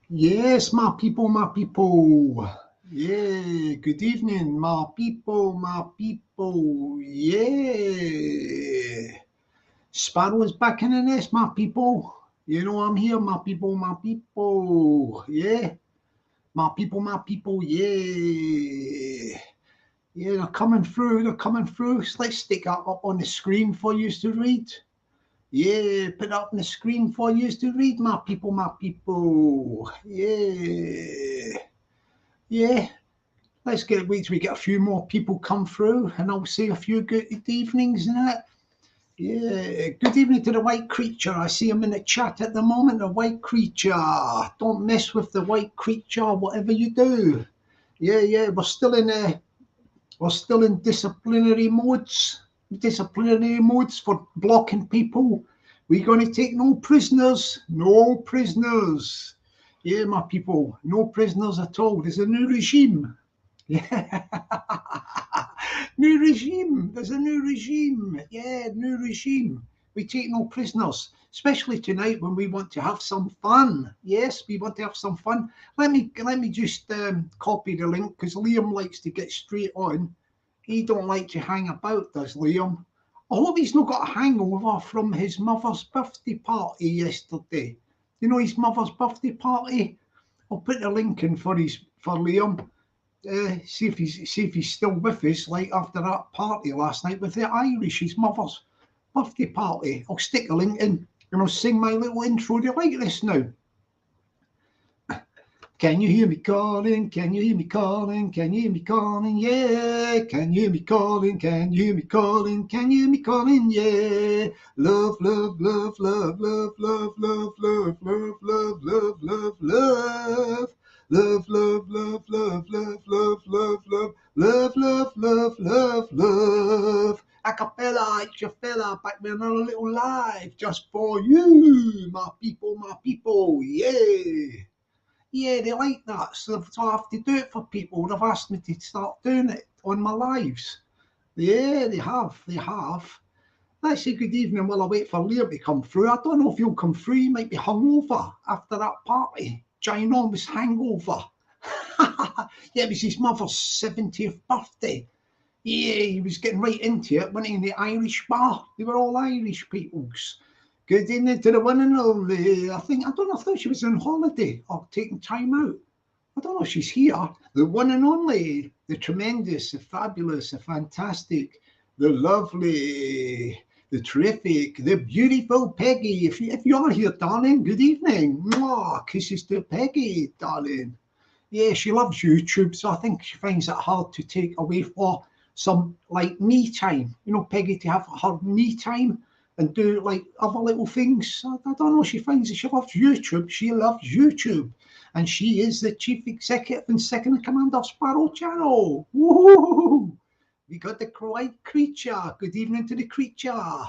Yes, my people, my people. Yeah, good evening, my people, my people. Yeah. Sparrow is back in the nest, my people. You know I'm here, my people, my people. Yeah. My people, my people. Yeah. Yeah, they're coming through, they're coming through. So let's stick that up on the screen for you to read. Yeah, put up on the screen for you to read, my people, my people. Yeah. Yeah, let's get wait till we get a few more people come through, and I'll say a few good evenings and that. Yeah, good evening to the white creature. I see him in the chat at the moment. The white creature. Don't mess with the white creature, whatever you do. Yeah, yeah, we're still in disciplinary modes for blocking people. We're going to take no prisoners, no prisoners. Yeah, my people, no prisoners at all. There's a new regime. Yeah. New regime. There's a new regime. Yeah, new regime. We take no prisoners, especially tonight when we want to have some fun. Yes, we want to have some fun. Let me just copy the link because Liam likes to get straight on. He don't like to hang about, does Liam? I hope he's not got a hangover from his mother's birthday party yesterday. You know his mother's birthday party? I'll put the link in for Liam. See if he's still with us, like after that party last night with the Irish, his mother's birthday party. I'll stick a link in and I'll sing my little intro. Do you like this now? Can you hear me calling? Can you hear me calling? Can you hear me calling? Yeah. Can you hear me calling? Can you hear me calling? Can you hear me calling? Yeah. Love, love, love, love, love, love, love, love, love, love, love, love, love. Love, love, love, love, love, love, love, love, love, love, love, love, love. Acapella, it's your fella, back with another little live just for you, my people, my people. Yeah. Yeah, they like that. So I have to do it for people. They've asked me to start doing it on my lives. Yeah, they have. They have. Let's say good evening while I wait for Liam to come through. I don't know if he'll come through. He might be hungover after that party. Ginormous hangover. Yeah, it was his mother's 70th birthday. Yeah, he was getting right into it, went in the Irish bar. They were all Irish peoples. Good evening to the one and only. I don't know, I thought she was on holiday or taking time out. I don't know if she's here. The one and only, the tremendous, the fabulous, the fantastic, the lovely, the terrific, the beautiful Peggy. If you are here, darling, good evening. Mwah, kisses to Peggy, darling. Yeah, she loves YouTube, so I think she finds it hard to take away for some like me time. You know, Peggy to have her me time and do like other little things. I don't know. She finds that she loves YouTube. She loves YouTube, and she is the chief executive and second in command of Sparrow Channel. Woo! We got the white creature. Good evening to the creature.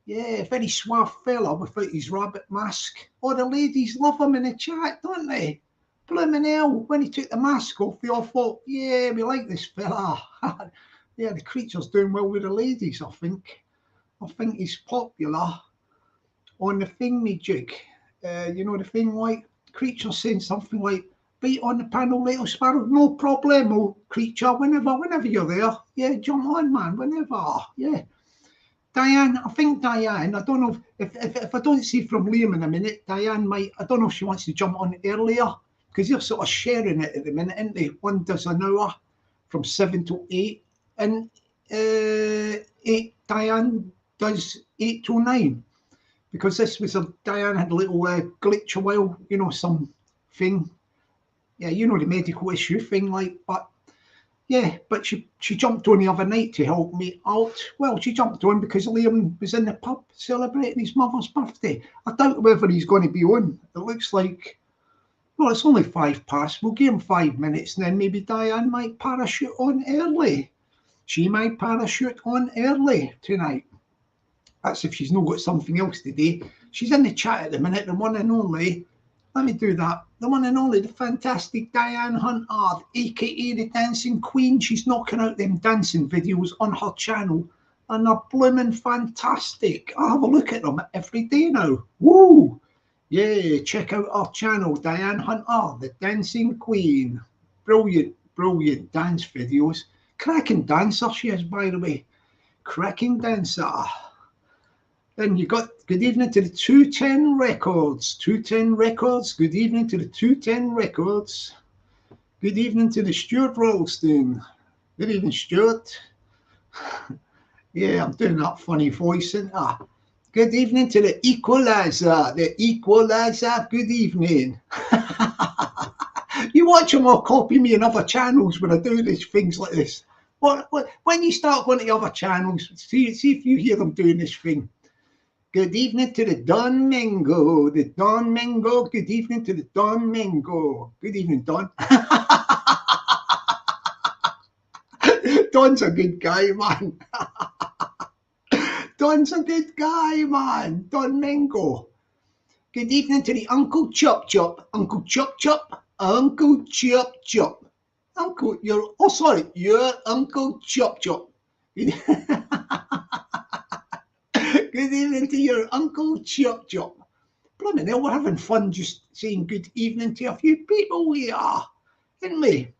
Yeah, very suave fella without his rabbit mask. Oh, the ladies love him in the chat, don't they? Blooming hell, when he took the mask off, they all thought, yeah, we like this fella. Yeah, the creature's doing well with the ladies, I think. I think he's popular on the thingy jig. You know, the thing like, creature saying something like, be on the panel, little sparrow, no problemo, creature, whenever you're there. Yeah, jump on, man, whenever. Yeah. Diane, I think Diane, I don't know if I don't see from Liam in a minute, Diane might, I don't know if she wants to jump on earlier because you're sort of sharing it at the minute, isn't they? One does an hour from 7 to 8, and 8, Diane does 8 to 9 because this was Diane had a little glitch a while, you know, some thing. Yeah, you know, the medical issue thing, like, but yeah, but she jumped on the other night to help me out. Well, she jumped on because Liam was in the pub celebrating his mother's birthday. I doubt whether he's going to be on. It looks like, well, it's only 5 past. We'll give him 5 minutes and then maybe Diane might parachute on early. She might parachute on early tonight. That's if she's not got something else to do. She's in the chat at the minute, the one and only. Let me do that. The one and only, the fantastic Diane Hunter, aka the Dancing Queen. She's knocking out them dancing videos on her channel, and they're blooming fantastic. I have a look at them every day now. Woo! Yeah, check out our channel, Diane Hunter, the Dancing Queen. Brilliant, brilliant dance videos. Cracking dancer she is, by the way. Cracking dancer. Then you got good evening to the 210 Records. 210 Records. Good evening to the 210 Records. Good evening to the Stuart Ralston. Good evening, Stuart. Yeah, I'm doing that funny voice, isn't I? Good evening to the Equalizer. The Equalizer, good evening. You watch them or copy me in other channels when I do these things like this. When you start going to other channels, see if you hear them doing this thing. Good evening to the Don Mango. The Don Mango. Good evening to the Don Mango. Good evening, Don. Don's a good guy, man. Don's a good guy, man. Don Mango. Good evening to the Uncle Chop Chop. Uncle Chop Chop. Uncle Chop Chop. Uncle, you're Uncle Chop Chop. Good evening to your Uncle Chop Chop. Blimey, now we're having fun just saying good evening to a few people we are, isn't we?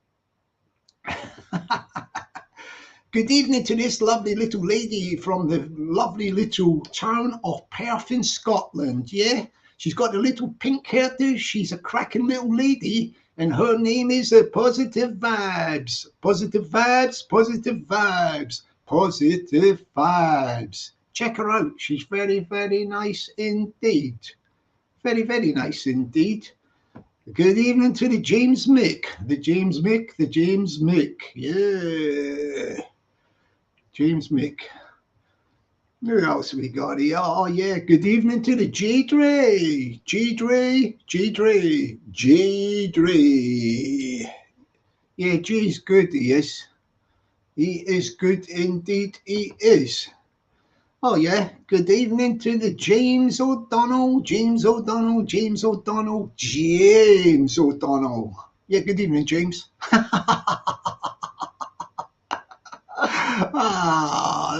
Good evening to this lovely little lady from the lovely little town of Perth in Scotland, yeah? She's got a little pink hairdo. She's a cracking little lady, and her name is Positive Vibes. Positive Vibes, Positive Vibes, Positive Vibes. Check her out. She's very, very nice indeed. Very, very nice indeed. Good evening to the James Mick. The James Mick, the James Mick. Yeah. James Mick. Who else we got here? Oh, yeah. Good evening to the J-Dre. J-Dre, J-Dre, J-Dre. Yeah, Jay's good, he is. He is good indeed, he is. Oh, yeah. Good evening to the James O'Donnell, James O'Donnell, James O'Donnell, James O'Donnell. Yeah, good evening, James.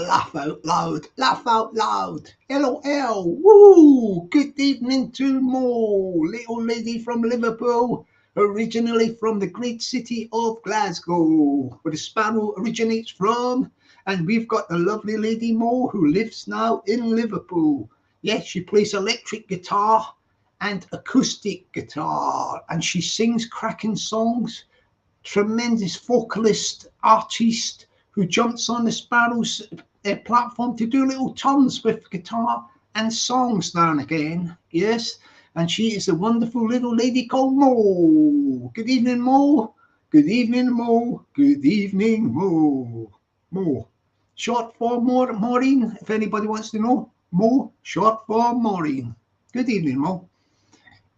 Laugh out loud, laugh out loud. LOL, woo! Good evening to Mo, little lady from Liverpool, originally from the great city of Glasgow, where the Sparrow originates from. And we've got the lovely lady Mo, who lives now in Liverpool. Yes, she plays electric guitar and acoustic guitar, and she sings cracking songs. Tremendous vocalist, artist, who jumps on the Sparrow's platform to do little turns with guitar and songs now and again. Yes, and she is a wonderful little lady called Mo. Good evening, Mo. Good evening, Mo. Good evening, Mo. Mo. Short for Maureen, if anybody wants to know. Mo, short for Maureen. Good evening, Mo.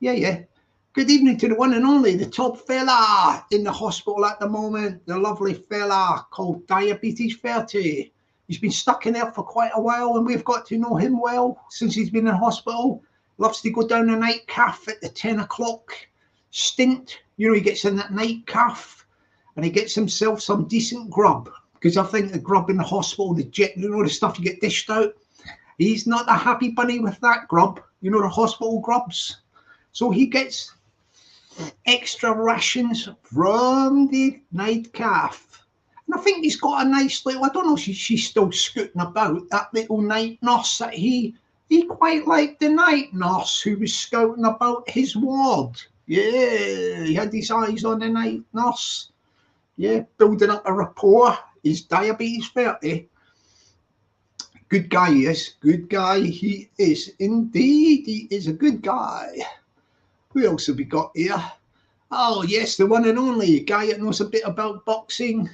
Yeah, yeah. Good evening to the one and only, the top fella in the hospital at the moment, the lovely fella called Diabetes 30. He's been stuck in there for quite a while, and we've got to know him well since he's been in hospital. Loves to go down the night calf at the 10 o'clock stint. You know, he gets in that night calf and he gets himself some decent grub, because I think the grub in the hospital, the stuff you get dished out, he's not a happy bunny with that grub, you know, the hospital grubs. So he gets extra rations from the night calf. And I think he's got a nice little, I don't know if she's still scooting about, that little night nurse that he quite liked, the night nurse who was scouting about his ward. Yeah, he had his eyes on the night nurse. Yeah, building up a rapport. He's Diabetes 30. Good guy he is. Good guy he is. Indeed, he is a good guy. Who else have we got here? Oh, yes, the one and only guy that knows a bit about boxing.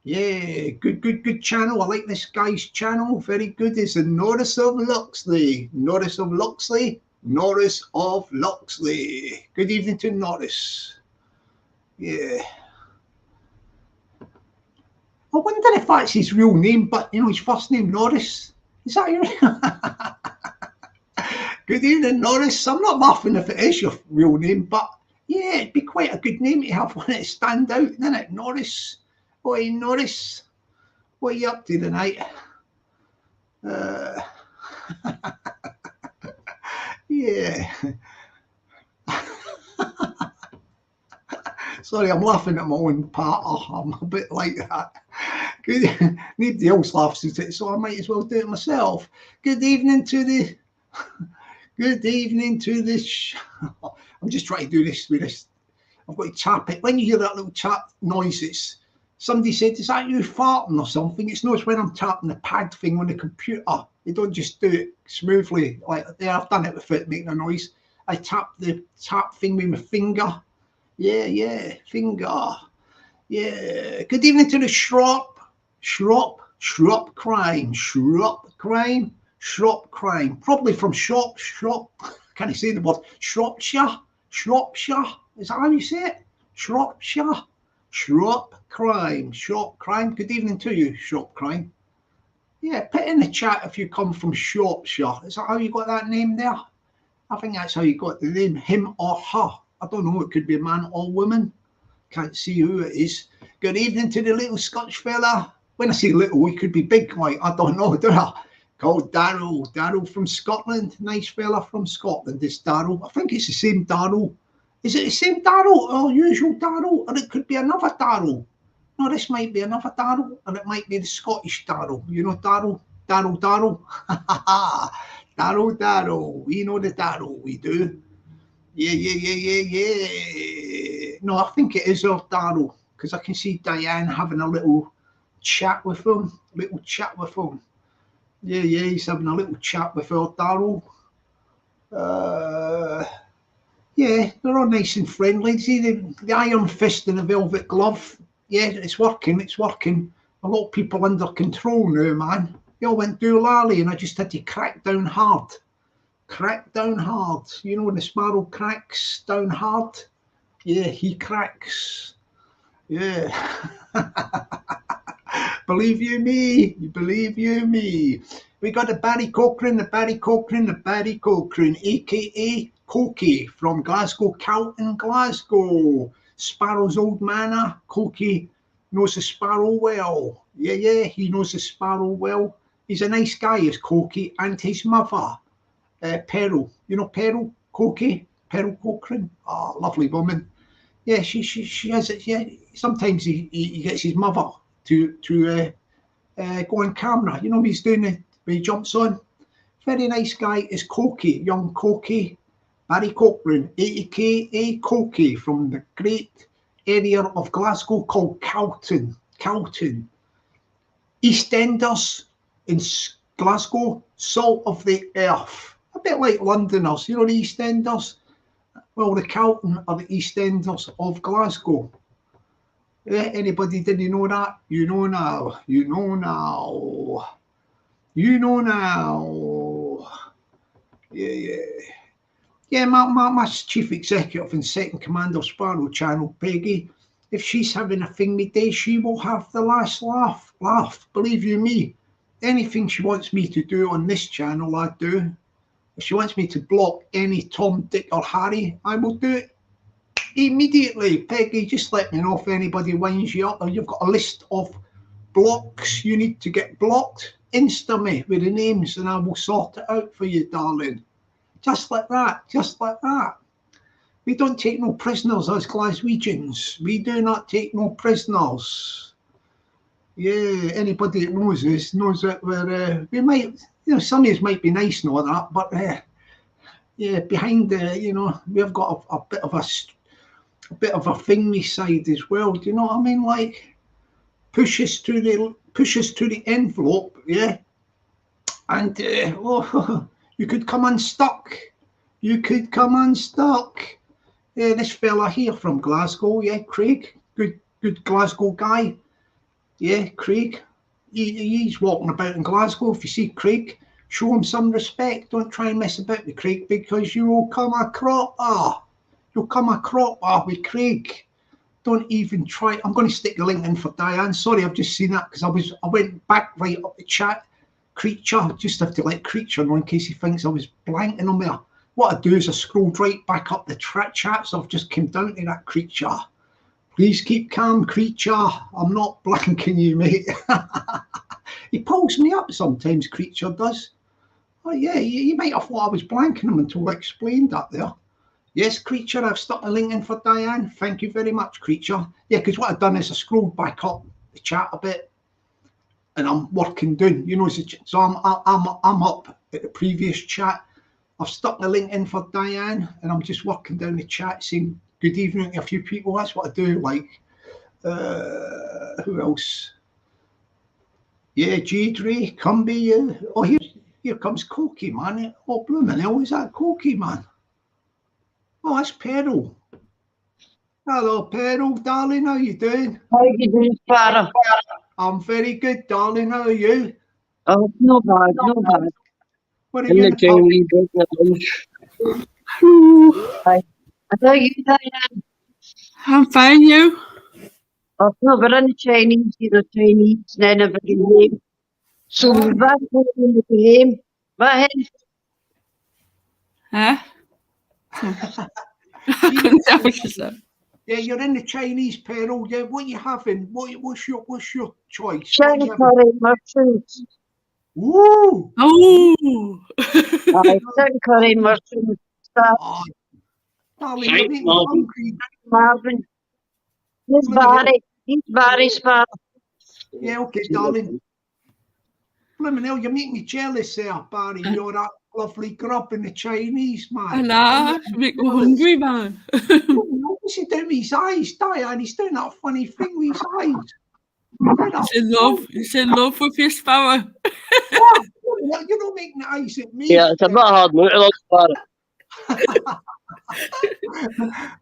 Yeah, good channel. I like this guy's channel. Very good. It's the Norris of Loxley. Norris of Loxley. Norris of Loxley. Good evening to Norris. Yeah. I wonder if that's his real name, but, you know, his first name, Norris. Is that your name? Good evening, Norris. I'm not laughing if it is your real name, but yeah, it'd be quite a good name to have one that stand out, isn't it? Norris. Oi, Norris. What are you up to tonight? Yeah. Sorry, I'm laughing at my own part. I'm a bit like that. Good. Nobody else laughs at it, so I might as well do it myself. Good evening to the. Good evening to this. I'm just trying to do this with this. I've got to tap it. When you hear that little tap noise, it's somebody said, "Is that you farting or something?" It's not. It's when I'm tapping the pad thing on the computer. You don't just do it smoothly like there. I've done it with it making a noise. I tap the tap thing with my finger. Yeah, finger. Yeah. Good evening to the shrub crime. Probably from shop. Can I say the word Shropshire? Is that how you say it? Shropshire. Shop crime. Good evening to you, shop crime. Yeah, put in the chat if you come from Shropshire. Is that how you got that name there? I think that's how you got the name, him or her. I don't know, it could be a man or woman. Can't see who it is. Good evening to the little Scotch fella. When I say little, he could be big, like, I don't know, do I? Called Darryl from Scotland. Nice fella from Scotland, this Darryl. I think it's the same Darryl. Is it the same Darryl or usual Darryl? Or it could be another Darryl. No, this might be another Darryl, and it might be the Scottish Darryl. You know Darryl? Darryl. Darryl. We know the Darryl, we do. Yeah. No, I think it is our Darryl, because I can see Diane having a little chat with him. Yeah, he's having a little chat with her Darryl. Yeah, they're all nice and friendly. See the iron fist and the velvet glove. Yeah, it's working. A lot of people under control now, man. They all went doolally and I just had to crack down hard. You know when the sparrow cracks down hard? Yeah, he cracks. Yeah. Believe you me. We got the Barry Cochrane, aka Cokie from Glasgow, Calton, Glasgow. Sparrow's old manor. Cokie knows the sparrow well. Yeah, he knows the sparrow well. He's a nice guy, is Cokie, and his mother, Peril. You know Peril? Cokie? Peril Cochrane? Oh, lovely woman. Yeah, she has it. Yeah, sometimes he gets his mother to go on camera. You know what he's doing when he jumps on? Very nice guy is Cokie, young Cokie. Barry Cochrane, aka Cokie, from the great area of Glasgow called Calton. EastEnders in Glasgow, salt of the earth. A bit like Londoners, you know the EastEnders? Well, the Calton are the EastEnders of Glasgow. Yeah, anybody didn't know that? You know now. Yeah, my chief executive and second commander of Sparrow Channel, Peggy, if she's having a thingy day, she will have the last laugh. Believe you me. Anything she wants me to do on this channel, I do. If she wants me to block any Tom, Dick or Harry, I will do it immediately. Peggy, just let me know if anybody winds you up or you've got a list of blocks you need to get blocked. Insta me with the names and I will sort it out for you, darling. Just like that. We don't take no prisoners as Glaswegians. We do not take no prisoners. Yeah, anybody that knows this knows that we might, some of us might be nice and all that, but yeah, behind we've got a bit of a thingy side as well. Do you know what I mean? Like push us to the envelope, yeah. And you could come unstuck. Yeah, this fella here from Glasgow, yeah, Craig, good Glasgow guy. Yeah, Craig. He's walking about in Glasgow. If you see Craig, show him some respect. Don't try and mess about with Craig because you will come a cropper. You'll come a cropper with Craig. Don't even try. I'm going to stick the link in for Diane. Sorry, I've just seen that because I went back right up the chat. Creature, just have to let Creature know in case he thinks I was blanking on there. What I do is I scrolled right back up the chat, so I've just come down to that Creature. Please keep calm, Creature. I'm not blanking you, mate. He pulls me up sometimes, Creature does. Oh yeah, you might have thought I was blanking him until I explained that there. Yes, Creature, I've stuck a link in for Diane. Thank you very much, Creature. Yeah, because what I've done is I scrolled back up the chat a bit, and I'm working down. You know, so I'm up at the previous chat. I've stuck the link in for Diane, and I'm just working down the chat, saying good evening to a few people. That's what I do. Like, who else? Yeah, Jadre, Cumby. Oh, here comes Cokie, man. Oh, blooming hell, is that Cokie, man? Oh, that's Peril. Hello, Peril, darling. How you doing? How you doing, Sparrow? I'm very good, darling. How are you? Oh, no bad, no bad. What are In you the in the pub? Chinese breaking at lunch. Hi. How are you, Diane? I'm fine, you? Oh, no, we're in the Chinese, Chinese, then everybody name. So we're back home in the game. But Huh? So I couldn't tell what you said. yeah, you're in the Chinese, Peril. Yeah, what are you having? What's your choice? Sherry curry mushrooms. Woo! Oh! Sherry curry mushrooms. Stuff. Oh, darling, you're making me hungry. Marvin. Here's Barry. Here's Barry, Sparrow. Yeah, okay, darling. Blimmin' hell, you make me jealous there, Barry. You're that lovely grub in the Chinese, man. I know, you make me hungry, man. What's he doing with his eyes, Diane? He's doing that funny thing with his eyes. He's in love with your Sparrow. You're not making eyes at me. Yeah, it's a bit hard not to look, Sparrow.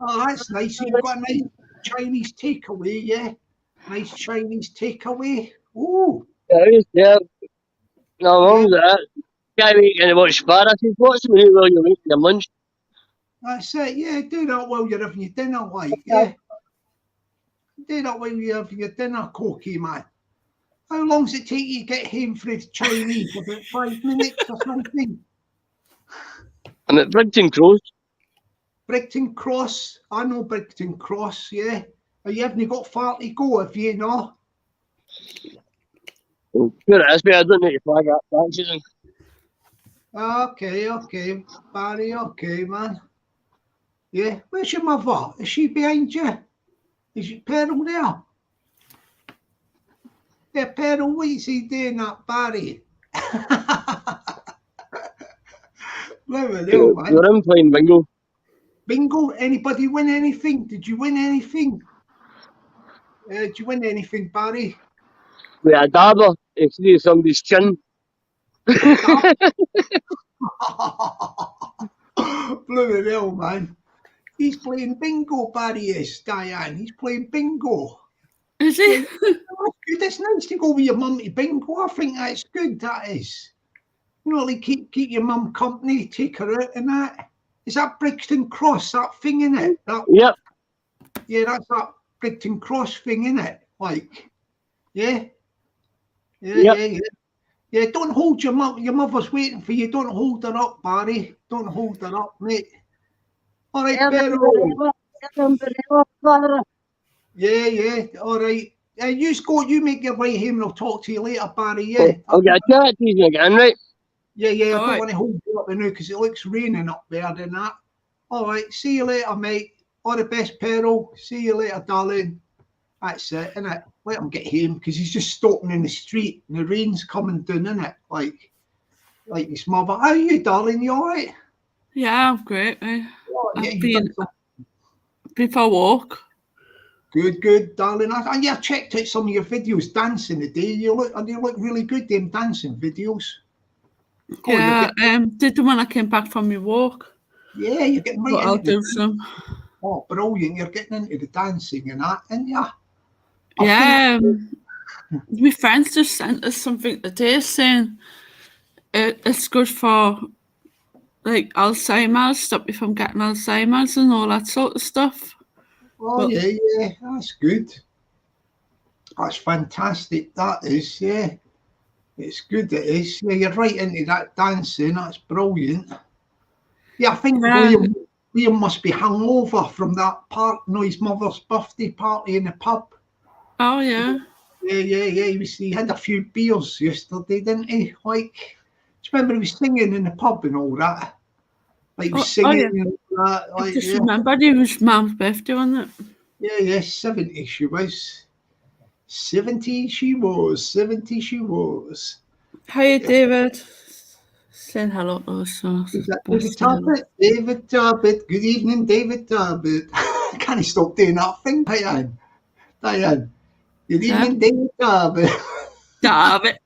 Oh, that's nice. You've got a nice Chinese takeaway, yeah? Nice Chinese takeaway. Ooh. Yeah. No, wrong with that. Can't make any watch Sparrow. I said, what's the minute while you're making your lunch? That's it, yeah. Do that while you're having your dinner, like, yeah. Do that while you're having your dinner, Cokie, man. How long does it take you to get home for the Chinese? About 5 minutes or something? I'm at Brigton Cross. Brigton Cross. I know Brigton Cross, yeah. You haven't got far to go, have you, no? Sure it is, but I don't need to flag up that. Okay, Barry, okay, man. Yeah, where's your mother? Is she behind you? Is your Peril there? Yeah, Peril, what is he doing that, Barry? Blimey, hell, man. You're in playing bingo. Bingo? Anybody win anything? Did you win anything? Did you win anything, Barry? With a dabber instead of somebody's chin. Blooming hell, man. He's playing bingo, Barry is, Diane. He's playing bingo. Is he? That's good. It's nice to go with your mum to bingo. I think that's good, that is. You know, like keep your mum company, take her out and that. Is that Brixton Cross, that thing, innit? Yep. Yeah, that's that Brixton Cross thing, innit? Like, yeah? Yeah, don't hold your mum. Your mother's waiting for you. Don't hold her up, Barry. Don't hold her up, mate. All right, Peril. Yeah. All right. You make your way home and I'll talk to you later, Barry. Yeah. I'll get a chat to you again, right? Yeah. I don't want to hold you up now because it looks raining up there and that. All right. See you later, mate. All the best, Peril. See you later, darling. That's it, innit? Let him get home because he's just stopping in the street and the rain's coming down, innit? Like his mother. How are you, darling? You all right? Yeah, I'm great, mate. I've been before walk. Good, darling. I checked out some of your videos dancing today. You look really good, them dancing videos. Yeah, did the one I came back from my walk. Yeah, you're getting right I'll do some. Oh, brilliant. You're getting into the dancing and that, aren't you? Yeah, my friends just sent us something today saying it's good for like Alzheimer's, stop you from getting Alzheimer's and all that sort of stuff. Oh, yeah, that's good. That's fantastic, that is, yeah. It's good, it is. Yeah, you're right into that dancing, that's brilliant. Yeah, I think Liam must be hungover from that his mother's birthday party in the pub. Oh, yeah. Yeah. He had a few beers yesterday, didn't he? Like, do you remember he was singing in the pub and all that? Like he was Oh, singing yeah. and all that. I Like, just yeah, remembered it was Mum's birthday, wasn't it? yeah, 70 she was. 70 she was. 70 she was. Hi, David. Saying hello to us. So Is that David birthday hello. Talbot? David Talbot. Good evening, David Talbot. Can he stop doing that thing, Diane? Diane. Good Yeah. evening, David Talbot. Damn it.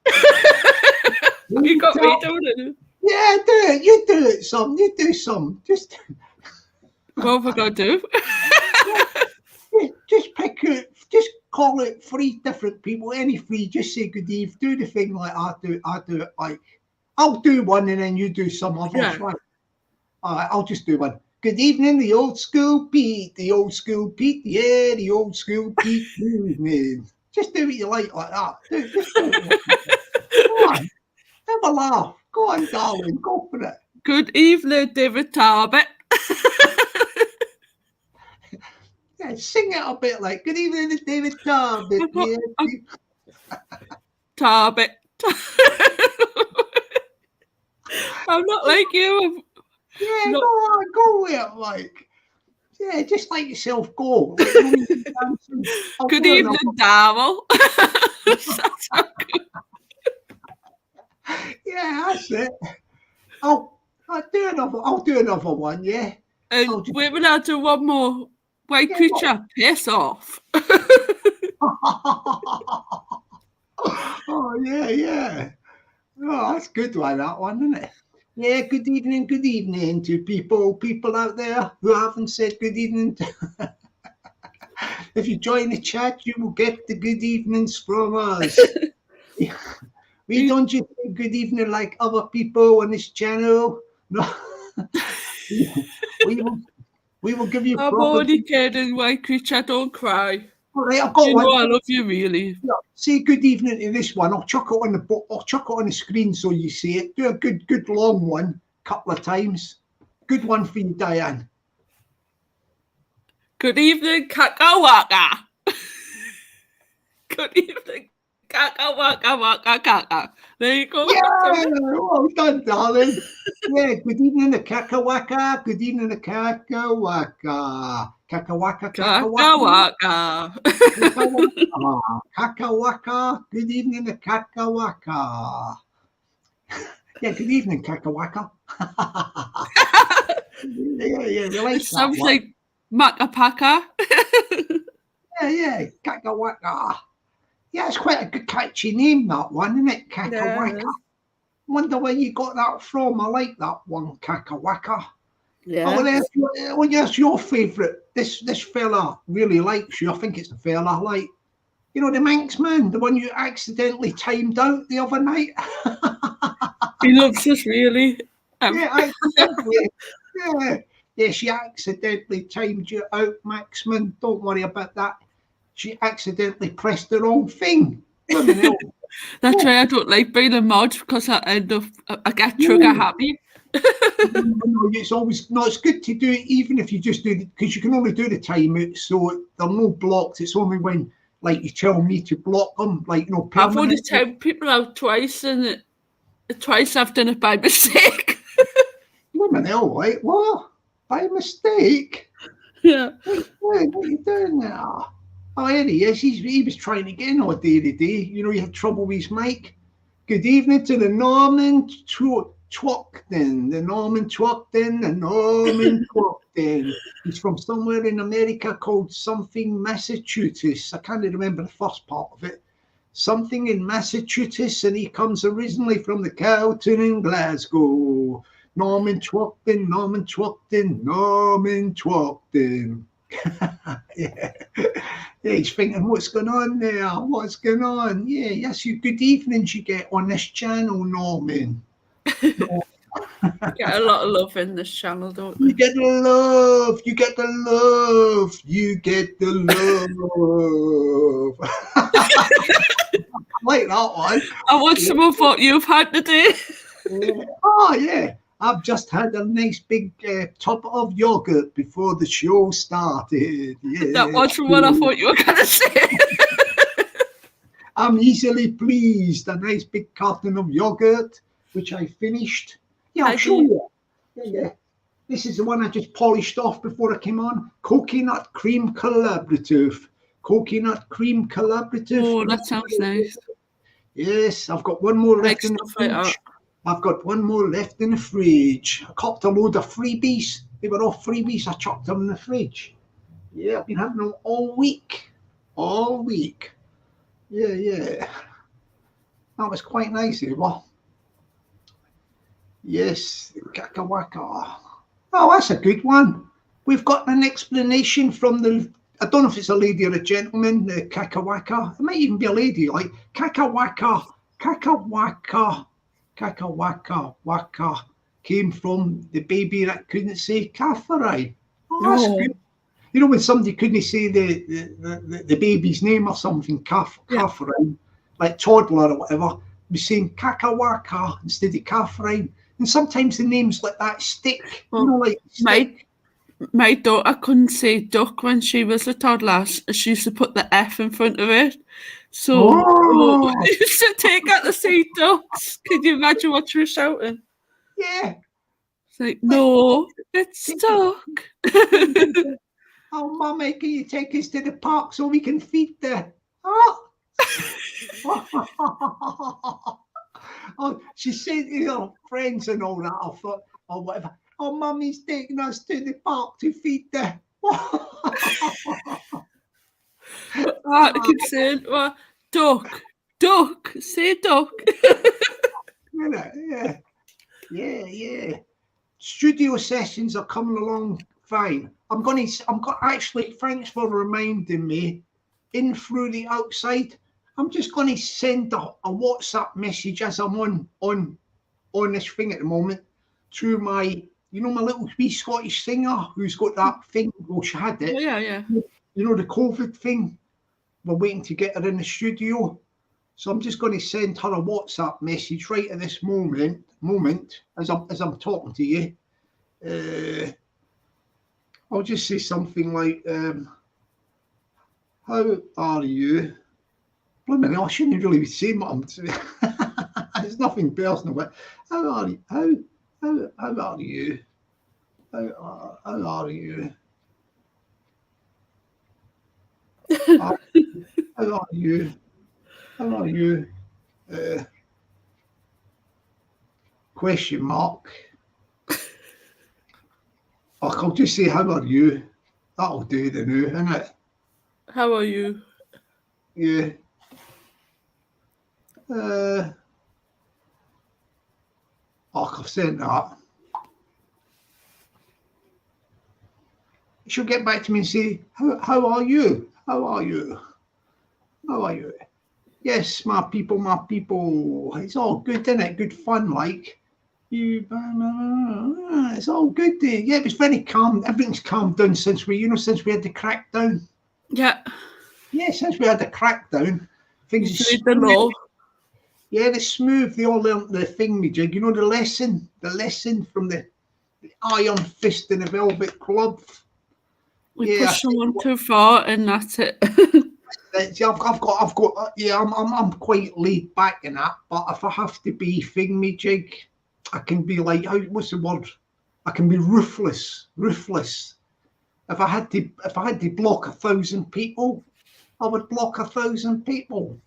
You got me doing it. Yeah, do it. You do it, some. You do some. Just What have I got to do? just pick it. Just call it 3 different people. Any 3. Just say good eve. Do the thing like I do. I do it like I'll do one and then you do some others. Yeah. Right. All right. I'll just do one. Good evening, the old school Pete. The old school Pete. Yeah, the old school Pete. Good evening. Just do what you like that. Just do it like that. Come on. Have a laugh. Go on, darling. Go for it. Good evening, David Talbot. Yeah, sing it a bit like good evening, it's David Talbot. Yeah. Talbot. I'm not like you. Yeah, No. go on, go with it, like. Yeah, just let yourself go. Like, you know, when you're dancing. Good evening, Darrell. Yeah, that's it. I'll do another one, yeah. And wait a minute, I'll do one more. White creature, piss off. Oh, yeah. Oh, that's a good one, that one, isn't it? Yeah, good evening to people out there who haven't said good evening. If you join the chat, you will get the good evenings from us. We don't just say good evening like other people on this channel. No. We will give you I'm only kidding, white creature, don't cry. All right, I've got you one. know I love you, really. Yeah, say good evening to this one. I'll chuck it on the screen so you see it. Do a good long one, couple of times. Good one for you, Diane. Good evening, Kakawaka. Good evening, Kakawaka. There you go. Yeah, well done, darling. Yeah, good evening, the Kakawaka. Good evening, the Kakawaka. Kakawaka. Kakawaka. Good evening, the Kakawaka. Yeah, good evening, Kakawaka. Yeah, like it sounds like Macapaka. Yeah, Kakawaka. Yeah, it's quite a good catchy name, that one, isn't it? Kakawaka. Yeah. Wonder where you got that from. I like that one, Kakawaka. Yeah. Oh, yes, your favourite. This fella really likes you. I think it's a fella, like, you know, the Manxman, the one you accidentally timed out the other night. He loves us, really. Yeah, accidentally. Yeah, she accidentally timed you out, Maxman. Don't worry about that. She accidentally pressed the wrong thing. That's why I don't like being a mod, because I get trigger happy. No, it's good to do it, even if you just do it, because you can only do the timeout, so there are no blocks. It's only when, like, you tell me to block them, like, you know, permanent. I've only timed people out twice, and twice I've done it by mistake. Wait, what? By mistake? Yeah. What are you doing now? Oh, there he is. He was trying to get in all day today. You know, he had trouble with his mic. Good evening to the Norman Twockton. The Norman Twockton. He's from somewhere in America called something Massachusetts. I can't remember the first part of it. Something in Massachusetts, and he comes originally from the Cowton in Glasgow. Norman Twockton. Yeah, he's thinking, what's going on there? What's going on? Yeah, yes, good evenings you get on this channel, Norman. Get a lot of love in this channel, don't you? You get the love. I like that one. I want some of what you've had today. Oh, yeah. I've just had a nice big top of yogurt before the show started. Yeah, that wasn't what I thought you were going to say. I'm easily pleased. A nice big carton of yogurt, which I finished. Yeah, I'll show you. Yeah. This is the one I just polished off before I came on. Coconut cream collaborative. Coconut cream collaborative. Oh, that sounds nice. Yes, I've got one more I like left in the stuff like fridge. that. I've got one more left in the fridge. I copped a load of freebies. They were all freebies. I chucked them in the fridge. Yeah, I've been having them all week. All week. Yeah. That was quite nice, well. Yes, Kakawaka. Oh, that's a good one. We've got an explanation from the, I don't know if it's a lady or a gentleman, the Kakawaka. It might even be a lady, like Kakawaka waka came from the baby that couldn't say Catherine. Oh, that's good. You know, when somebody couldn't say the baby's name or something, Catherine, like toddler or whatever, was saying Kakawaka instead of Catherine. And sometimes the names like that stick. Well, you know, like stick. My daughter couldn't say duck when she was a toddler. She used to put the F in front of it. So she used to take out to say ducks. Could you imagine what she was shouting? Yeah. It's like, no, it's duck. Oh, Mummy, can you take us to the park so we can feed the... Oh. Oh, she said to her friends and all that, I thought, or whatever. Oh, Mummy's taking us to the park to feed the... I keep saying, well, duck, say duck. Yeah. Studio sessions are coming along fine. Actually, thanks for reminding me, in through the outside, I'm just going to send a WhatsApp message as I'm on this thing at the moment to my, my little wee Scottish singer who's got that thing. Well, she had it. Yeah. You know, the COVID thing. We're waiting to get her in the studio. So I'm just going to send her a WhatsApp message right at this moment as I'm talking to you. I'll just say something like, how are you? Blimey, I shouldn't really be saying what I'm saying. It's nothing personal, but how are you? How are you? How are you? How are you? How are you? Question mark. I'll just say, how are you? That'll do the new, isn't it? How are you? Yeah. I've sent that. She'll get back to me and say, how are you? How are you? How are you? Yes, my people. It's all good, isn't it? Good fun, like. It's all good. Yeah, it was very calm. Everything's calmed down since we had the crackdown. Yeah. Yeah, since we had the crackdown, things are the law. Yeah, they're smooth. They all learnt the thingamajig. You know, the lesson from the Iron Fist in the Velvet Glove. We push someone too far, and that's it. I'm quite laid back in that. But if I have to be thingamajig, I can be like, what's the word? I can be ruthless. If I had to block 1,000 people, I would block 1,000 people.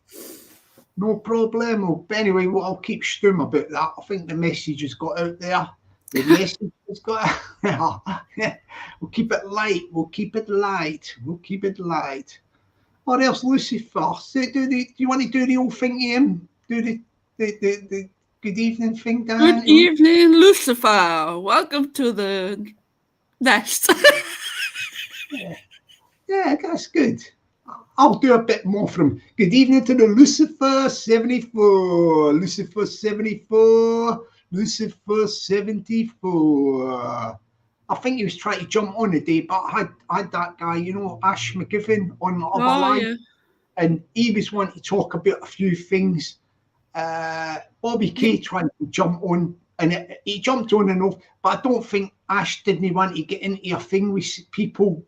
No problemo. But anyway, I'll keep stum about that. I think the message has got out there. The message has got out there. We'll keep it light. What else, Lucifer? Do you want to do the old thing, Ian? Do the good evening thing, Dan? Good evening, Lucifer. Welcome to the nest. Yeah, that's good. I'll do a bit more from good evening to the Lucifer 74. Lucifer 74. I think he was trying to jump on today, but I had that guy, Ash McGiffin on the other line. Yeah. And he was wanting to talk about a few things. Bobby Kay tried to jump on, and he jumped on and off, but I don't think Ash didn't want to get into a thing with people,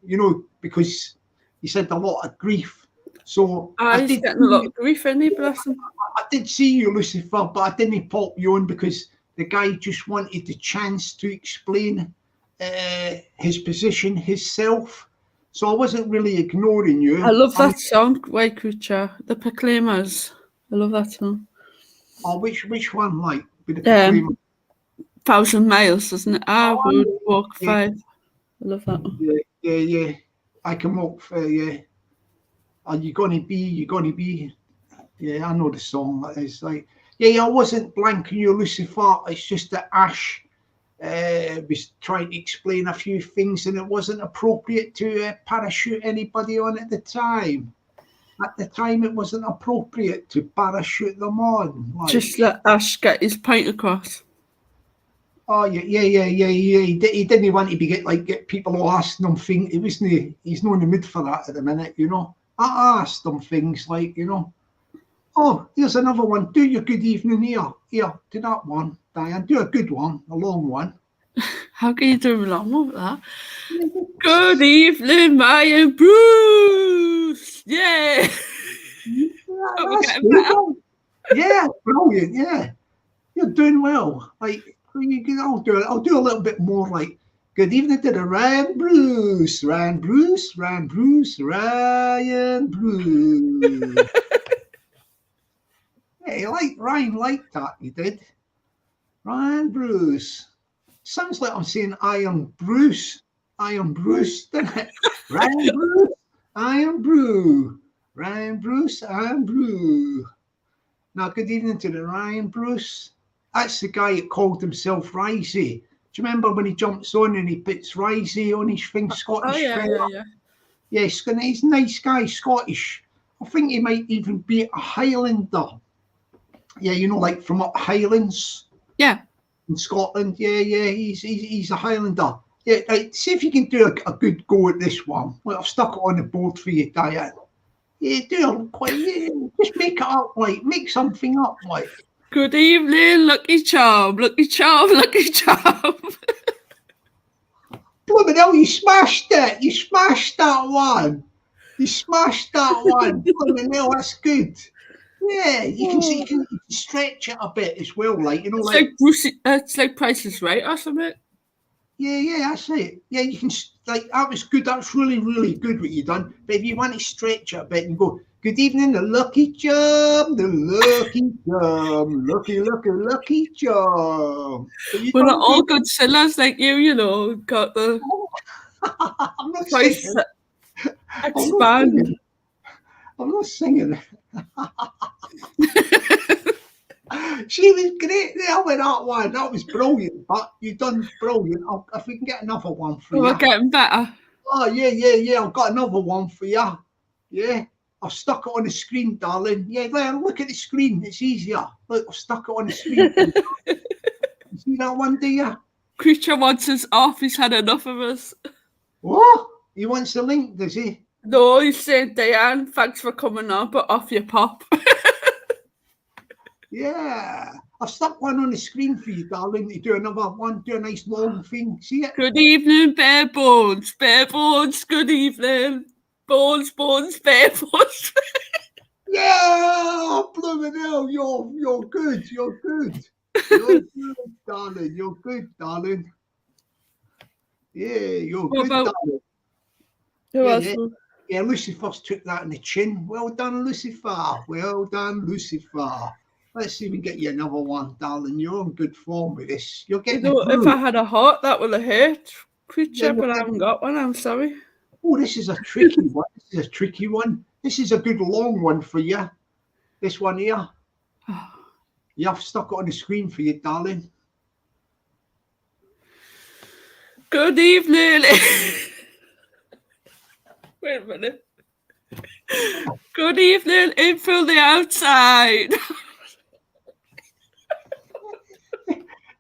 because he said a lot of grief. So he's getting a lot of grief, isn't he, bless him? I did see you, Lucifer, but I didn't pop you on because the guy just wanted the chance to explain. his position, his self. So I wasn't really ignoring you. I love that song, White Creature, The Proclaimers. I love that song. Oh, which one, like, with the Proclaimer? 1,000 Miles, isn't it? I would walk yeah. 5. I love that one. Yeah. I can walk for, yeah. Are you gonna be? Yeah, I know the song. It's like, yeah, I wasn't blanking you, Lucifer. It's just that Ash was trying to explain a few things, and it wasn't appropriate to parachute anybody on at the time. At the time, it wasn't appropriate to parachute them on. Like, Just let Ash get his point across. oh yeah. He didn't want to get people all asking him things. He's not in the mood for that at the minute, you know. I asked them things like, you know, oh, here's another one. Do your good evening here. Here, do that one, Diane. Do a good one, a long one. How can you do a long one with that? Good evening, Maya Bruce. Yeah. We're getting better. Yeah, brilliant. Yeah, you're doing well. Like, I'll do a little bit more. Like, good evening to the Ryan Bruce. Ryan Bruce. Hey, Ryan liked that. You did. Ryan Bruce. Sounds like I'm saying I am Bruce, doesn't it? Ryan Bruce, I am Brew. Ryan Bruce, I am Brew. Now, good evening to the Ryan Bruce. That's the guy that called himself Risey. Do you remember when he jumps on and he puts Risey on his thing, Scottish? Oh, yeah. Yeah, he's a nice guy, Scottish. I think he might even be a Highlander. Yeah, you know, like from up Highlands. Yeah. In Scotland, yeah, he's a Highlander. Yeah, right, see if you can do a good go at this one. Well, I've stuck it on the board for you, Diane. Yeah, just make it up, like, make something up, like. Good evening, Lucky Charm. Blooming hell, you smashed it. You smashed that one. Blooming hell, that's good. Yeah, you can see, you can stretch it a bit as well, like, you know, it's like Price is Right or something. Yeah, that's it. Yeah, you can, like, that was good. That's really, really good what you done. But if you want to stretch it a bit and go, good evening, the lucky charm. Lucky charm. We're not all good singers like you know, got the I'm not voice singing. expand. I'm not singing. She was great there with that one. That was brilliant. But you done brilliant. If we can get another one for you. We're getting better. Oh, yeah. I've got another one for you. Yeah. I've stuck it on the screen, darling. Yeah, there, look at the screen. It's easier. Look, I've stuck it on the screen. You see that one, do you? Creature wants us off. He's had enough of us. What? He wants the link, does he? No, he's saying, Diane, thanks for coming on, but off your pop. Yeah. I've stuck one on the screen for you, darling. You do another one. Do a nice long thing. See it? Good evening, Bare Bones. Bare Bones, good evening. Bones, Bare Bones. Yeah, blooming hell, you're good. You're good, darling. You're good, darling. Yeah, you're good, darling. Yeah, Lucifer's took that in the chin. Well done, Lucifer. Let's see if we can get you another one, darling. You're on good form with this. You're getting if I had a heart, that would have hurt, Creature, but I haven't got one. I'm sorry. Oh, this is a tricky one. This is a good long one for you. This one here. Yeah, I've stuck it on the screen for you, darling. Good evening. Wait a minute. Good evening, in from the outside.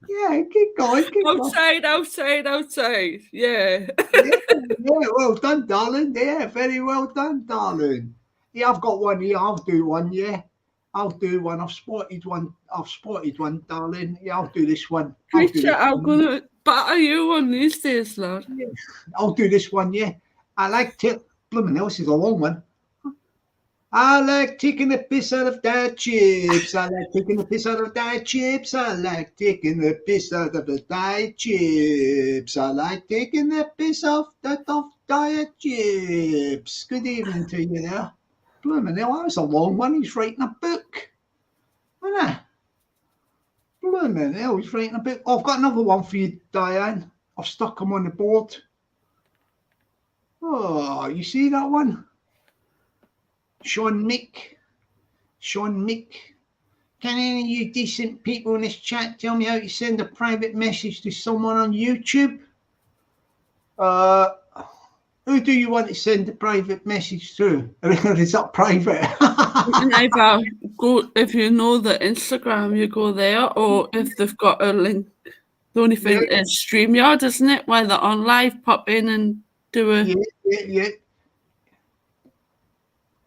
Yeah, keep going. Outside. Yeah. Yeah, well done, darling. Yeah, very well done, darling. Yeah, I've got one here. I'll do one, yeah. I'll do one. I've spotted one, darling. Yeah, I'll do this one. Creature, I'm going to batter you on these days, lad. Yeah. I'll do this one, yeah. I like to... Blooming hell, this is a long one. I like taking the piss out of diet chips. I like taking the piss out of diet chips. I like taking the piss out of the diet chips. I like taking the piss off of diet chips. Good evening to you there. Blooming hell, that was a long one. He's writing a book. Wasn't it? Blooming hell, he's writing a book. Oh, I've got another one for you, Diane. I've stuck him on the board. Oh, you see that one? Sean Mick. Can any of you decent people in this chat tell me how to send a private message to someone on YouTube? Who do you want to send a private message to? Or is that private? You can either go, if you know the Instagram, you go there, or if they've got a link. The only thing is StreamYard, isn't it? Where they're on live, pop in and do a... Yeah.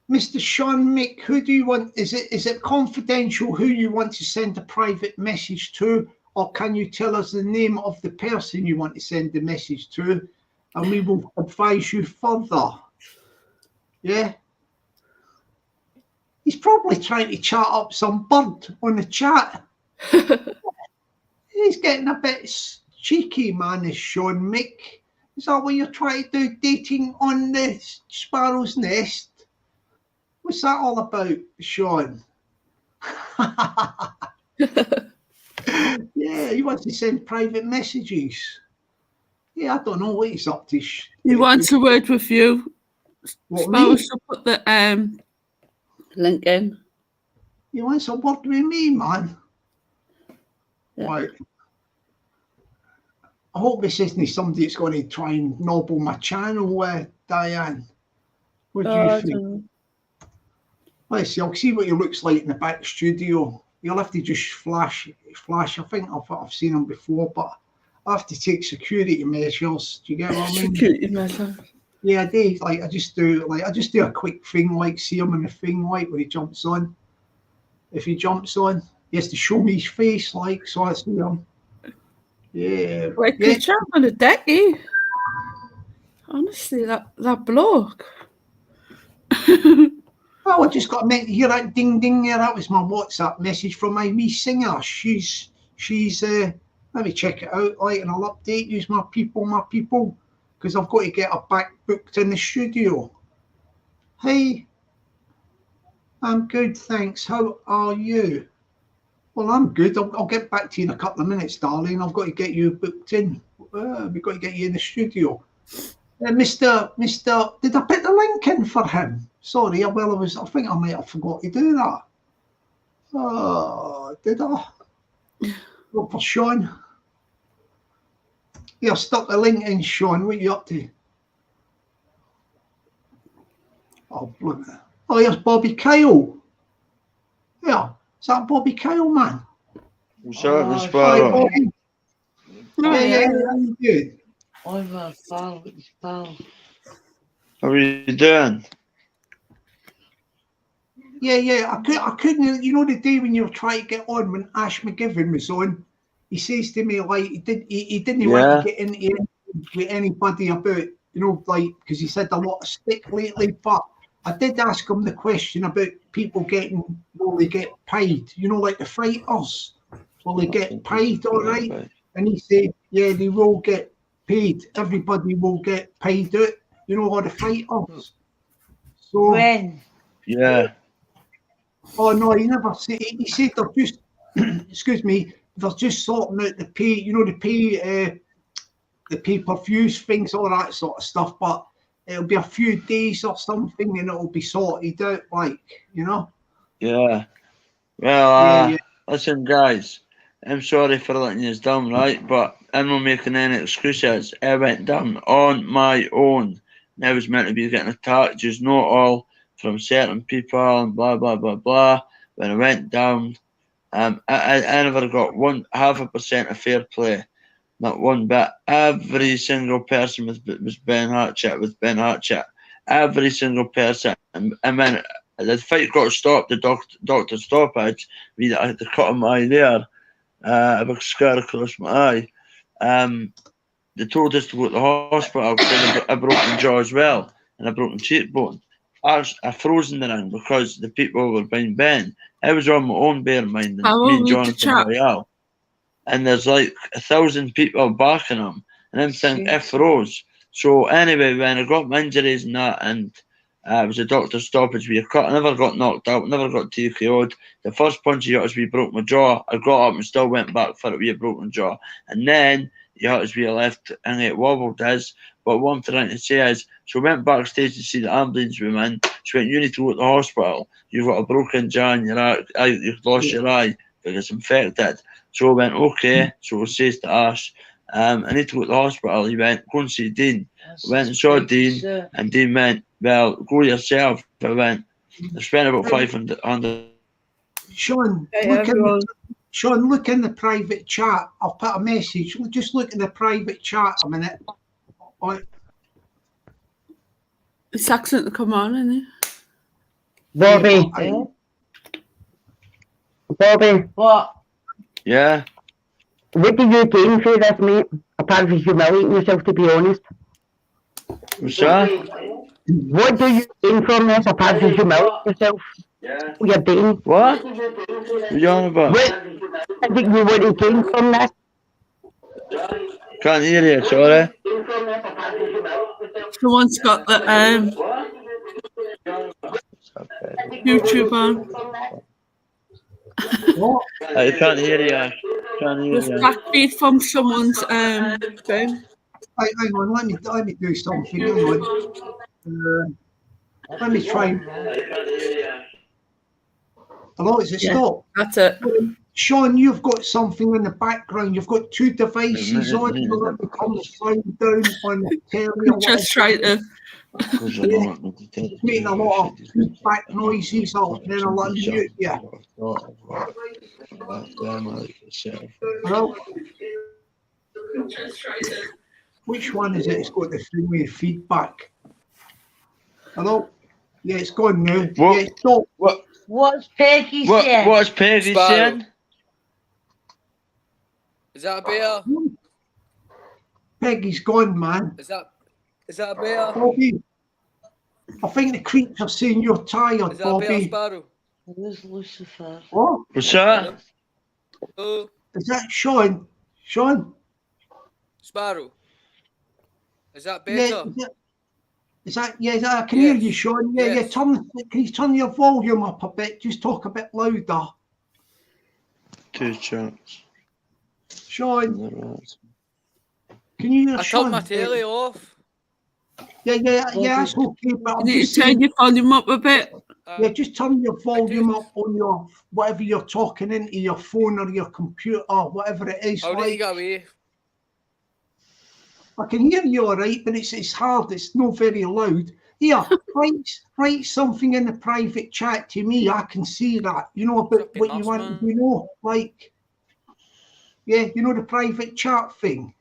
Mr. Sean Mick, who do you want? Is it confidential who you want to send a private message to, or can you tell us the name of the person you want to send the message to, and we will advise you further? Yeah. He's probably trying to chat up some bird on the chat. He's getting a bit cheeky, man, this Sean Mick. Is that what you're trying to do, dating on the Sparrow's Nest? What's that all about, Sean? Yeah, he wants to send private messages. Yeah, I don't know what he's up to. He wants a word with you. Sparrow should put the link in. He wants a word with me, man. Yeah. Right. I hope this isn't somebody that's going to try and nobble my channel, Diane. What do you think? Let's see. I'll see what he looks like in the back studio. You'll have to just flash. I think I've seen him before, but I have to take security measures. Do you get what I mean? Security measures. Yeah, I do. I just do a quick thing, like see him in the thing, like when he jumps on. If he jumps on, he has to show me his face, like, so I see him. Yeah. Like the chap on the deck, eh? Honestly, that bloke. Well, I just got to hear that ding ding there. That was my WhatsApp message from my wee singer. She's let me check it out, like, and I'll update you, my people, because I've got to get her back booked in the studio. Hey, I'm good, thanks. How are you? Well, I'm good. I'll get back to you in a couple of minutes, darling. I've got to get you booked in. We've got to get you in the studio. Mr. Did I put the link in for him? Sorry, I think I might have forgot to do that. Oh, did I? Well, for Sean. Yeah, I stuck the link in, Sean. What are you up to? Oh, bloody. Oh, here's Bobby Kyle. Yeah, is that Bobby Kyle, man? What's up, Miss Sparrow? Yeah, I'm good. I'm a pal. How are you doing? Yeah. I couldn't. You know the day when you were trying to get on when Ash McGivern was on, he says to me like he didn't want to get into with anybody about, you know, like, because he's had a lot of stick lately. But I did ask him the question about people will they get paid? You know, like the fighters, will they get paid? All right. And he said, yeah, they will get paid. Everybody will get paid out. You know, all the fighters. So when? Yeah. Oh no, he never said. He said they're just, excuse me, they're just sorting out the pay. You know, the pay-per-views things, all that sort of stuff. But it'll be a few days or something, and it'll be sorted out. Like, you know. Yeah. Well, listen, guys. I'm sorry for letting you down, right? But I'm not making any excuses. I went down on my own. I was meant to be getting attacked, just not all from certain people and blah blah blah blah. When I went down, I never got 0.5% of fair play, not one bit. Every single person was Ben Hatchett. Every single person, and when the fight got stopped, the doctor stoppage, I had to cut my eye there. A big scar across my eye. They told us to go to the hospital because I had a broken jaw as well and a broken cheekbone. I froze in the ring because the people were being Ben. I was on my own, bear in mind, and me and Jonathan Royale. And there's like 1,000 people backing him. And I'm thinking, I froze. So anyway, when I got my injuries and that, and it was a doctor's stoppage, we cut. I never got knocked out, never got TKO'd. The first punch he got us, we broke my jaw. I got up and still went back for it with a broken jaw. And then he hurt us with a left and it wobbled us. But what I'm trying to say is, so we went backstage to see the ambulance woman. She went, you need to go to the hospital. You've got a broken jaw and your eye, you've lost your eye because it's infected. So I went, okay. So he says to Ash, I need to go to the hospital. He went, go and see Dean. I went and saw Dean, and Dean went, well, go yourself. I went, I spent about 500. Sean, look in the private chat. I'll put a message. Just look in the private chat a minute. It's accent to come on, isn't it? Bobby. What? Yeah. What do you gain for this, mate? Apart from humiliating yourself, to be honest. What's that? What do you gain from this apart from humiliating yourself? Yeah. You're doing. What? What are you on about? What is it you want to gain from this? Can't hear you, sorry. Someone's got the YouTube on. I can't hear you, Ash. Can't hear There's you. backbeat from someone's thing. Hang on, let me do something. Hang on. Let me try. Hello, is it stop? That's it. Sean, you've got something in the background. You've got two devices on. Let me come slide down on the telly. Just try to. It's making a lot of feedback noises. Then I'll let mute you. Hello? Which one is it? It's got the thing with feedback. Hello? Yeah, it's gone now. What? Yeah, stop. What's Peggy saying? What's Peggy saying? Is that a bear? Peggy's gone, man. Is that a bear? Bobby, I think the creeps are saying you're tired, Is that a bear, Bobby. Sparrow? Who's Lucifer? What? What's that? Oh, Is that Sean? Sean? Sparrow. Is that Yeah, better? I can hear Yes. you, Sean. Yeah, Yes. can you turn your volume up a bit? Just talk a bit louder. 2 chance. Sean, can you hear I Sean? turned my telly off. Yeah, that's okay, but You I'm need just to turn saying, your volume up a bit. yeah, just turn your volume up on your, whatever you're talking into, your phone or your computer, whatever it is. I'll let you Like, get away. I can hear you all right, but it's hard. It's not very loud. Here, write something in the private chat to me. I can see that. You know about Flipping what you nuts, want man. to know, like, yeah, you know the private chat thing.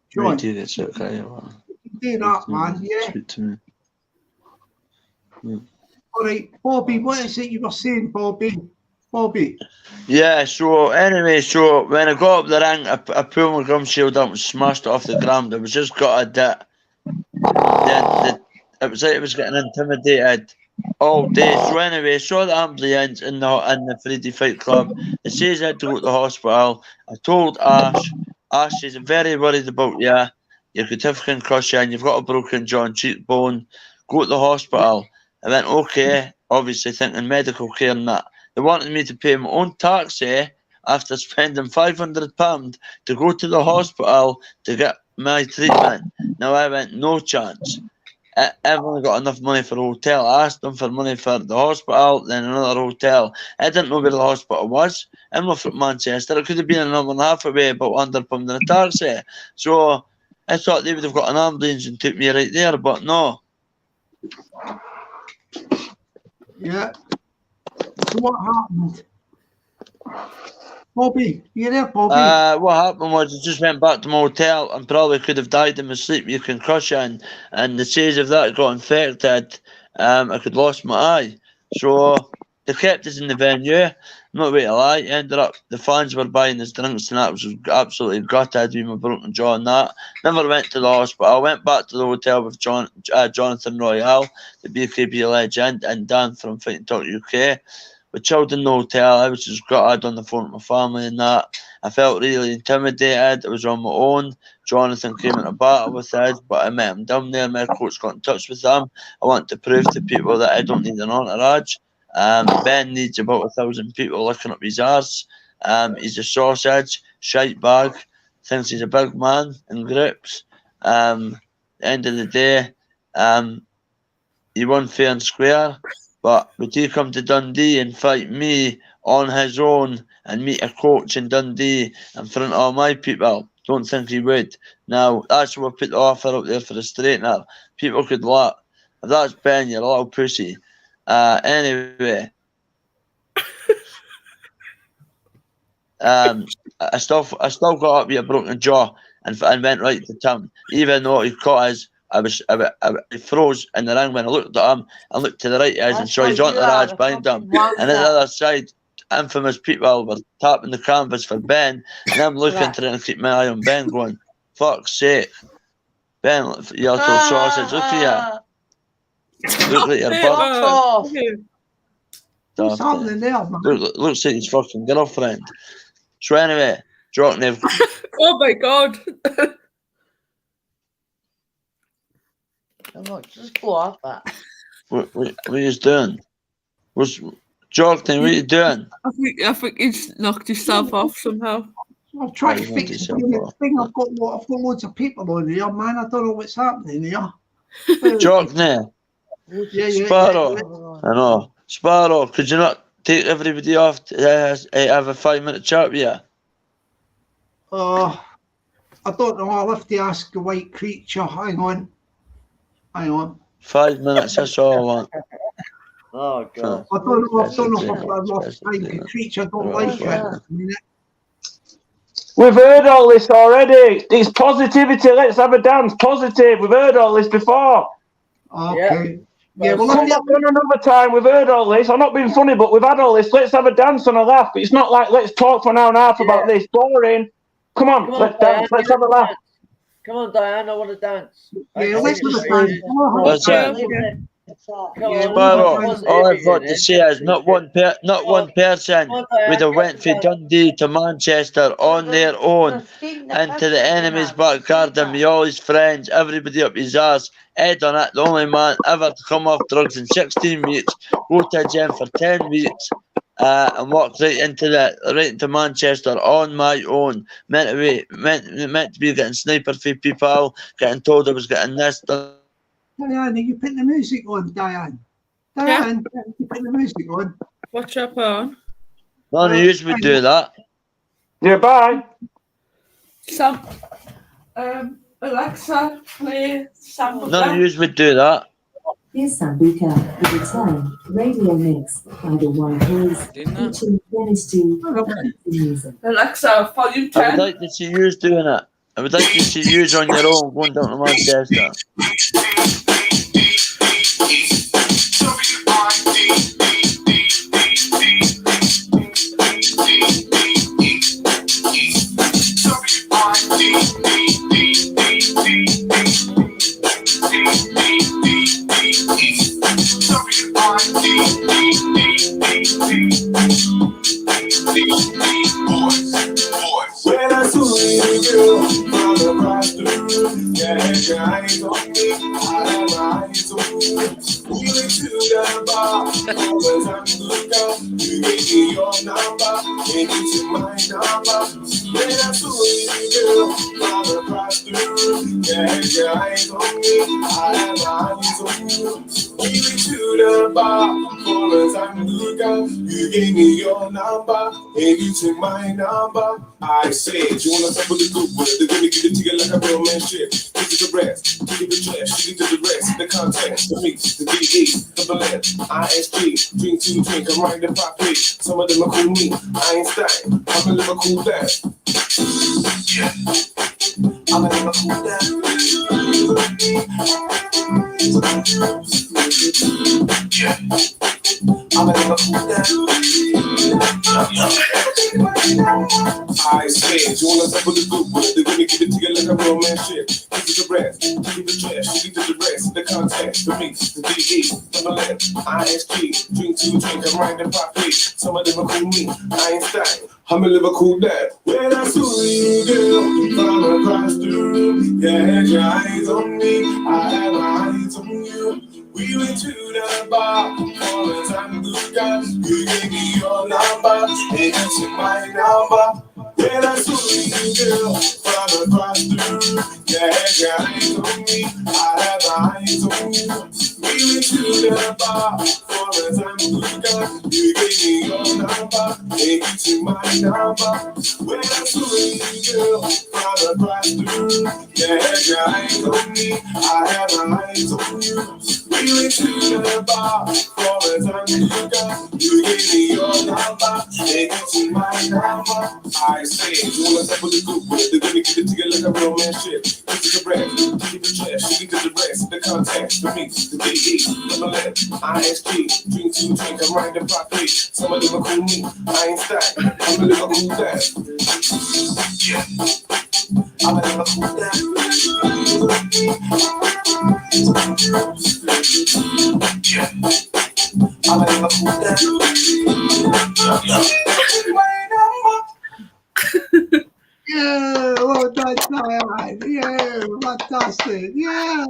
John, Do this, okay? do that, man. Yeah. Speak to me. All right, Bobby. What is it you were saying, Bobby? Bobby. Yeah, so anyway, so when I got up the ring, I pulled my gum shield up and smashed it off the ground. I was just got a bit. It was like I was getting intimidated all day. So anyway, I saw the ambulance in the 3D Fight Club. It says I had to go to the hospital. I told Ash. Ash is very worried about you. You could have concussion. You've got a broken jaw and cheekbone. Go to the hospital. I went, okay, obviously thinking medical care and that. They wanted me to pay my own taxi after spending £500 to go to the hospital to get my treatment. Now I went, no chance. I've only got enough money for a hotel. I asked them for money for the hospital, then another hotel. I didn't know where the hospital was. I'm not from Manchester. It could have been an hour and a half away, but £100 in a taxi. So I thought they would have got an ambulance and took me right there, but no. Yeah. So what happened? Bobby, you there, Bobby? What happened was I just went back to my hotel and probably could have died in my sleep with concussion. And they says if that got infected, I could lost my eye. So They kept us in the venue. I'm not going to lie. Ended up, the fans were buying us drinks and that, which was absolutely gutted with my broken jaw and that. Never went to the hospital. I went back to the hotel with Jonathan Royale, the BKB legend, and Dan from Fighting Talk UK. We chilled in the hotel. I was just gutted on the phone with my family and that. I felt really intimidated. I was on my own. Jonathan came into battle with us, but I met him down there. My coach got in touch with him. I want to prove to people that I don't need an entourage. Ben needs about 1,000 people looking up his arse. He's a sausage, shite bag, thinks he's a big man in groups. End of the day, he won fair and square. But would he come to Dundee and fight me on his own and meet a coach in Dundee in front of all my people? Don't think he would. Now, that's why we put the offer up there for the straightener. People could laugh. If that's Ben, you're a little pussy. Anyway. I still got up with a broken jaw and went right to Tim. Even though he caught us, I froze in the ring when I looked at him. I looked to the right of us and saw his entourage behind him. And at the other side, infamous people were tapping the canvas for Ben, and I'm looking trying to keep my eye on Ben, going, "Fuck's sake, Ben, you little sausage, look at you, look like your butt." What's happening there, man? Looks like his fucking girlfriend. So anyway, Jockney. Oh my God. I'm not just go off that. What are you doing? Jockney, what are you doing? I think he's knocked himself off somehow. I'm trying to fix the thing. I've got loads of people on here, man. I don't know what's happening here. Jockney. Sparrow. I know. Sparrow, could you not take everybody off to have a 5-minute chat with you? I don't know. I'll have to ask the white creature. Hang on. 5 minutes, that's all I want. Oh God. I don't know if I've lost time. The creature don't like it. We've heard all this already. It's positivity. Let's have a dance. Positive. We've heard all this before. Okay. Yeah, well, come back on another time. We've heard all this. I'm not being funny, but we've had all this. Let's have a dance and a laugh. It's not like let's talk for an hour and a half about this. Boring. Come on, let's dance. Let's have a laugh. Come on, Diane. I want to dance. Yeah, let's have a dance. What's that? Sparrow, all I've got to say is not one person would have went from Dundee to Manchester on their own into the enemy's back garden with all his friends, everybody up his arse, head on it, the only man ever to come off drugs in 16 weeks, go to a gym for 10 weeks, and walk right into Manchester on my own. Meant to be getting sniped for people, getting told I was getting this done. Diane, are you putting the music on, Diane? Diane, you putting the music on? What's up on? None of you would do that. Yeah, bye. Alexa, play Sambuca. None of you would do that. Here's Sambuca with the time radio mix by the White Boys featuring Dennis G. Music. Alexa, volume I 10. would like to see you doing it. I would like to see you on your own going down to Manchester. When I saw you, girl, from across the room, you had your eyes on me, I had my eyes on you. We went to the bar, all the time to look up. You gave me your number, and you took my number. When I saw you, girl, from across the room, you had your eyes on me, I had my eyes on you. We went to the bar, all the time to look up. You gave me your number, and you took my number. I said, you wanna talk with the good word, they're gonna get it together like a real man shit. Kick it to rest, kick it to trash, kick it to the rest. The context, the mix, the DE, the blend, ISG, drink, I'm right in pop plate. Some of them are cool me, Einstein, I'm a Liverpool dad. Yeah, I'm a Liverpool dad. Yeah, I'm a nigga cool down. I said, you wanna step with the good word. They're gonna give it to you like a real man shit. Give it the rest, give it the trash, give it the rest. The contact, the mix, the DE, the left, ISG, drink to drink, I'm riding properly. Some of them are cool me, Einstein. I'm a Liverpool dad. When I saw you, girl, from across the room, you had your eyes on me, I had my eyes on you. We went to the bar for a time to come. You gave me your number, and you took my number. When I saw you, girl, from across the room, you had your eyes on me, I had my eyes on you. We went to the bar for a time to come. You gave me your number, and you took my number. When I saw you, girl, from across the room, you had your eyes on me, I had my eyes on you. We went to the bar for a time to go. You gave me your number, and you took my number. I said, you wanna step with the good word. They're gonna give it to you like a real man shit. Give it the rest, give it the trash, give it the rest. The contact, the mix, the DE, the left, ISG, drink to drink, I'm riding properly. Some of them are cool me, Einstein. I'm a little cool dad. Yeah. I'm a little cool dad. Yeah. I'm a little cool dad. Yeah, well done, Diane. Yeah, fantastic. Yeah.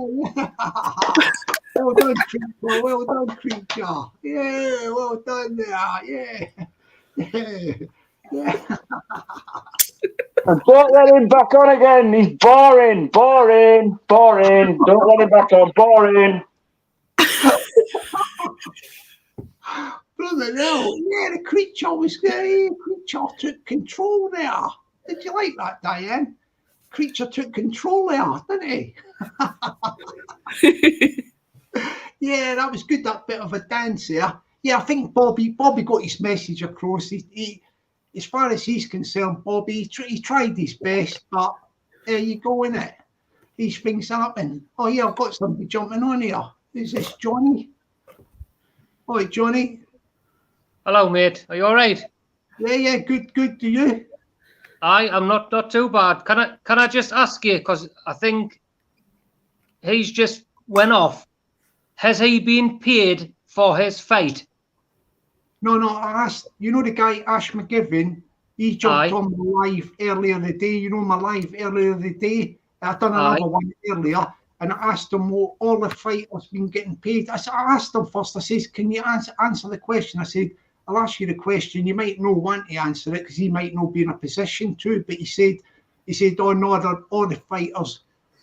Well done, Creature. Well done, Creature. Yeah, well done there. Yeah. Yeah. And don't let him back on again. He's boring. Don't let him back on. Boring. Brother, no. Yeah, the Creature was there. Creature took control there. Did you like that, Diane? Creature took control there, didn't he? Yeah, that was good, that bit of a dance there. Yeah, I think Bobby got his message across. He as far as he's concerned, Bobby, he tried his best, but there you go, innit? These things happen. Oh, yeah, I've got somebody jumping on here. Is this Johnny? Hi, Johnny. Hello, mate. Are you all right? Yeah, good. Do you? I'm not too bad. Can I just ask you, because I think he's just went off. Has he been paid for his fight? No, I asked, you know the guy, Ash McGivern, he jumped on my live earlier in the day, I done another one earlier, and I asked him what all the fighters been getting paid. I asked him first, I says, can you answer the question? I said, I'll ask you the question, you might not want to answer it, because he might not be in a position to, but he said, oh no, all the fighters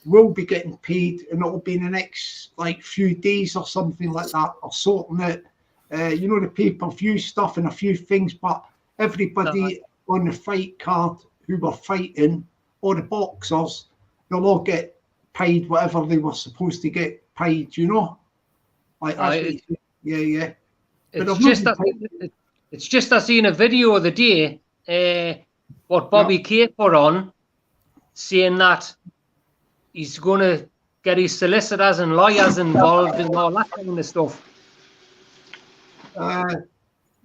will be getting paid, and it'll be in the next, few days or something like that, or sorting it. You know, the pay-per-view stuff and a few things, but everybody on the fight card who were fighting, or the boxers, they'll all get paid whatever they were supposed to get paid, you know? Yeah. It's just I seen a video of the day, what Bobby K put on, saying that he's going to get his solicitors and lawyers involved and all that kind of stuff.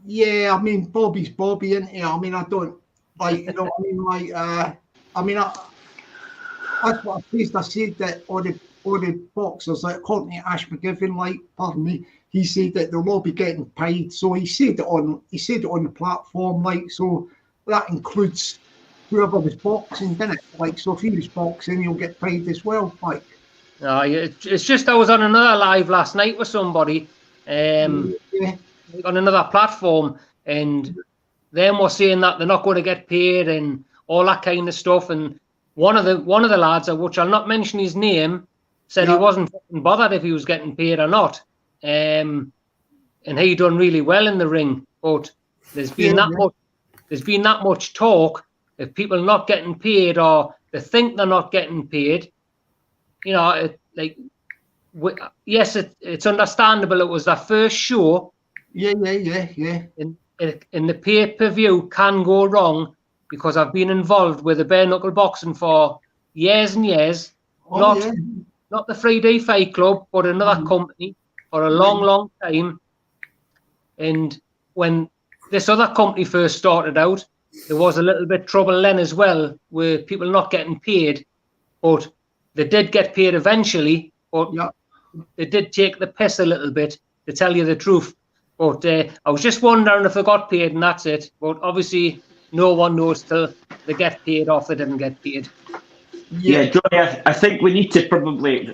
Yeah, I mean, Bobby's Bobby, isn't he? I mean, I don't, you know what I mean? That's what I said that all the boxers, according to Ash McGivern, pardon me, he said that they'll all be getting paid. So he said it on the platform, so that includes whoever was boxing, didn't it? So if he was boxing, he'll get paid as well, it's just I was on another live last night with somebody, on another platform, and them were saying that they're not going to get paid and all that kind of stuff. And one of the lads, which I'll not mention his name, said he wasn't bothered if he was getting paid or not. And he done really well in the ring, but there's been that much talk of people not getting paid, or they think they're not getting paid. You know, yes, it's understandable. It was their first show. Yeah. In the pay-per-view can go wrong, because I've been involved with the bare knuckle boxing for years and years. Not the 3D Fight Club, but another company for a long time. And when this other company first started out, there was a little bit trouble then as well, with people not getting paid, but they did get paid eventually, but they did take the piss a little bit, to tell you the truth. But I was just wondering if they got paid, and that's it. But obviously, no one knows till they get paid or if they didn't get paid. Yeah, Johnny, I think we need to probably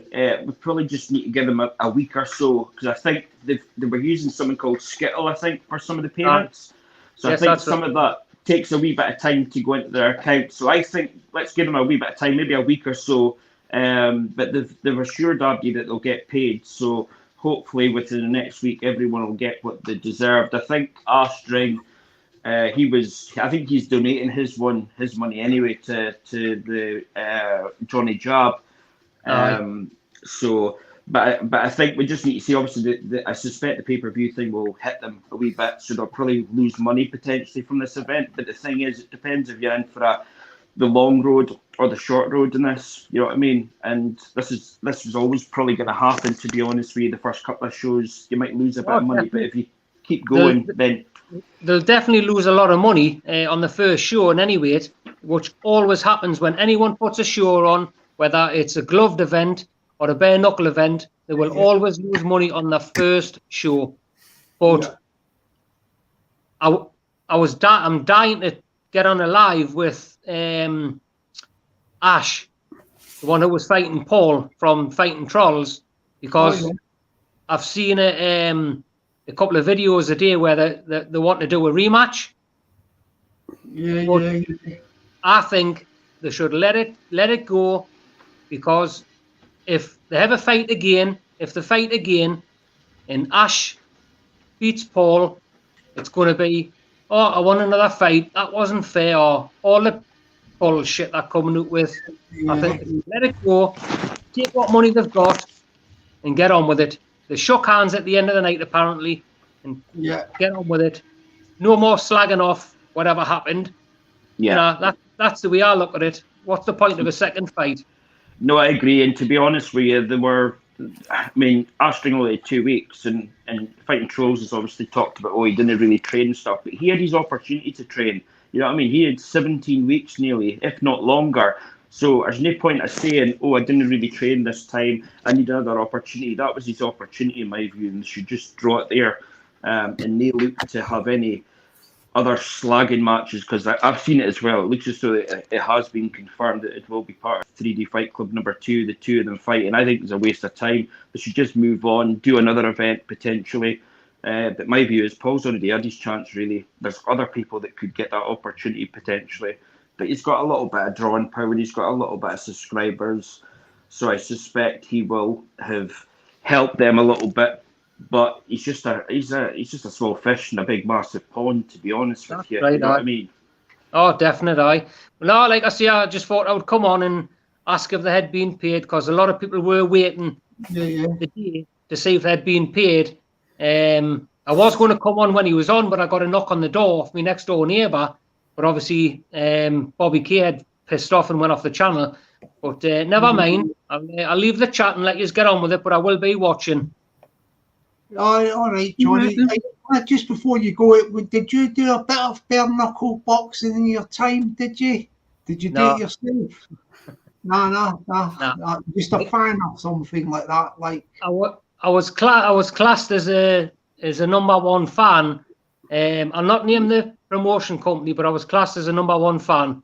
just need to give them a week or so, because I think they were using something called Skittle, I think, for some of the payments. So yes, I think some of that takes a wee bit of time to go into their account. So I think let's give them a wee bit of time, maybe a week or so. But they've assured Abdi that they'll get paid. So hopefully within the next week, everyone will get what they deserved. I think Astring, I think he's donating his money anyway to the Johnny Job. But I think we just need to see. Obviously, I suspect the pay-per-view thing will hit them a wee bit, so they'll probably lose money potentially from this event. But the thing is, it depends if you're in for the long road or the short road in this. You know what I mean? And this is always probably going to happen. To be honest with you, the first couple of shows you might lose a bit of money, but if you keep going, then they'll definitely lose a lot of money on the first show. And anyway, which always happens when anyone puts a show on, whether it's a gloved event or a bare knuckle event, they will always lose money on the first show. But I'm dying to get on a live with Ash, the one who was fighting Paul from Fighting Trolls, because I've seen a couple of videos a day where they want to do a rematch. I think they should let it go, because if they have a fight again, and Ash beats Paul, it's going to be, I won another fight, that wasn't fair, or all the bullshit they're coming out with. I think let it go, take what money they've got, and get on with it. They shook hands at the end of the night, apparently, and get on with it. No more slagging off whatever happened. Yeah, you know, that's the way I look at it. What's the point of a second fight? No, I agree. And to be honest with you, Astring only had 2 weeks, and Fighting Trolls has obviously talked about, he didn't really train and stuff, but he had his opportunity to train. You know what I mean? He had 17 weeks nearly, if not longer. So there's no point of saying, I didn't really train this time, I need another opportunity. That was his opportunity, in my view, and they should just draw it there and they look to have any other slagging matches, because I've seen it as well. It looks as though it has been confirmed that it will be part of 3D Fight Club number 2, the two of them fighting. I think it's a waste of time. They should just move on, do another event potentially. But my view is Paul's already had his chance, really. There's other people that could get that opportunity potentially. But he's got a little bit of drawing power, and he's got a little bit of subscribers. So I suspect he will have helped them a little bit. But he's just a small fish in a big massive pond, to be honest with you. Right, you know what I mean? Oh, definitely. Well, no, like I say, I just thought I would come on and ask if they had been paid, because a lot of people were waiting the day to see if they had been paid. I was going to come on when he was on, but I got a knock on the door off my next door neighbour. But obviously, Bobby K had pissed off and went off the channel. But never mind. I'll leave the chat and let you get on with it, but I will be watching. All right, Johnny. Just before you go, did you do a bit of bare knuckle boxing in your time? Did you do it yourself? No. Just a fan or something like that. Like I was classed as a number one fan. I'll not name the promotion company, but I was classed as a number one fan.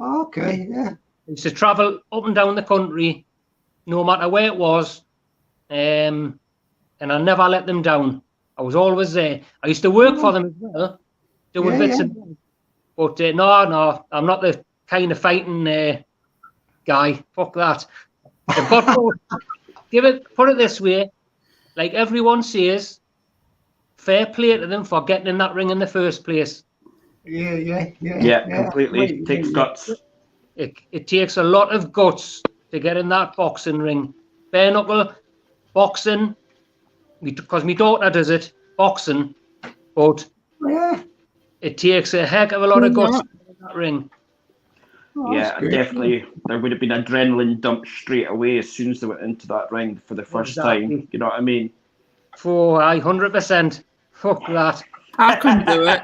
Okay, yeah. I used to travel up and down the country, no matter where it was. And I never let them down. I was always there. I used to work for them as well, doing bits and bits. But no, I'm not the kind of fighting guy. Fuck that. Put it this way, like everyone says, fair play to them for getting in that ring in the first place. Yeah, completely. It takes guts. It takes a lot of guts to get in that boxing ring. Bare knuckle boxing, because my daughter does it, boxing, but it takes a heck of a lot of guts to get in that ring. Definitely. There would have been adrenaline dumped straight away as soon as they went into that ring for the first time. You know what I mean? 100%. Fuck that. I couldn't do it.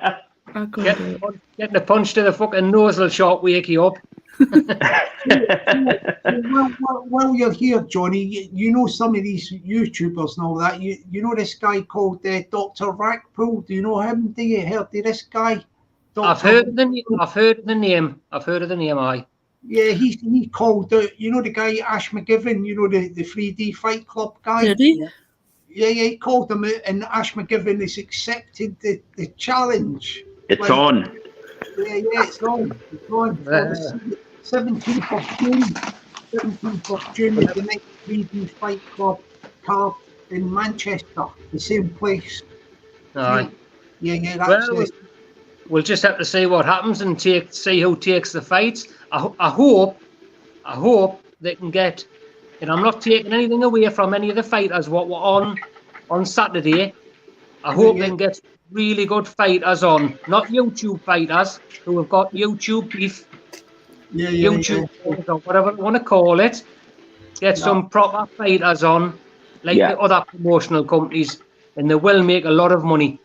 I couldn't do it. Getting a punch to the fucking nostril shot wake you up. While you're here, Johnny, you know some of these YouTubers and all that. You know this guy called Dr. Rackpool. Do you know him? Do you heard of this guy? I've heard of the name. Aye. Yeah, he called out. You know the guy Ash McGivern. You know the 3D Fight Club guy. Did he? Yeah, he called him out, and Ash McGivern has accepted the challenge. It's on. Yeah, it's on. It's on. 17th of June. 17th of June is the next 3D Fight Club card in Manchester, the same place. Aye. Yeah, that's well, we'll just have to see what happens and see who takes the fights. I hope they can get, and I'm not taking anything away from any of the fighters what were on Saturday. I hope they can get really good fighters on, not YouTube fighters who have got YouTube beef. YouTube or whatever you want to call it. Get some proper fighters on, like the other promotional companies, and they will make a lot of money.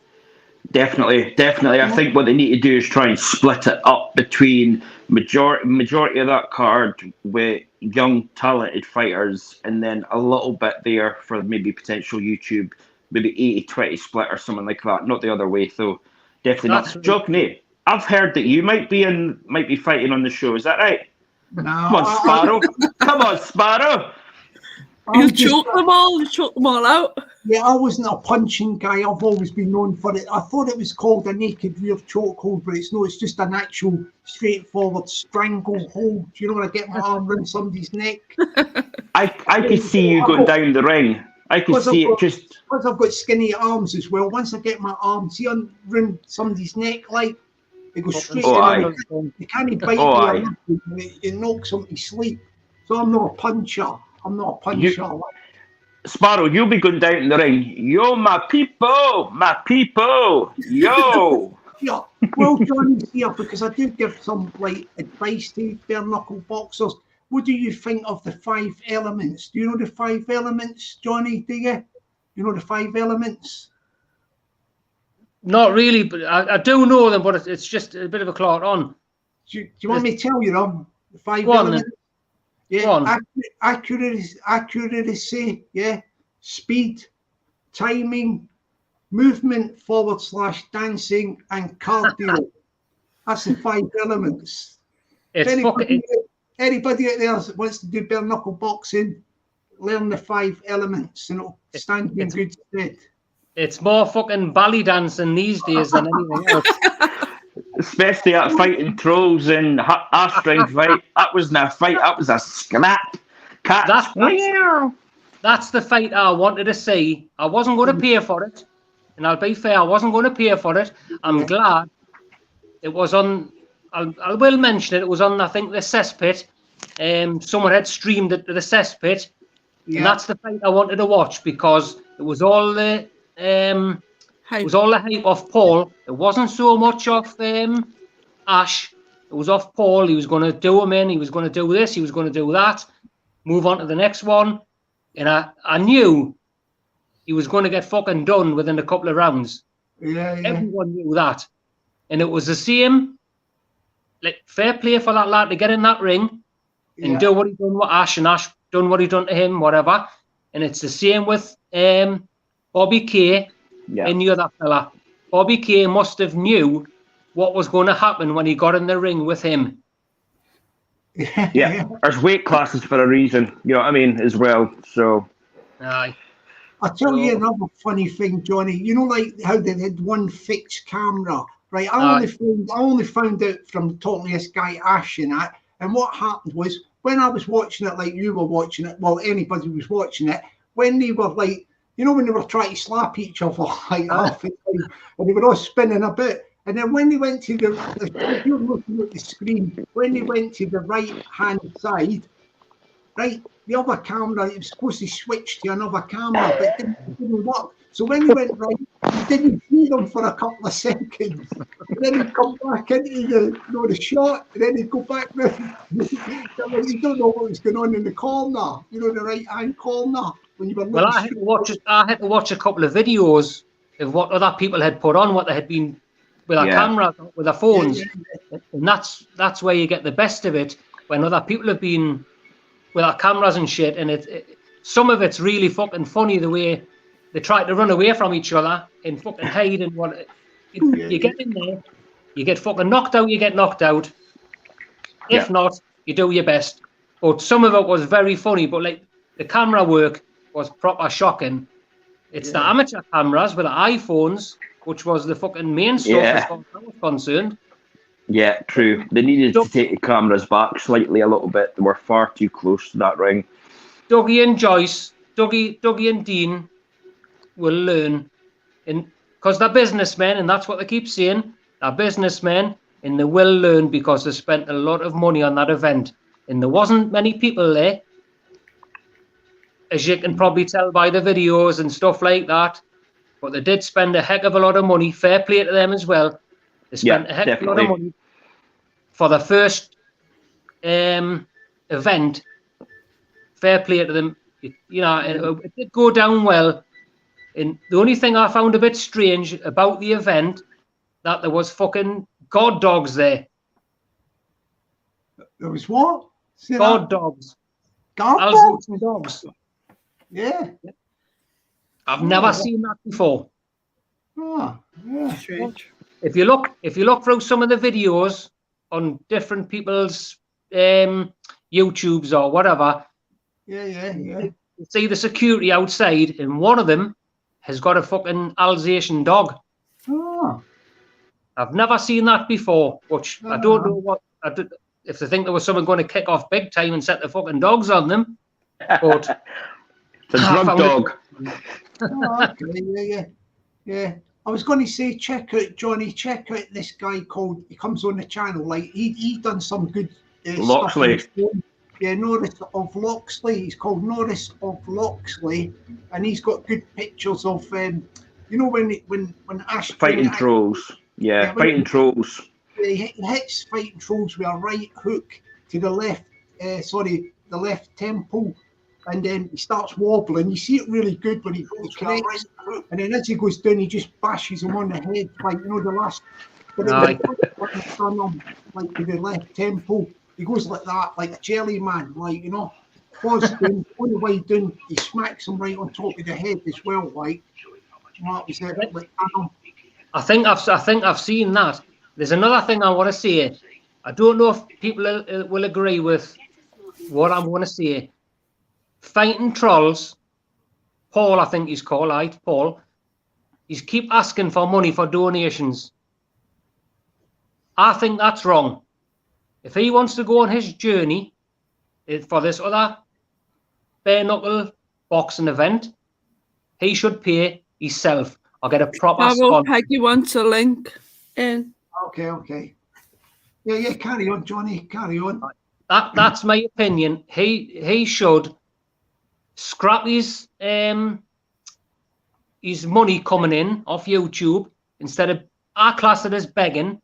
Definitely. I think what they need to do is try and split it up between majority of that card with young talented fighters, and then a little bit there for maybe potential YouTube, maybe 80-20 split or something like that. Not the other way, though. Definitely not. Jockney, I've heard that you might be fighting on the show. Is that right? No. Come on, Sparrow. Come on, Sparrow. You choke them all out. Yeah, I wasn't a punching guy. I've always been known for it. I thought it was called a naked rear chokehold, but it's just an actual straightforward stranglehold. You know, when I get my arm around somebody's neck. I could see you going down the ring. I could see it just... Because I've got skinny arms as well. Once I get my arms around somebody's neck, like, it goes straight in. You can't bite me. It knocks them to sleep. So I'm not a puncher. Sparrow, you'll be going down in the ring. Yo, my people, yo. Yeah, well, Johnny's here because I do give some advice to bare knuckle boxers. What do you think of the 5 elements? Do you know the 5 elements, Johnny? Do you? You know the 5 elements? Not really, but I do know them. But it's just a bit of a clout on. Do you want me to tell you them? The 5 elements. Yeah, accuracy, speed, timing, movement / dancing, and cardio. That's the 5 elements. Anybody out there that wants to do bare knuckle boxing, learn the 5 elements and it'll stand you in good stead. It's more fucking belly dancing these days than anything else. Especially at fighting trolls and Astring fight. That wasn't a fight, that was a scrap. That's the fight I wanted to see. I wasn't going to pay for it. And I'll be fair, I wasn't going to pay for it. I'm glad it was on. I will mention it. It was on, I think, the cesspit. Someone had streamed it to the cesspit. Yeah. And that's the fight I wanted to watch because it was all the hype off Paul. It wasn't so much off Ash. It was off Paul. He was going to do him in. He was going to do this. He was going to do that. Move on to the next one. And I knew he was going to get fucking done within a couple of rounds. Yeah. Everyone knew that. And it was the same. Like, fair play for that lad to get in that ring and do what he done with Ash, and Ash done what he done to him, whatever. And it's the same with Bobby K and the other fella. Bobby K must have knew what was going to happen when he got in the ring with him. Yeah, there's weight classes for a reason, you know what I mean, as well. So, aye. I'll tell you another funny thing, Johnny. You know, like how they had one fixed camera, right? I only found out from talking to this guy Ash and that. And what happened was when I was watching it, like you were watching it, well, anybody was watching it, when they were like, you know, when they were trying to slap each other like half the time, and they were all spinning a bit. And then when they went to if you're looking at the screen, when they went to the right-hand side, right, the other camera, it was supposed to switch to another camera, but it didn't work. So when they went right, you didn't see them for a couple of seconds. And then he'd come back into the shot, and then he'd go back round. You don't know what was going on in the corner, you know, the right-hand corner. When you were I had to watch a couple of videos of what other people had put on, what they had been with their cameras, with their phones. And that's where you get the best of it, when other people have been with their cameras and shit. And some of it's really fucking funny, the way they try to run away from each other and fucking hide and what. You get in there, you get fucking knocked out, you get knocked out. If not, you do your best. But some of it was very funny, but like the camera work was proper shocking. It's the amateur cameras with the iPhones, which was the fucking main stuff as far as I was concerned. Yeah, true. They needed to take the cameras back slightly a little bit. They were far too close to that ring. Dougie and Joyce, Dougie and Dean will learn, because they're businessmen, and that's what they keep saying. They're businessmen, and they will learn because they spent a lot of money on that event. And there wasn't many people there, as you can probably tell by the videos and stuff like that. But they did spend a heck of a lot of money. Fair play to them as well. They spent a heck of a lot of money for the first event. Fair play to them. It did go down well. And the only thing I found a bit strange about the event, that there was fucking god dogs there. There was what? God dogs. God dogs. Yeah. I've never seen that before. Oh, yeah. Strange. If you look through some of the videos on different people's YouTubes or whatever, you see the security outside, and one of them has got a fucking Alsatian dog. Oh. I've never seen that before, which I don't know if they think there was someone going to kick off big time and set the fucking dogs on them. But it's a drug dog. Okay, yeah. I was going to say, check out this guy called, he comes on the channel, like he done some good Loxley. stuff. Yeah, Norris of Loxley. He's called Norris of Loxley, and he's got good pictures of when Ash fighting trolls. Yeah, fighting trolls. He hits fighting trolls with a right hook to the left, the left temple, and then he starts wobbling. You see it really good when he connects, and then as he goes down, he just bashes him on the head, like the last. But like to the left temple, he goes like that, like a jelly man, Falls down, on the way down, he smacks him right on top of the head as well, like. That was it. I think I've seen that. There's another thing I want to say. I don't know if people will agree with what I'm going to say. Fighting trolls, Paul, I think he's called, right? Paul. He's keep asking for money for donations. I think that's wrong. If he wants to go on his journey for this other bare knuckle boxing event, he should pay himself or get a proper sponsor. Peggy wants a link in. Okay. Yeah, carry on, Johnny, carry on. That's my opinion. He should scrap his money coming in off YouTube instead of, I class it as begging,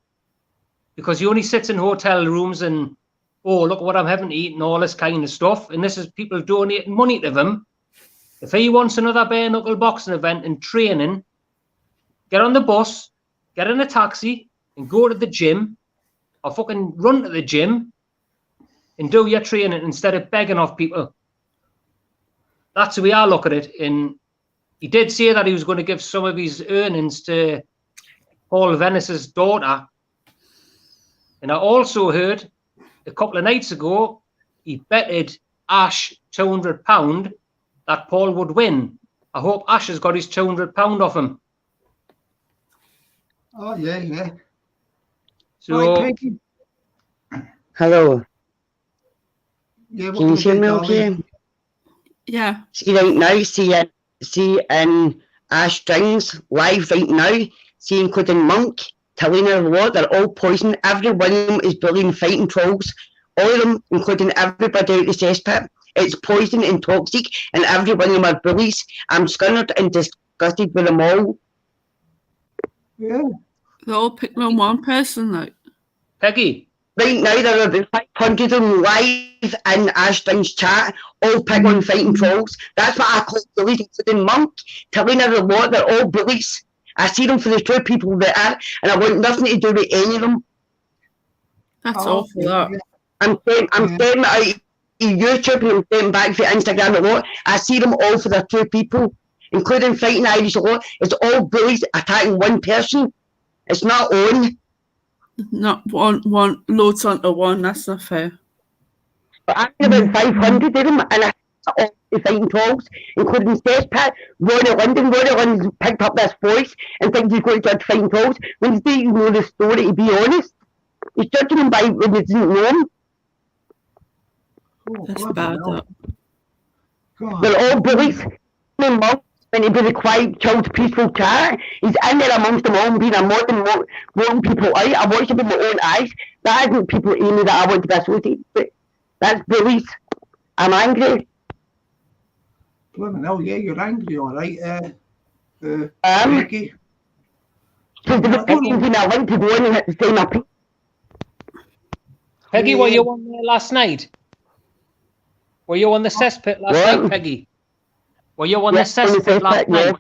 because he only sits in hotel rooms and, oh, look what I'm having to eat and all this kind of stuff. And this is people donating money to him. If he wants another bare knuckle boxing event and training, get on the bus, get in a taxi and go to the gym, or fucking run to the gym and do your training instead of begging off people. That's the way I look at it. And he did say that he was going to give some of his earnings to Paul Venice's daughter. And I also heard a couple of nights ago, he betted Ash £200 that Paul would win. I hope Ash has got his £200 off him. Oh, yeah. So, right, Peggy. Hello. Yeah, can you hear me okay? Yeah. See right now, see in Ash Strings live right now, see including Monk, Talina, what, they're all poison. Every one of them is bullying, fighting trolls. All of them, including everybody out the cesspit. It's poison and toxic, and every one of them are bullies. I'm scunnered and disgusted with them all. Yeah. They're all picking on one person, like. Peggy. Right now, there are about 500 of them live in Ashton's chat, all pig on fighting trolls. That's what I call bullies, including Monk, Talina, the lot, they're all bullies. I see them for the true people they are, and I want nothing to do with any of them. That's awful, that. I'm saying it out of YouTube and I'm saying back for Instagram a lot. I see them all for their true people, including Fighting Irish a lot. It's all bullies attacking one person. It's not on. Not one loads onto one, that's not fair. But I think about 500 of them, and I all the fighting trolls, including Cesspit, Ronnie London. Ronnie London's picked up this voice and thinks he's going to judge fighting trolls when he didn't know the story, to be honest. He's judging them by when he didn't know him. That's bad, that. They're all bullies. When he be the quiet, chilled, peaceful cat, he's in there amongst them all and being a modern people out. I watch them with my own eyes. That isn't people Amy that I want to be associated with. That's bullies. I'm angry. Blimey hell, yeah, you're angry, all right. Peggy. So the opinions in I want to go in and say my opinion. Peggy, were you on there last night? Were you on the cesspit last night, Peggy? Were you on the cesspit last night?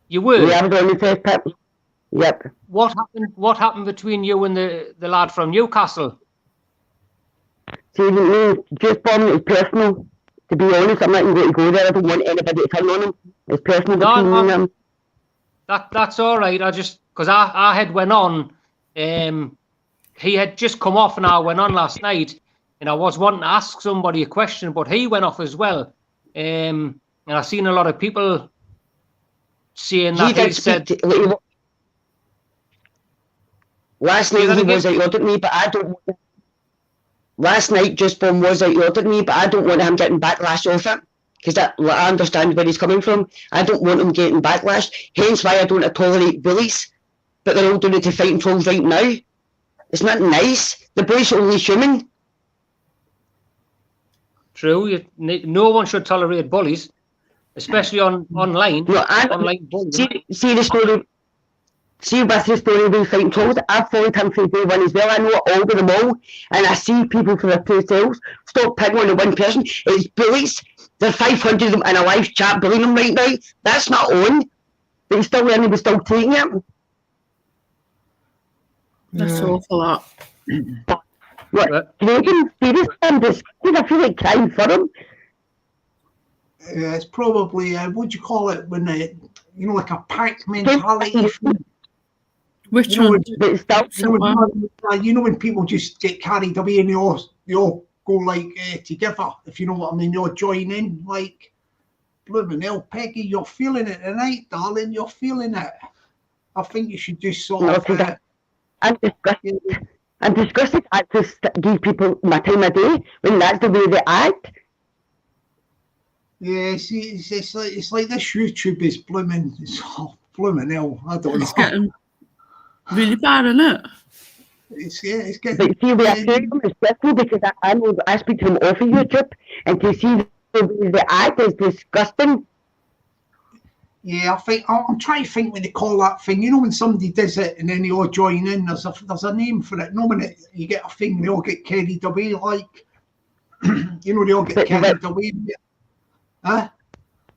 You were? Yeah, I was on the cesspit. Yep. What happened between you and the lad from Newcastle? See, just for me, it's personal. To be honest, I'm not even going to go there. I don't want anybody to turn on him. It's personal between me and him. That's all right. I just, because I had went on, he had just come off and I went on last night, and I was wanting to ask somebody a question, but he went off as well. And I've seen a lot of people saying that he said... Last night he was outed me, but I don't... Last night just Bomb was outed me, but I don't want him getting backlash off it. Because I understand where he's coming from. I don't want him getting backlash. Hence why I don't tolerate bullies. But they're all doing it to fighting trolls right now. It's not nice. The boys are only human. True. No one should tolerate bullies, especially online. No, online bullying. See the story. See with the story with fighting trolls. I've followed him from day one as well. I know all of them all, and I see people for their true selves. Stop picking on the one person. It's bullies. There's 500 of them in a live chat bullying them right now. That's not on. But he's still learning, we're still taking it. That's awful, that. What? Canadian serious and disgusting. I feel like crying for him. Yeah, it's probably, what do you call it, when like a pack mentality. Which one? When people just get carried away and they all go like together, if you know what I mean, you're joining, like, blooming hell, Peggy, you're feeling it tonight, darling, you're feeling it. I think you should just sort of... I'm disgusted. I just give people my time of day when that's the way they act. Yeah, see, it's like this YouTube is blooming, it's blooming hell, I don't know. It's getting really bad, isn't it? It's getting... But see, we are saying them especially because I know I speak to them off of YouTube, and to see the way they act is disgusting. Yeah, I think I'm trying to think when they call that thing. You know, when somebody does it and then they all join in. There's a name for it. No, when you get a thing, they all get carried away. Like, you know, they all get carried away. Huh?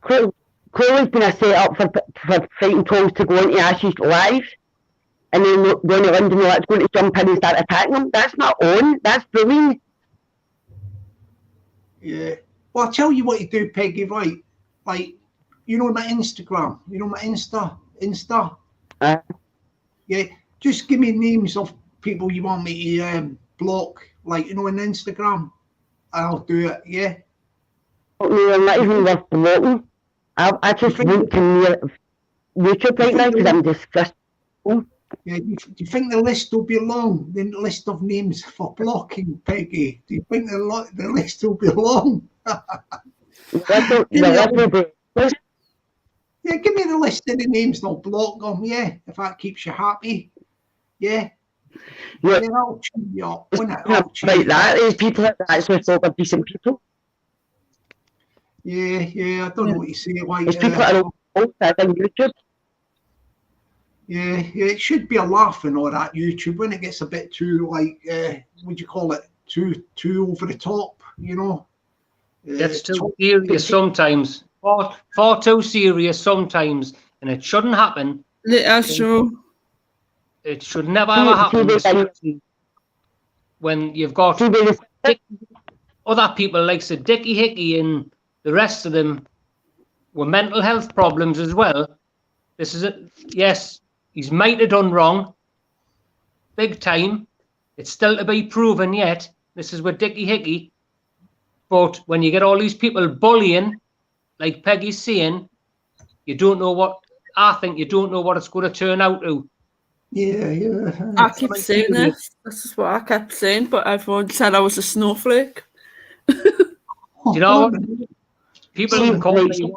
Chloe's been a set up for fighting trolls to go into Ashes live, and then Ronnie London that's going to jump in and start attacking them. That's not on. That's bullying. Yeah. Well, I'll tell you what you do, Peggy. Right, like. You know my Instagram, you know my Insta. Yeah, just give me names of people you want me to block, like, you know, on Instagram. I'll do it, yeah. No, I'm not even worth blocking. I just want to near YouTube right now because I'm disgusted. Yeah, do you think the list will be long, the list of names for blocking, Peggy? Do you think the list will be long? Yeah, give me the list of the names and I'll block them, yeah, if that keeps you happy. Yeah. Yeah, I'll cheer you up, won't it? Like that, there's people that actually thought are decent people. Yeah, I don't know what you say. Like, there's people that are all that on YouTube. Yeah, it should be a laugh and all that YouTube when it gets a bit too, like, what do you call it? Too over the top, you know? That's too serious sometimes. Far too serious sometimes. and it shouldn't happen. That's true. It should never ever happen. When you've got other people like Sir Dickie Hickey and the rest of them with mental health problems as well. This is it. Yes, he's might have done wrong, big time. It's still to be proven yet. This is with Dickie Hickey. But when you get all these people bullying, like Peggy's saying, you don't know what. I think you don't know what it's going to turn out to. Yeah. I keep saying this. This is what I kept saying, but everyone said I was a snowflake. Do you know what? People can call me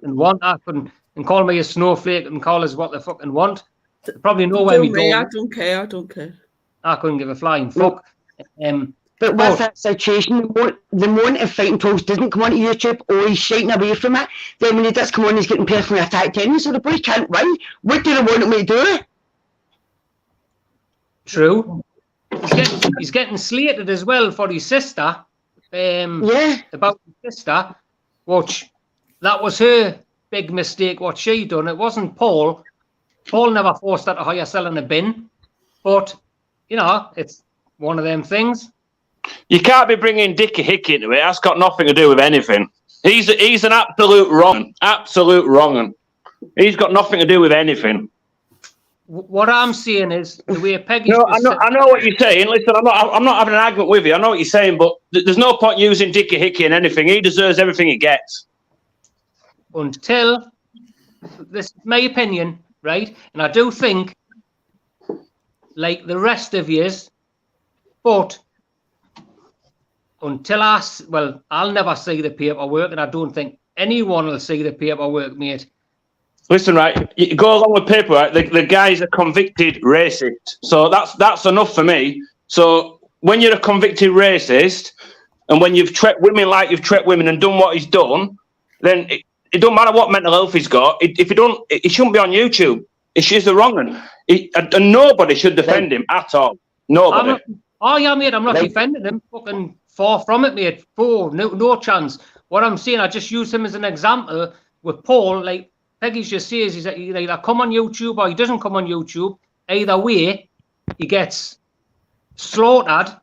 and want and call me a snowflake and call us what they fucking want. They probably know where we go. I don't care. I don't care. I couldn't give a flying fuck. But with that situation, the moment if Fighting Trolls doesn't come onto YouTube or he's shiting away from it, then when he does come on, he's getting personally attacked anyway, so the boy can't win. What do they want him to do? True. He's getting slated as well for his sister. About his sister, which that was her big mistake, what she done. It wasn't Paul. Paul never forced her to hire sell in a bin. But, you know, it's one of them things. You can't be bringing Dickie Hickey into it. That's got nothing to do with anything. He's an absolute wrong. Absolute wrong. He's got nothing to do with anything. What I'm saying is the way Peggy. No, I know what you're saying. Listen, I'm not having an argument with you. I know what you're saying, but there's no point using Dickie Hickey in anything. He deserves everything he gets. Until this is my opinion, right? And I do think, like the rest of yous, but until I'll never see the paperwork, and I don't think anyone will see the paperwork, mate. Listen, right, you go along with paperwork. The guy's a convicted racist, so that's enough for me. So when you're a convicted racist, and when you've treated women like you've treated women and done what he's done, then it don't matter what mental health he's got. If you don't, it shouldn't be on YouTube. It's the wrong one. And nobody should defend him at all. Nobody. Mate, I'm not defending him. Fucking far from it, mate. No chance. What I'm saying, I just use him as an example with Paul. Like Peggy just says, he's either come on YouTube or he doesn't come on YouTube. Either way, he gets slaughtered.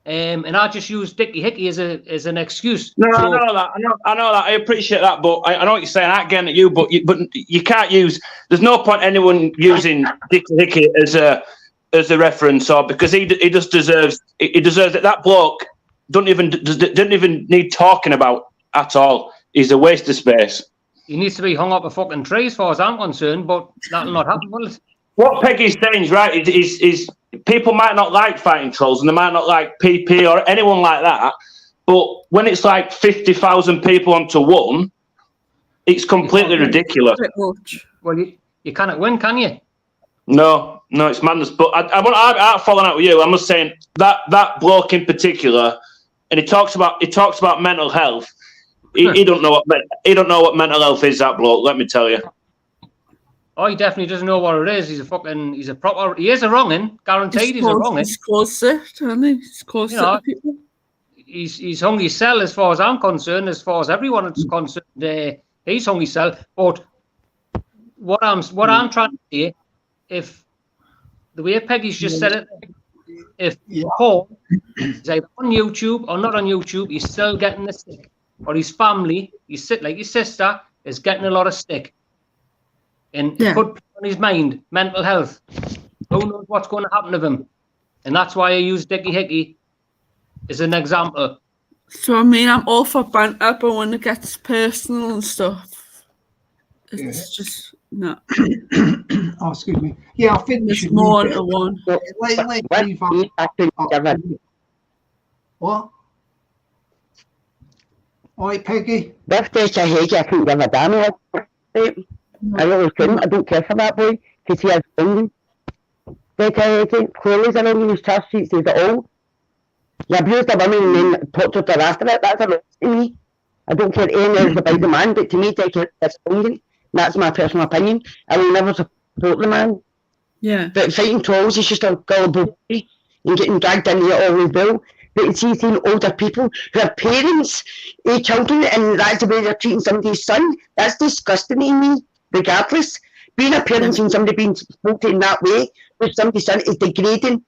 And I just use Dickie Hickey as an excuse. No, I know that. I appreciate that, but I know what you're saying. I'm getting at you, but you can't use. There's no point anyone using Dickie Hickey as a reference, or because he just deserves. He deserves it. That bloke didn't even need talking about at all. He's a waste of space. He needs to be hung up a fucking tree, as far as I'm concerned. But that'll not happen, will it? What Peggy's saying is right. Is people might not like Fighting Trolls and they might not like PP or anyone like that, but when it's like 50,000 people onto one, it's completely ridiculous. Well, you can't win, can you? No, it's madness. But I'm following out with you. I'm just saying that bloke in particular, and he talks about mental health. He don't know what mental health is. That bloke, let me tell you. Oh, he definitely doesn't know what it is. He is a wrong'un, guaranteed. He's a wrong'un. He's close it, isn't he? He's close to people. He's hung his cell, as far as I'm concerned. As far as everyone is concerned, he's hung his cell. But what I'm trying to say, if the way Peggy's just said it, if Paul is either on YouTube or not on YouTube, he's still getting the stick. Or his family, his sister, is getting a lot of stick. And it could be on his mind, mental health. Who knows what's going to happen to him? And that's why I use Dickie Hickey as an example. So, I mean, I'm all for banter, but when it gets personal and stuff, it's just no. Oh, excuse me. Yeah, I think there's more than one. What? All right, Peggy? With Dickie Hickey, I couldn't give a damn. I really couldn't. I don't care for that boy because he has funding. Dickie Hickey, clearly he's on his charge sheet, says it all. You abused a woman and then tortured her after it. That's a lot to me. I don't care anything else about the man, but to me, Dickie is funding. That's my personal opinion. I will never support the man. Yeah. But Fighting Trolls is just a gullible boy and getting dragged into it all with Bill. But see, seeing older people who have parents, children, and that's the way they're treating somebody's son, that's disgusting to me, regardless. Being a parent and somebody being spoken in that way with somebody's son is degrading.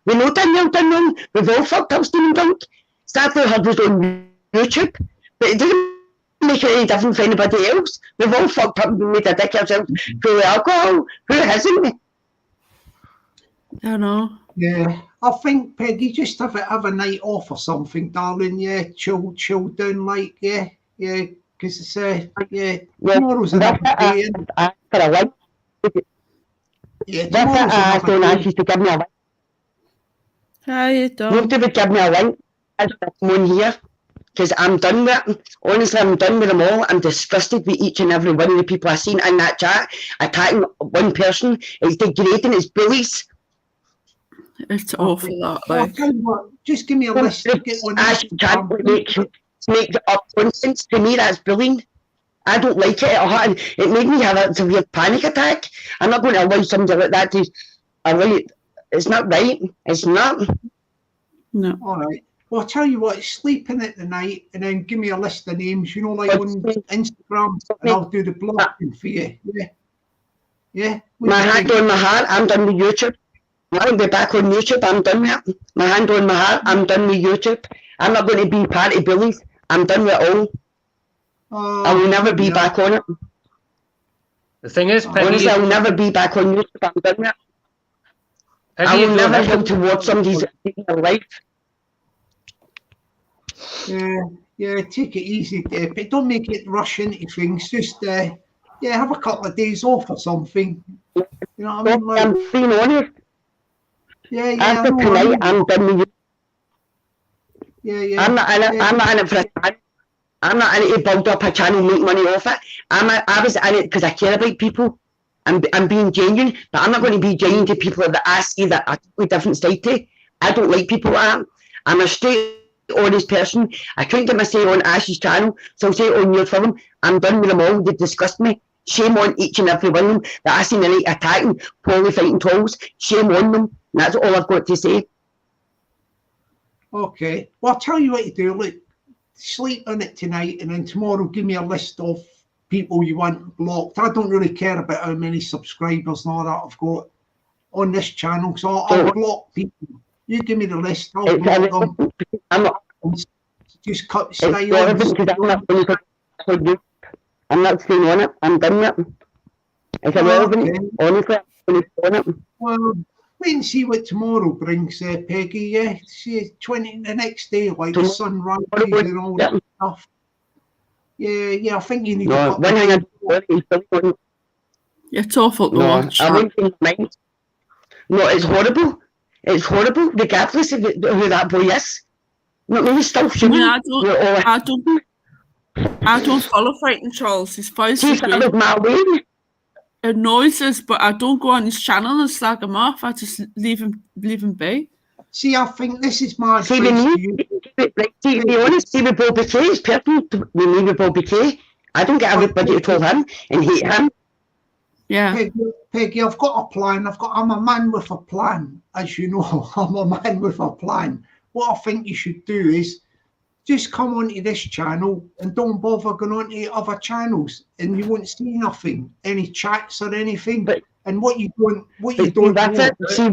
We know Danielle done wrong. We've all fucked up steaming drunk. Sadly, her was on YouTube, but it doesn't make it any different for anybody else. We've all fucked up and made a dick ourselves full of alcohol. Who hasn't? I know. Yeah, I think, Peggy, just have a night off or something, darling. Yeah, chill down, like, yeah, because it's tomorrow's another day. For a win. Yeah, tomorrow's another day. To give me a win. How you doing? Nobody would give me a link. I don't come on here because I'm done with it. Honestly, I'm done with them all. I'm disgusted with each and every one of the people I've seen in that chat attacking one person. It's degrading. It's bullies. It's awful that. I'll tell you what, just give me a list. Get one. Make up nonsense. To me, that's bullying. I don't like it. It made me have a severe panic attack. I'm not going to allow somebody like that to. It's not right. It's not. No. All right. Well, I'll tell you what, sleep in it tonight and then give me a list of names, like on Instagram, and I'll do the blocking for you. Yeah. My hand on my heart, I'm done with YouTube. I'll be back on YouTube, I'm done with it. My hand on my heart, I'm done with YouTube. I'm not going to be part of bullies. I'm done with it all. I will never be back on it. The thing is, Peggy, honestly, I'll never be back on YouTube. I'm done with it. I will never have to watch somebody's life. Yeah, take it easy, Dave, but don't make it rush into things. Just, have a couple of days off or something. You know what I mean? Like, I'm being honest. Yeah. After tonight, I'm done with you. Yeah. I'm not in it for a channel. I'm not in it to build up a channel, make money off it. I was in it because I care about people. I'm being genuine, but I'm not going to be genuine to people that I see that a totally different side to. I don't like people like that. I'm a straight, honest person. I couldn't get my say on Ash's channel, so I'll say it on your film. I'm done with them all. They disgust me. Shame on each and every one of them that I seen the night attacking, Polly fighting trolls. Shame on them. And that's all I've got to say. Okay. Well, I'll tell you what to do. Look, sleep on it tonight, and then tomorrow give me a list of people you want blocked. I don't really care about how many subscribers and all that I've got on this channel, so I'll block people. You give me the list, I'll block them. Just stay on. I'm not staying on it. I'm done with it. It's irrelevant. Honestly, I'm going to stay on it. Well, wait and see what tomorrow brings, Peggy. Yeah, see, the next day, like the sun rises and all that stuff. Yeah, I think you need to. It's awful to watch. I won't change my mind. No, it's horrible. It's horrible, regardless of who that boy is. Not really still human. I don't follow fighting trolls. His voice is annoys us, but I don't go on his channel and slag him off. I just leave him be. See, I think this is my to be honest, see with Bobby K, it's personal with me with Bobby K. I don't get everybody to troll him and hate him. Yeah. Peggy, I've got a plan. I'm a man with a plan, as you know. I'm a man with a plan. What I think you should do is just come onto this channel and don't bother going onto other channels, and you won't see nothing, any chats or anything. But and what you don't that's know, it. See,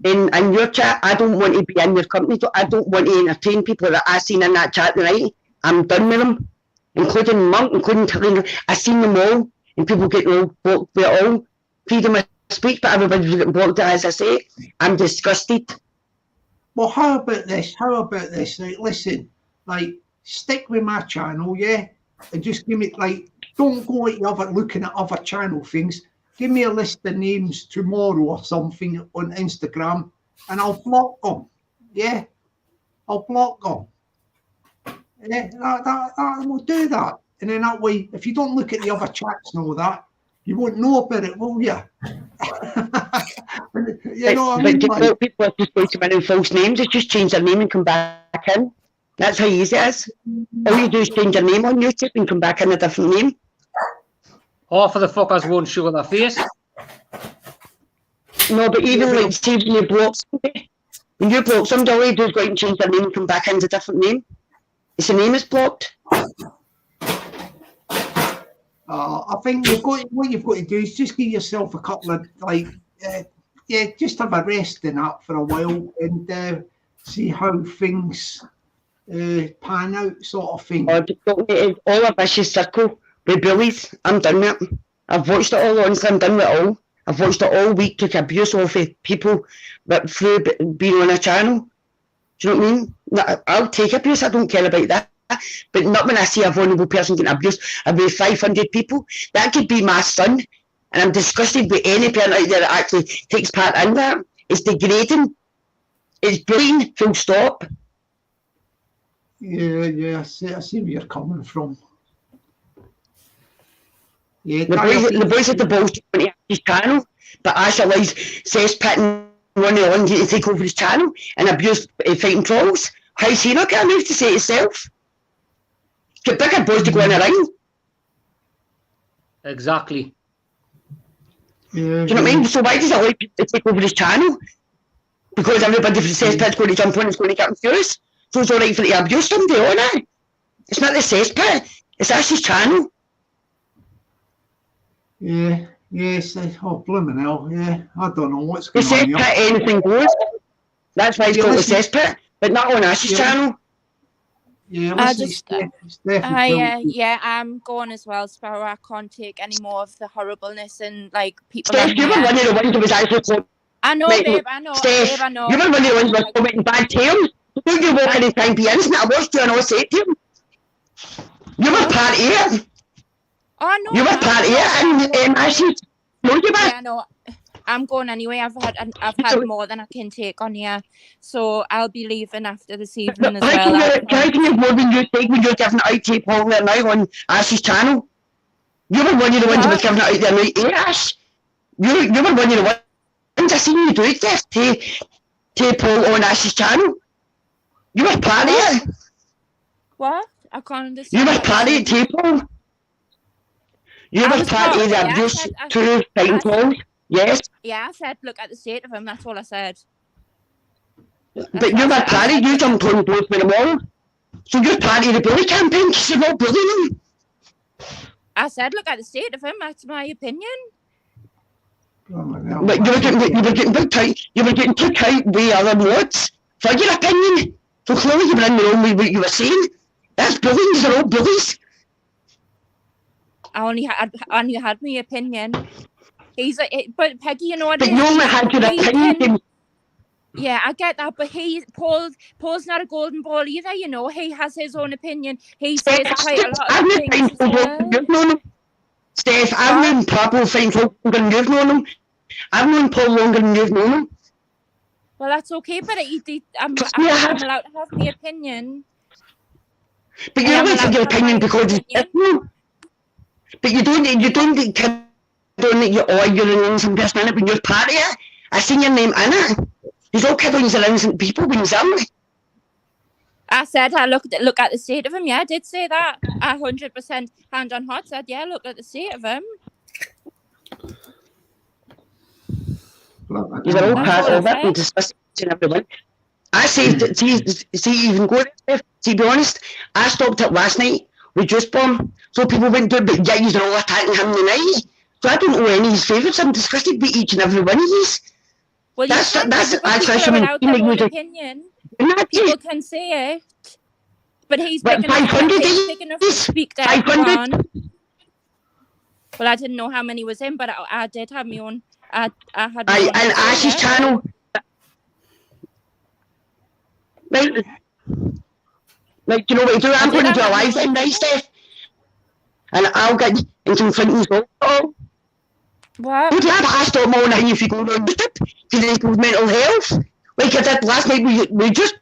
in your chat, I don't want to be in your company. So I don't want to entertain people that I seen in that chat tonight. I'm done with them, including Monk, including Talina. I seen them all, and people get all blocked. They're all freedom of speech, but everybody's getting blocked. As I say, I'm disgusted. Well, how about this? Like, listen, like, stick with my channel, yeah, and just give me, like, don't go at looking at other channel things. Give me a list of names tomorrow or something on Instagram, and I'll block them. Yeah, I'll block them. Yeah, we'll do that, and then that way, if you don't look at the other chats and all that, you won't know about it, will you? You know what I mean? But people are just going to in false names. They just change their name and come back in. That's how easy it is. All you do is change your name on YouTube and come back in a different name. Half of the fuckers won't show their face. No, but even like, see, when you block somebody, all you do is go out and change their name and come back in as a different name. If the name is blocked. I think what you've got to do is just give yourself a couple of just have a rest in that for a while and see how things pan out, sort of thing. All a vicious circle with bullies. I'm done with it. I've watched it all, honestly. I'm done with it all. I've watched it all week, took abuse off of people but through being on a channel. Do you know what I mean? I'll take abuse, I don't care about that. But not when I see a vulnerable person getting abused with 500 people. That could be my son. And I'm disgusted with any parent out there that actually takes part in that. It's degrading. It's bullying, full stop. Yeah, I see where you're coming from. Yeah, the boys at the balls on his channel, but Ash allows cesspit one of the ones to take over his channel and abuse fighting trolls. How's he not got enough to say itself? Get bigger boys to go in a ring. Exactly. Do you know what I mean? So why does he allow people to take over his channel? Because everybody from cesspit's going to jump on and it's going to get him furious. So it's alright for the abuse somebody on it. It's not the cesspit, it's Ash's channel. Yeah, yes, blooming hell, yeah. I don't know what's going on here. The cesspit, anything goes. That's why it's called the cesspit, but not on Ash's channel. Yeah, I'm going as well, Sparrow. I can't take any more of the horribleness and like people. Steph, you were one of the ones who was actually. I know, babe. I know. Steph, babe, I know. You were one of the ones who was commenting bad terms. Don't you walk in and try and be innocent? I watched you and I said to him. You were part of it. Oh no. You were part of it, and I should know you back. Yeah, no. I'm going anyway. I've had more than I can take on here, so I'll be leaving after this evening as well. Can I give more than you take when you're giving it out to Paul there now on Ash's channel? You were one of the ones who was giving it out there now, Ash. You were one of the ones I seen you do it there to Paul on Ash's channel. You were part of it. What? I can't understand. You were part of it, Paul. You were part of the abuse to fighting Paul. Yes. Yeah, I said, look at the state of him. That's all I said. But you were part of you jumped on board with them all. So you're part of the bully campaign because you're not bullying him. I said, look at the state of him. That's my opinion. But you were getting big tight. You were getting took out with other mods for your opinion. So clearly you were in the wrong with what you were saying. That's bullying. These are all bullies. I only had my opinion. He's like, but Peggy, you know what? But you only had your opinion. Yeah, I get that, but Paul's not a golden ball either. You know, he has his own opinion. He says quite a lot of things. You've known him, Steph. I've known Pablo Fine longer than you've known him. I've known Paul longer than you've known him. Well, that's okay, but I'm allowed to have my opinion. But you're allowed to have your opinion because it's different. But you don't get. That you're an innocent person in it when you're part of it. I seen your name in it. He's all kidding are innocent people when he's in it. I said I look at the state of him. Yeah, I did say that. 100% hand on heart said, yeah, look at the state of him. He's all part of it and discussing everyone. I saved it. See, even go there. See, be honest, I stopped it last night with Juice Bomb. So people went to it, but yeah, you're all attacking him tonight. So I don't know any of his favourites. I'm disgusted with each and every one of these. Well, that's actually opinion. People can say it, but he's big enough to speak to everyone. Well, I didn't know how many was in, but I did have my own. I had. And Ash's channel. Right, you know what to do? I'm going to do a live thing now, Steph, and I'll get in some friends. What? Would you have asked them all now if you go on with it? Because it's mental health. Like I did last night, we just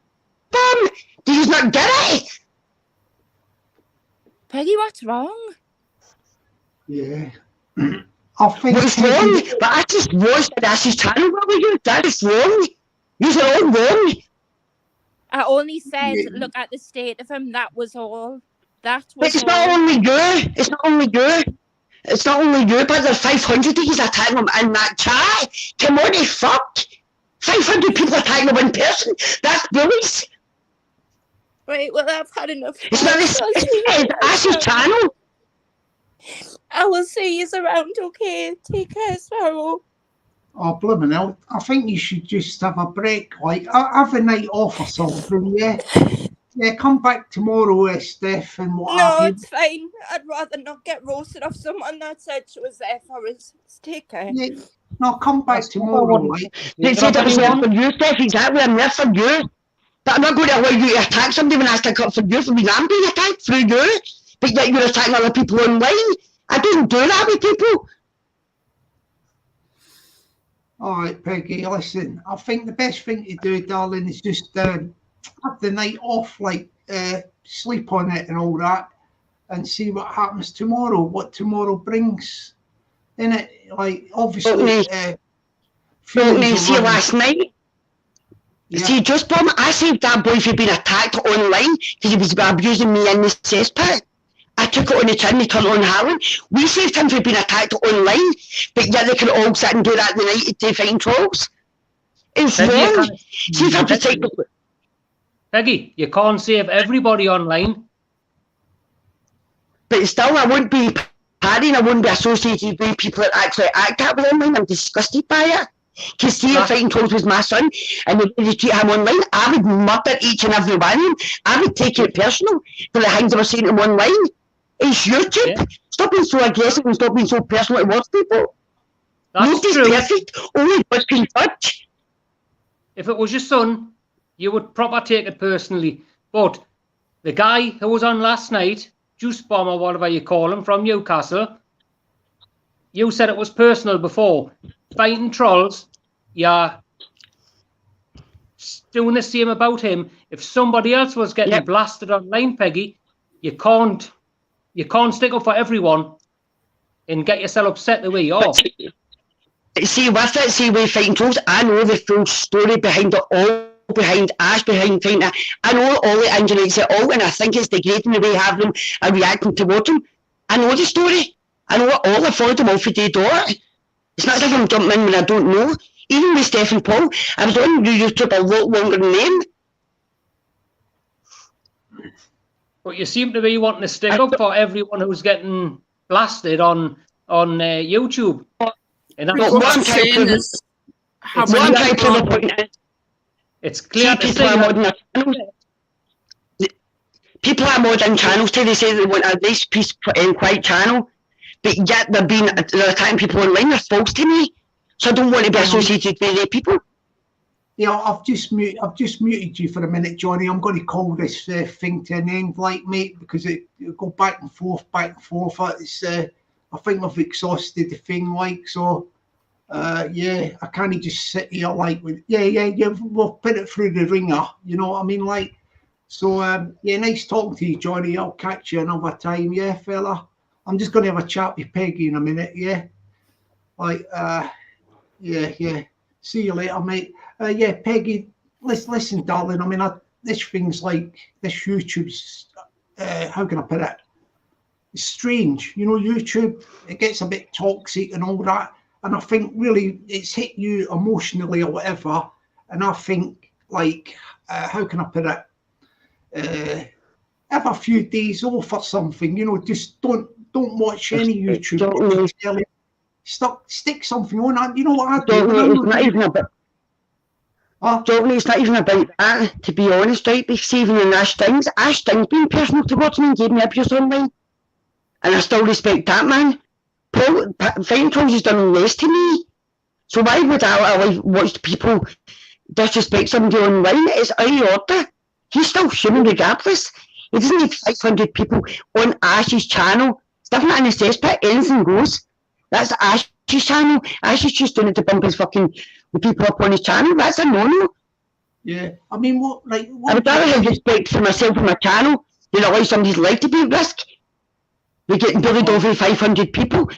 do you not get it? Peggy, what's wrong? Yeah. I think what's wrong? But I just watched Ash's channel with you. That is wrong. You're all wrong. I only said, look at the state of him. That was all. That was. But it's not only you. It's not only you. It's not only you, but there's 500 of you attacking him in that chat. Come on, fuck. 500 people attacking him in person. That's bullies. Right, well, I've had enough. It's not this. It's Ash's channel. I will see you around, okay? Take care, Sparrow. Oh, blooming hell. I think you should just have a break, like, have a night off or something, yeah? Yeah, come back tomorrow, Steph, and what have No, you. it's fine. I'd rather not get roasted off someone that said she was there for us. Take care. Yeah. No, come back tomorrow, like. They said I was there for you, Steph, exactly. I'm there for you. But I'm not going to allow you to attack somebody when I stick up for you for me. I'm being attacked through you. But yet you're attacking other people online. I don't do that with people. All right, Peggy, listen, I think the best thing to do, darling, is just have the night off, like sleep on it and all that, and see what happens tomorrow, what tomorrow brings. Innit? Like, obviously, see, last night, see, just bomb, I saved that boy for being attacked online because he was abusing me in the cesspit. I took it on the chin, he turned on Harlan. We saved him for being attacked online, but yet they can all sit and do that at the night to find trolls. It's wrong. See if I protect the... Peggy, you can't save everybody online. But still, I wouldn't be partying, I wouldn't be associated with people that actually act that way online. I'm disgusted by it. Because see, if fighting trolls was my son and they treat him online, I would murder each and every one of them. I would take it personal for the things I was saying to him online. It's YouTube. Yeah. Stop being so aggressive and stop being so personal towards people. Nobody's perfect. Only God can touch. If it was your son, you would proper take it personally. But the guy who was on last night, Juice Bomb or whatever you call him, from Newcastle, you said it was personal before. Fighting trolls, you're doing the same about him. If somebody else was getting blasted online, Peggy, you can't stick up for everyone and get yourself upset the way you are. See, with it, see, with fighting trolls, I know the full story behind it all, behind Ash, behind fighting that. I know all the ins and outs of it all, and I think it's degrading the way they have them and reacting towards them. I know the story. I know it all. I followed them all for day door. It's not as if I'm jumping in when I don't know. Even with Steph and Paul, I was on YouTube a lot longer than them. But you seem to be wanting to stick up for everyone who's getting blasted on YouTube. And that's what I'm saying is, it's clear to see people are modding channels too. They say they want a nice, peace and quiet channel, but yet they're attacking people online. They're false to me, so I don't want to be associated with the people. Yeah, I've just muted you for a minute, Johnny. I'm going to call this thing to an end, like, mate, because it go back and forth. It's I think I've exhausted the thing, like, so yeah, I can't just sit here like with we'll put it through the ringer, you know what I mean, like. So yeah, nice talking to you, Johnny. I'll catch you another time, yeah, fella. I'm just gonna have a chat with Peggy in a minute, yeah. Like yeah. See you later, mate. Yeah, Peggy, listen, darling. I mean, this thing's like, this YouTube's how can I put it? It's strange, you know. YouTube, it gets a bit toxic and all that, and I think really it's hit you emotionally or whatever. And I think, like, how can I put it? Have a few days off or something, you know. Just don't watch any YouTube. Stick something on. You know what I do? It's not even about. It's not even about that, to be honest, right? Because even in Ash Stings being personal towards me and gave me abuse online. And I still respect that, man. Paul, Fighting Trolls has done less to me. So why would I watch people disrespect somebody online? It's out of order. He's still human regardless. He doesn't need 500 people on Ash's channel. Stuff not in the cesspit, anything goes. That's Ash's channel. Ash is just doing it to bump his fucking people up on his channel. That's a no-no. Yeah, I mean, what I would rather have respect for myself and my channel than allow somebody's life to be at risk. We're getting bullied over 500 people.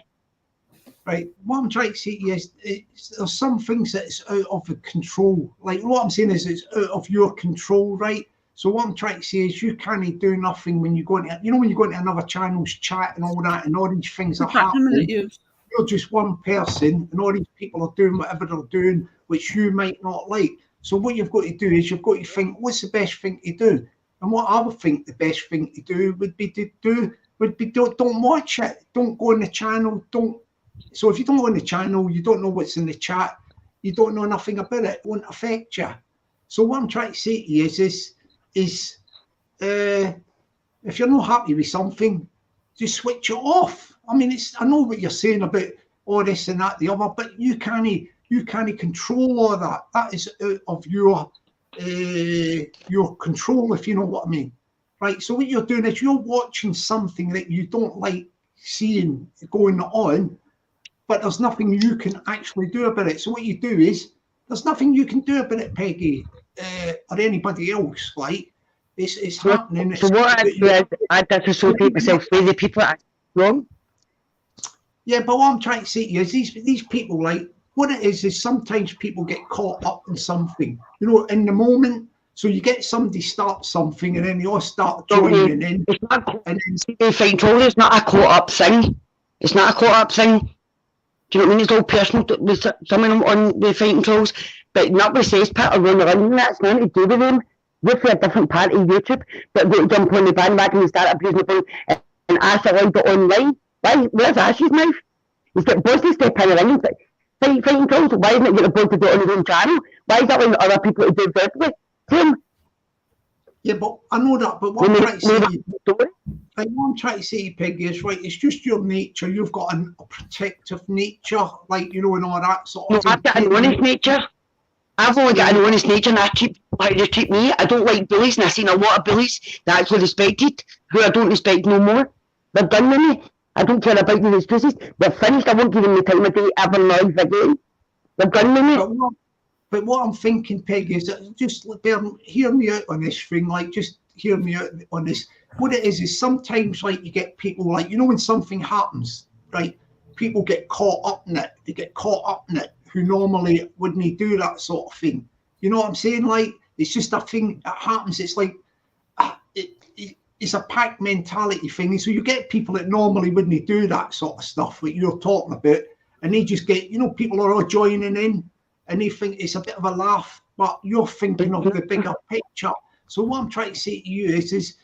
Right, what I'm trying to say is there's some things that's out of control. Like, what I'm saying is it's out of your control, right? So what I'm trying to say is you can't do nothing when you go into, you know, when you go into another channel's chat and all that, and all these things are happening. You're just one person, and all these people are doing whatever they're doing, which you might not like. So what you've got to do is you've got to think, what's the best thing to do? And what I would think the best thing to do would be to do would be don't watch it. Don't go on the channel. Don't. So if you don't go on the channel, you don't know what's in the chat. You don't know nothing about it. It won't affect you. So what I'm trying to say to you is if you're not happy with something, just switch it off. I mean, I know what you're saying about all this and that, the other, but you can't control all that. That is out of your control, if you know what I mean. Right, so what you're doing is you're watching something that you don't like seeing going on, but there's nothing you can actually do about it. So what you do is, there's nothing you can do about it, Peggy, or anybody else. Like, it's happening. So what I do is I disassociate myself with the people that are wrong. Yeah, but what I'm trying to say to you is these people, like, what it is sometimes people get caught up in something, you know, in the moment. So you get somebody start something and then they all start joining in. It's not, and then it's not a caught up thing. It's not a caught up thing. Do you know what I mean? It's all personal with some of them on the fighting trolls, but not with Cesspit or running around. That's nothing to do with them. We're for a different part of YouTube, but they jump on the bandwagon and start abusing the phone and Ash allowed it online. Where's Ash's mouth? He's got boys to step in the ring and fighting trolls. Why isn't it get a boy to do it on his own channel? Why is that allowing other people to do it verbally? Yeah, but I know that. But what I'm trying to say, what I'm trying to say, Peggy, is right. It's just your nature. You've got a protective nature, like, you know, and all that sort of thing. I've got an honest nature. I've only got an honest nature, and I treat how they treat me. I don't like bullies, and I've seen a lot of bullies that actually respected, who I don't respect no more. They're done with me. I don't care about these excuses. They're finished. I won't give them the time of day ever live again. They're done with me. But what I'm thinking, Peggy, is that just hear me out on this thing. Like, just hear me out on this. What it is sometimes, like, you get people, like, you know, when something happens, right? People get caught up in it. They get caught up in it, who normally wouldn't do that sort of thing. You know what I'm saying? Like, it's just a thing that happens. It's like, it's a pack mentality thing. So you get people that normally wouldn't do that sort of stuff that you're talking about, and they just get, you know, people are all joining in, and they think it's a bit of a laugh, but you're thinking of the bigger picture. So what I'm trying to say to you is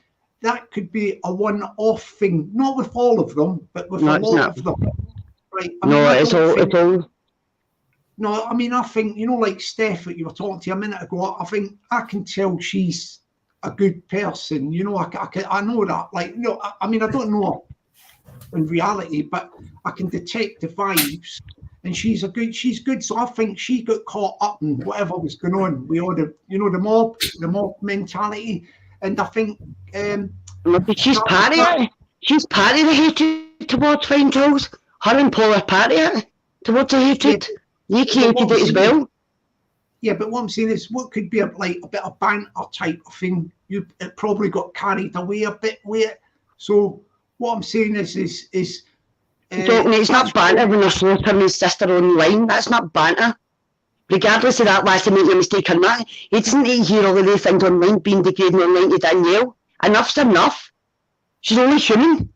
that could be a one-off thing, not with all of them, but with a lot of them. Right? It's all. No, I mean, I think, you know, like Steph that you were talking to a minute ago, I think I can tell she's a good person. You know, I know that. Like, no, I mean, I don't know in reality, but I can detect the vibes. And she's good. So I think she got caught up in whatever was going on. We all the mob mentality. And I think she's part of it. She's part of the hatred towards fighting trolls. Her and Paul are part of it towards the hatred. You created it as well. Yeah, but what I'm saying is, what could be a bit of banter type of thing? It probably got carried away a bit with it. So what I'm saying is it's not banter when they're slaughtering his sister online. That's not banter. Regardless of that last make a mistake or not, he doesn't need to hear all of these things online being degrading online to Danielle. Enough's enough. She's only human.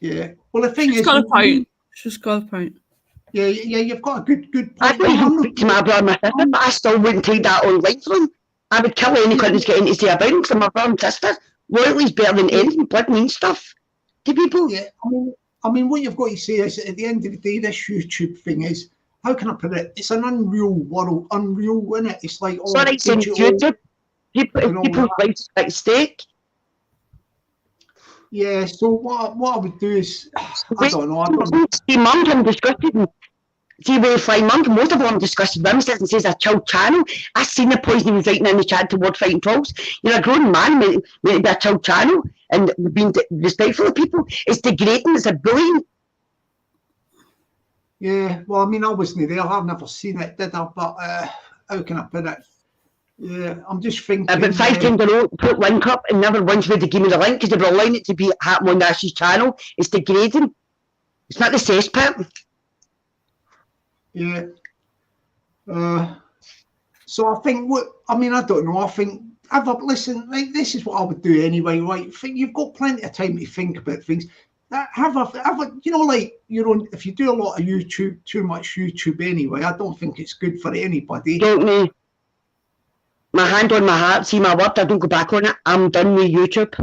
Yeah. Well, the thing is, she's got a point. She's got a point. Yeah, you've got a good point. I don't even speak to my brother and my sister, but I still wouldn't take that online from him. I would kill any cunt who's getting to say about him, because my brother and sister. Loyalty's better than anything. Blood means stuff to people. Yeah, I mean, what you've got to say is, at the end of the day, this YouTube thing is, how can I put it? It's an unreal world, isn't it? It's like all YouTube. People's lives at stake. Yeah. So what I would do is, I don't know. See, Mum, I'm disgusted. See, with Flying Monk, most of them disgusted women sits and says a child channel. I've seen the poison he was writing in the chat towards fighting trolls. You're a grown man, meant to be a child channel, and being respectful of people. It's degrading, it's a bullying. Yeah, well, I mean, I wasn't there. I've never seen it, did I? But how can I put it? Yeah, I'm just thinking. About 5 times in a row, put link up, and never once would they give me the link because they were allowing it to be happening on Ash's channel. It's degrading. It's not the cesspit. Yeah. So I think I don't know. I think listen, like, this is what I would do anyway, right? You've got plenty of time to think about things. Have a you know, like, you know, if you do a lot of YouTube, too much YouTube anyway, I don't think it's good for anybody. Jockney, my hand on my heart, see my word, I don't go back on it. I'm done with YouTube.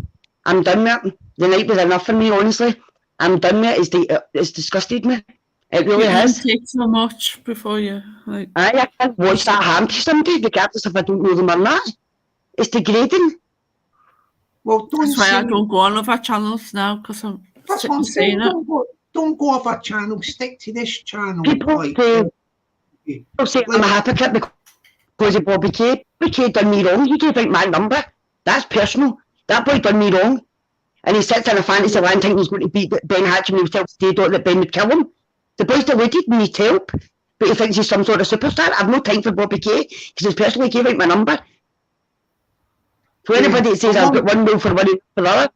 I'm done with it. The night was enough for me, honestly. I'm done with it. It's disgusted me. It really has. It takes so much before you like. I can't watch that happen to somebody, regardless if I don't know them or not. It's degrading. Well, that's why I don't go on other channels now, because I'm sick of saying it. Don't go off a channel. Stick to this channel. People say I'm a hypocrite because of Bobby Kay. Bobby Kay done me wrong. He gave out my number. That's personal. That boy done me wrong. And he sits in a fantasy land thinking he's going to beat Ben Hatcham himself today, that Ben would kill him. The boy's deluded and needs help, but he thinks he's some sort of superstar. I've no time for Bobby Kay because he's personally gave out my number. For anybody that says I've got one rule for one for the other.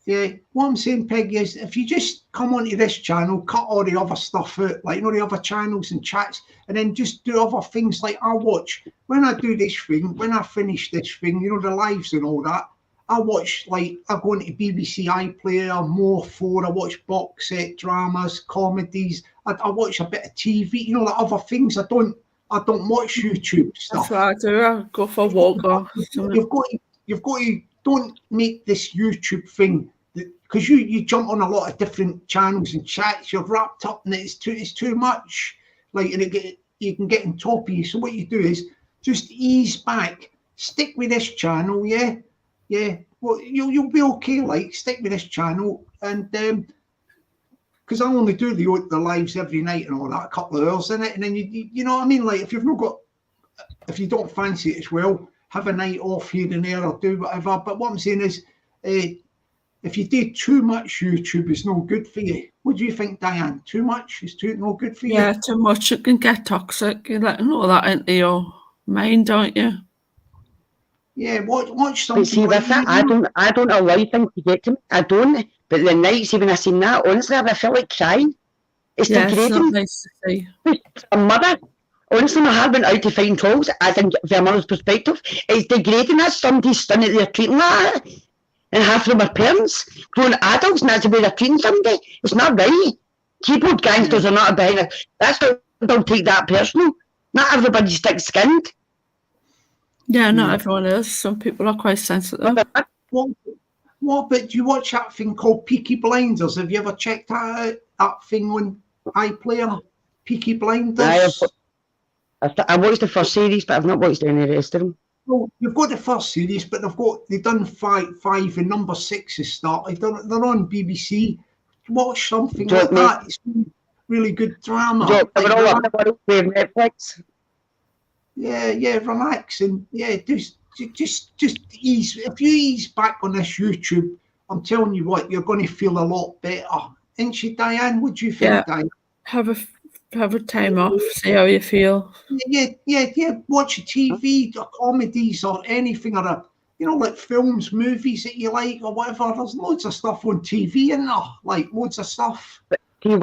Yeah, what I'm saying, Peggy, is if you just come onto this channel, cut all the other stuff out, like, you know, the other channels and chats, and then just do other things like I watch. When I do this thing, when I finish this thing, you know, the lives and all that, I watch, like, I go into BBC iPlayer, More 4, I watch box set, dramas, comedies, I watch a bit of TV, you know, like other things. I don't watch YouTube stuff. That's what I do. I go for a walk or something. You've got to, don't make this YouTube thing, because you jump on a lot of different channels and chats, you're wrapped up in it, it's too much, like, and you can get on top of you. So what you do is just ease back, stick with this channel, yeah, well, you'll be okay, like, stick with this channel, and because I only do the lives every night and all that, a couple of hours in it, and then you know what I mean, like, if you don't fancy it as well, have a night off here and there or do whatever. But what I'm saying is, if you do too much YouTube, it's no good for you. What do you think, Diane? Too much is no good for you? Yeah, too much, it can get toxic. You're letting all that into your mind, don't you? Yeah, watch something. But see, with it, I don't allow things to get to me. I don't. But the nights, even I seen that, honestly, I felt like crying. It's degrading. It's not nice to see. A mother, honestly, my heart went out to find trolls. I think from a mother's perspective, it's degrading that somebody's son that they're treating like that. And half of them are parents, grown adults, and that's the way they're treating somebody. It's not right. Keyboard gangsters are not behind it. Don't take that personal. Not everybody's thick-skinned. Yeah, not everyone is. Some people are quite sensitive. What? But do you watch that thing called Peaky Blinders? Have you ever checked that out? That thing on iPlayer, Peaky Blinders. I watched the first series, but I've not watched any of the rest of them. Well, you've got the first series, but they've done five, and number 6 is started. They're on BBC. Watch something like that. It's really good drama. Netflix. Yeah, relax, and yeah, just ease. If you ease back on this YouTube, I'm telling you what, you're going to feel a lot better. Ain't she, Diane? What do you think, Diane? Have a time off, see how you feel. Yeah. Watch a TV or comedies or anything, or like films, movies that you like or whatever. There's loads of stuff on TV in there, like loads of stuff. See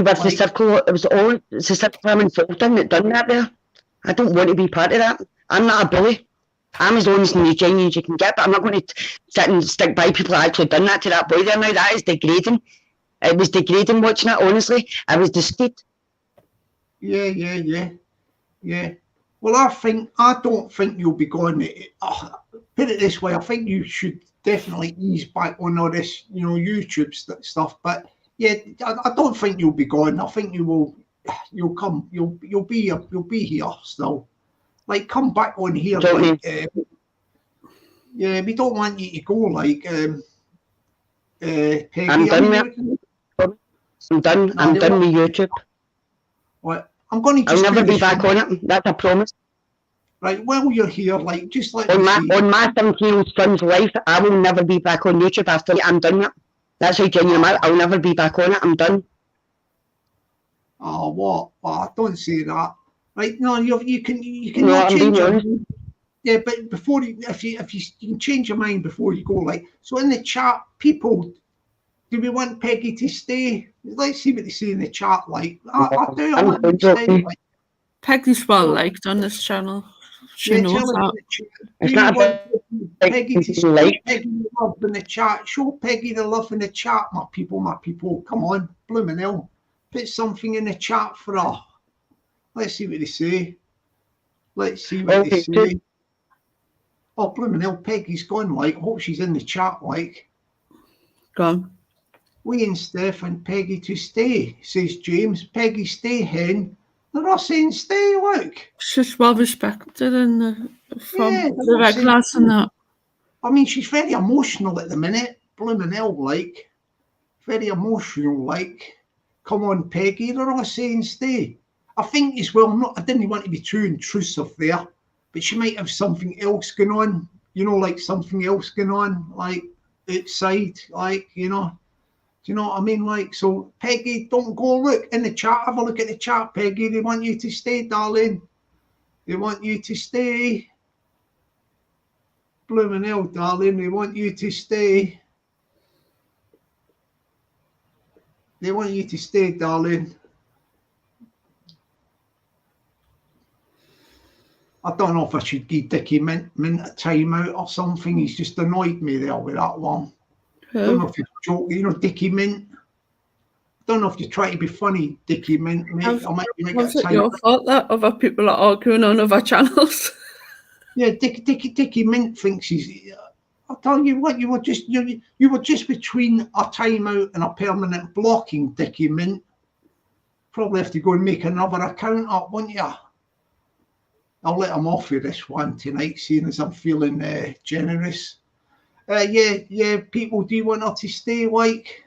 with the circle, it's the circle I'm involved in that done that there. I don't want to be part of that. I'm not a bully. I'm as honest and as genuine as you can get, but I'm not going to sit and stick by people that actually done that to that boy there now. That is degrading. It was degrading watching it, honestly. I was disgusted. Yeah. Well, I don't think you'll be going. Put it this way, I think you should definitely ease back on all this, YouTube stuff. But yeah, I don't think you'll be going. I think you will. You'll come. You'll be here still. Like, come back on here. Like, yeah, we don't want you to go. Like, Peggy, I'm done. I'm done with YouTube. What? I'm going to. I'll never be back on it. That's a promise. Right. Well, you're here. Like, just like on my 17-year-old son's life, I will never be back on YouTube after I'm done it. That's how genuine I am. I'll never be back on it. I'm done. Oh, what? Oh, don't say that. Right? No, you can no, change your. Yeah, but if you can change your mind before you go. Like, so in the chat, people. Do we want Peggy to stay? Let's see what they say in the chat. Like, I do. I want them to stay. Like, Peggy's well liked on this channel. She knows that. Do you want Peggy to stay? Peggy the love in the chat. Show Peggy the love in the chat, my people. Come on, blooming hell. Put something in the chat for her. Let's see what they say. Oh, blooming hell, Peggy's gone, like, I hope she's in the chat, like. Gone. We and Steph and Peggy to stay, says James. Peggy, stay, hen. They're all saying stay, look. It's just well respected from Yeah, the regulars and that. I mean, she's very emotional at the minute. Blooming hell, like. Very emotional, like. Come on, Peggy, they're all saying stay. I think as well, I didn't want to be too intrusive there, but she might have something else going on, you know, like something else going on, like outside, like, you know. Do you know what I mean? Like, so Peggy, don't go. Look in the chat, have a look at the chat, Peggy. They want you to stay, darling. They want you to stay. Blooming hell, darling, they want you to stay. They want you to stay, darling. I don't know if I should give Dickie Mint a time out or something. He's just annoyed me there with that one. I don't know if you're joking, you know, Dickie Mint. I don't know if you try to be funny, Dickie Mint, mate. Was it your fault that other people are arguing on other channels? Yeah, Dickie Mint thinks he's. I'll tell you what, you were just between a timeout and a permanent blocking, Dickie Mint. Probably have to go and make another account up, won't you? I'll let him off with this one tonight, seeing as I'm feeling generous. Yeah, people, do you want her to stay, like?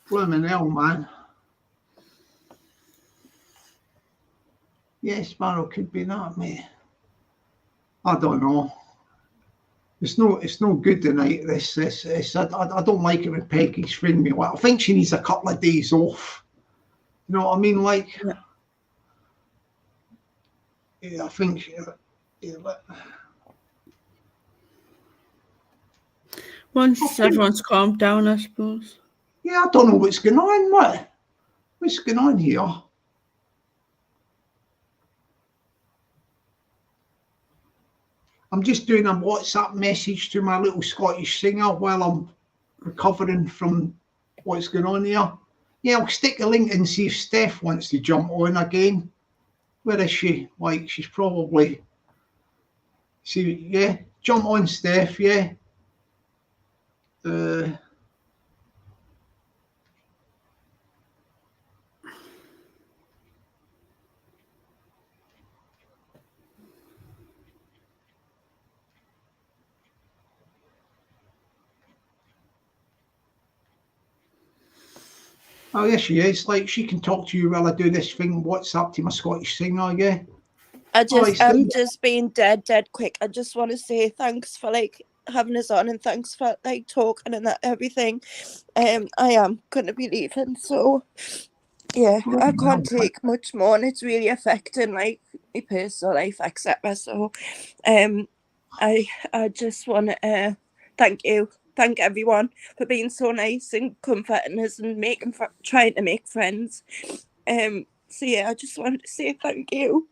Blooming hell, man. Yeah, Sparrow could be that, mate. I don't know. It's no good tonight. I don't like it when Peggy's ringing me. I think she needs a couple of days off. You know what I mean? Like, yeah, I think. Once everyone's calmed down, I suppose. Yeah, I don't know what's going on. What's going on here? I'm just doing a WhatsApp message to my little Scottish singer while I'm recovering from what's going on here. Yeah, I'll stick a link and see if Steph wants to jump on again. Where is she? Like, she's probably... See, yeah, jump on, Steph, yeah. Oh, yes, she is. Like, she can talk to you while I do this thing, WhatsApp to my Scottish singer, yeah. I'm just being dead quick. I just want to say thanks for like having us on and thanks for like talking and that everything. I am gonna be leaving, so yeah, I can't take much more, and it's really affecting like my personal life, etc. So, I just want to thank everyone for being so nice and comforting us and trying to make friends. So yeah, I just wanted to say thank you.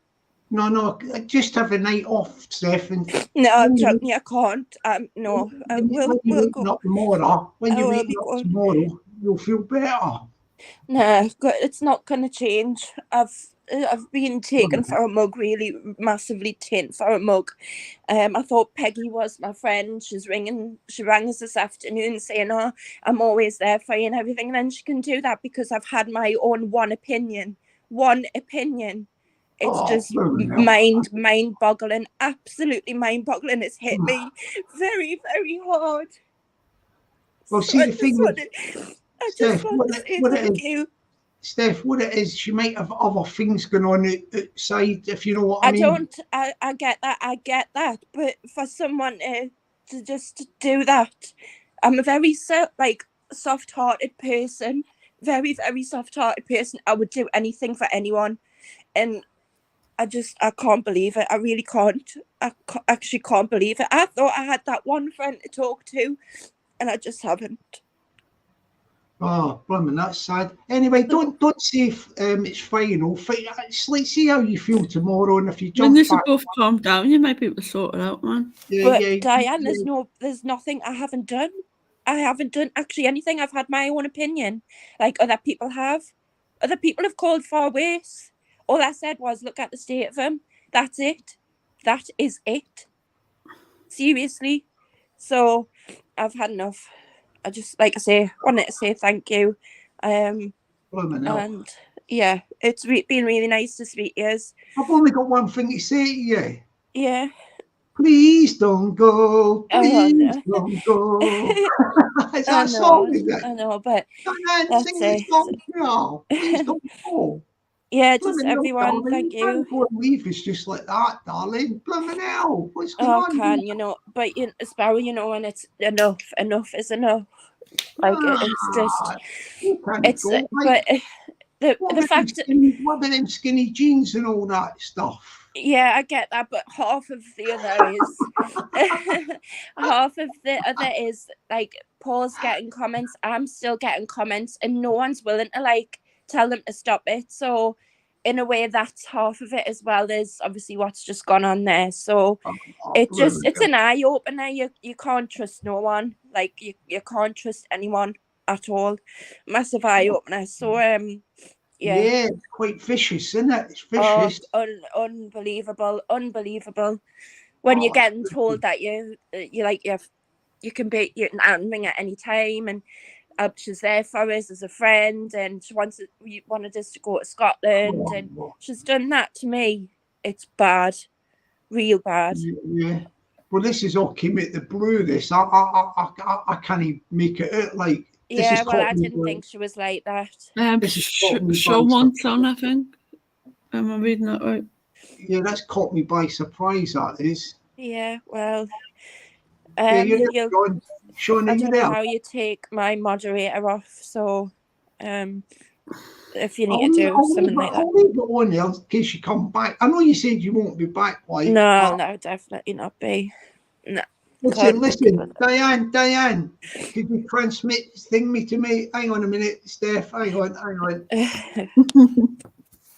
No, just have a night off, Steph. No, Jockney, I can't. No, we'll go. Tomorrow, when you wake up tomorrow, you'll feel better. No, it's not going to change. I've been taken for a mug, really massively taken for a mug. I thought Peggy was my friend. She rang us this afternoon saying, "Oh, I'm always there for you and everything." And then she can do that because I've had my own one opinion. It's just mind-boggling, absolutely mind-boggling. It's hit me very, very hard. Well, see, the thing I just want to say thank you. Steph, what it is, she might have other things going on outside, if you know what I mean. I get that. But for someone to just do that, I'm a very soft-hearted person, very, very soft-hearted person. I would do anything for anyone, and I can't believe it. I really can't. I actually can't believe it. I thought I had that one friend to talk to, and I just haven't. Oh, blimey, that's sad. Anyway, don't say it's final. Let's see how you feel tomorrow, and if you jump when back, both calm down, you might be able to sort it out, man. Diane, there's nothing I haven't done. I haven't done actually anything. I've had my own opinion, like other people have. Other people have called for worse. All I said was, look at the state of them. That's it. That is it. seriously. So I've had enough. I just, like I say, wanted to say thank you. And yeah, it's been really nice to speak to you. I've only got one thing to say to you. Yeah. Please don't go. Please no. don't go. It's I that song, is know, it? I know, but That's sing the song. No, please don't go. Yeah, just everyone, thank you. Can't go and leave us just like that, darling. Blooming hell, what's going on? Can you know? But Sparrow, you know, when it's enough is enough. Like it's just, it's go, but the fact that what about them skinny jeans and all that stuff? Yeah, I get that, but half of the other is half of the other is like Paul's getting comments, I'm still getting comments, and no one's willing to like tell them to stop it. So in a way, that's half of it as well as obviously what's just gone on there. So it's an eye opener. You can't trust no one. Like you can't trust anyone at all. Massive eye opener. So yeah, it's quite vicious, isn't it? It's vicious. Unbelievable. When you're getting told that you can ring at any time, and she's there for us as a friend, and she wanted us to go to Scotland, and she's done that to me. It's bad, real bad. Yeah. Well, this is all came at the blue. This I can't even make it out. Like, yeah, well, I didn't think she was like that. Show once on, I think. Am I reading that right? Yeah, that's caught me by surprise. That is. Yeah, well, Sean, I don't know how you take my moderator off. So, if you need to do something like that, I'll leave it on there in case you come back. I know you said you won't be back. Like, no, definitely not be. No. Listen, Diane, could you transmit me to me? Hang on a minute, Steph. Hang on.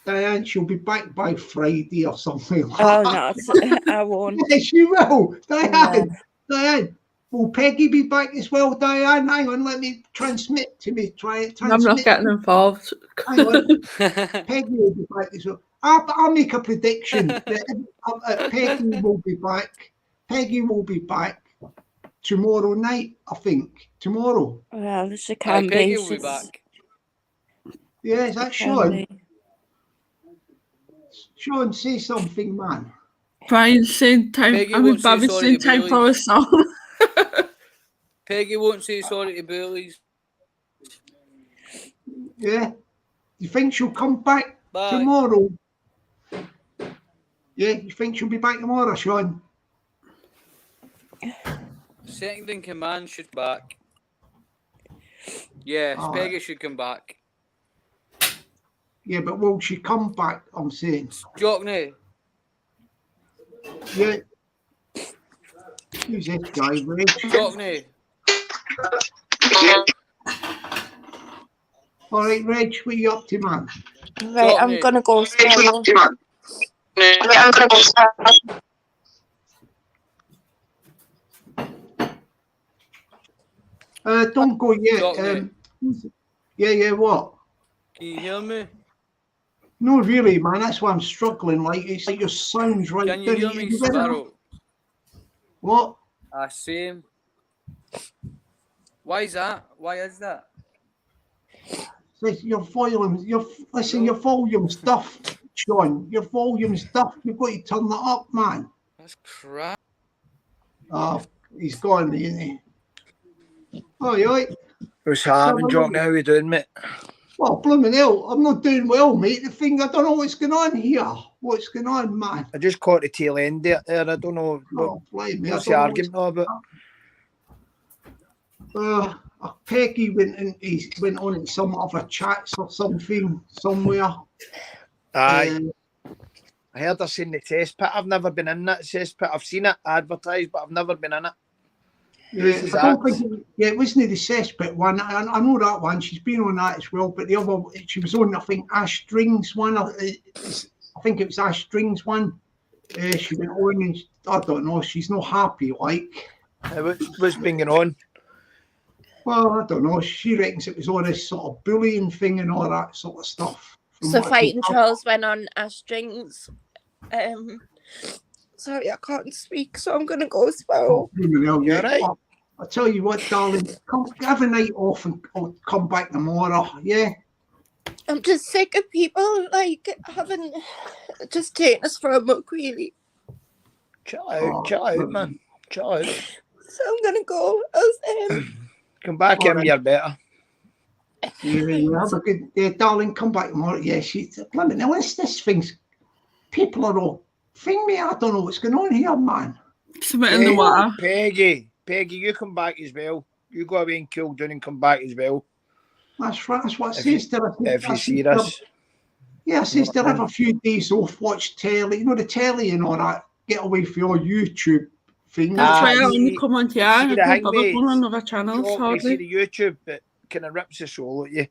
Diane, she'll be back by Friday or something. Oh no, I won't. Yes, she will. Diane, will Peggy be back as well? Diane, hang on, let me transmit to me. I'm not getting involved. Hang on. Peggy will be back as well. I'll make a prediction that Peggy will be back. Peggy will be back tomorrow night, I think. Tomorrow. Well, she can be. Peggy will be back. Yeah, is that Sean? Sean, say something, man. Brian saying time. Peggy I'm embarrassing time for a song. Peggy won't say sorry to bullies. Yeah. You think she'll come back tomorrow? Yeah, you think she'll be back tomorrow, Sean? Second in command should back. Yes, Peggy should come back. Yeah, but will she come back? I'm saying. Jockney. Yeah. Who's this guy, Reg? Jockney. All right, Reg, what are you up to, man? Right, I'm gonna go. Don't go yet. Yeah, what? Can you hear me? No, really, man. That's why I'm struggling. Like, it's like your sound's right. Can you hear me, Sparrow? What? Same. Why is that? Why is that? Your volume, your volume stuff, Sean. Your volume stuff. You've got to turn that up, man. That's crap. Oh, he's gone, isn't he? Oh, you right? What's happening, Jockney? How you doing, mate? Well, blooming hell, I'm not doing well, mate. The thing, I don't know what's going on here. What's going on, man? I just caught the tail end there. I don't know what's the argument about. Peggy went on in some other chats or something somewhere. Aye. I heard her saying the test pit. I've never been in that test pit. I've seen it advertised, but I've never been in it. Yeah, it wasn't the cesspit one. I know that one. She's been on that as well. But the other, she was on, I think, Ash Strings one. I think it was Ash Strings one. She went on and I don't know. She's not happy, like. What's been going on? Well, I don't know. She reckons it was all this sort of bullying thing and all that sort of stuff. So Fighting Trolls went on Ash Strings. Sorry, I can't speak, so I'm gonna go as well. You're right. I tell you what, darling, have a night off and I'll come back tomorrow. Yeah. I'm just sick of people like having just taking us for a muck, really. Chill out, man. Chill out. So I'm gonna go. Come back in, you're better. Yeah, have a good day, darling. Come back tomorrow. Yeah, blimey, now what's this thing's? People are all thing me. I don't know what's going on here, man. Something in the water. Peggy, you come back as well. You go away and cool down and come back as well. That's right. That's what it says. If you see us. Yeah, it says to have a few days off, watch telly. You know, the telly and all that. Get away from your YouTube thing. That's why I only come on here. I See don't bother going on other channels, you see hardly. the YouTube that kind of rips the soul at you.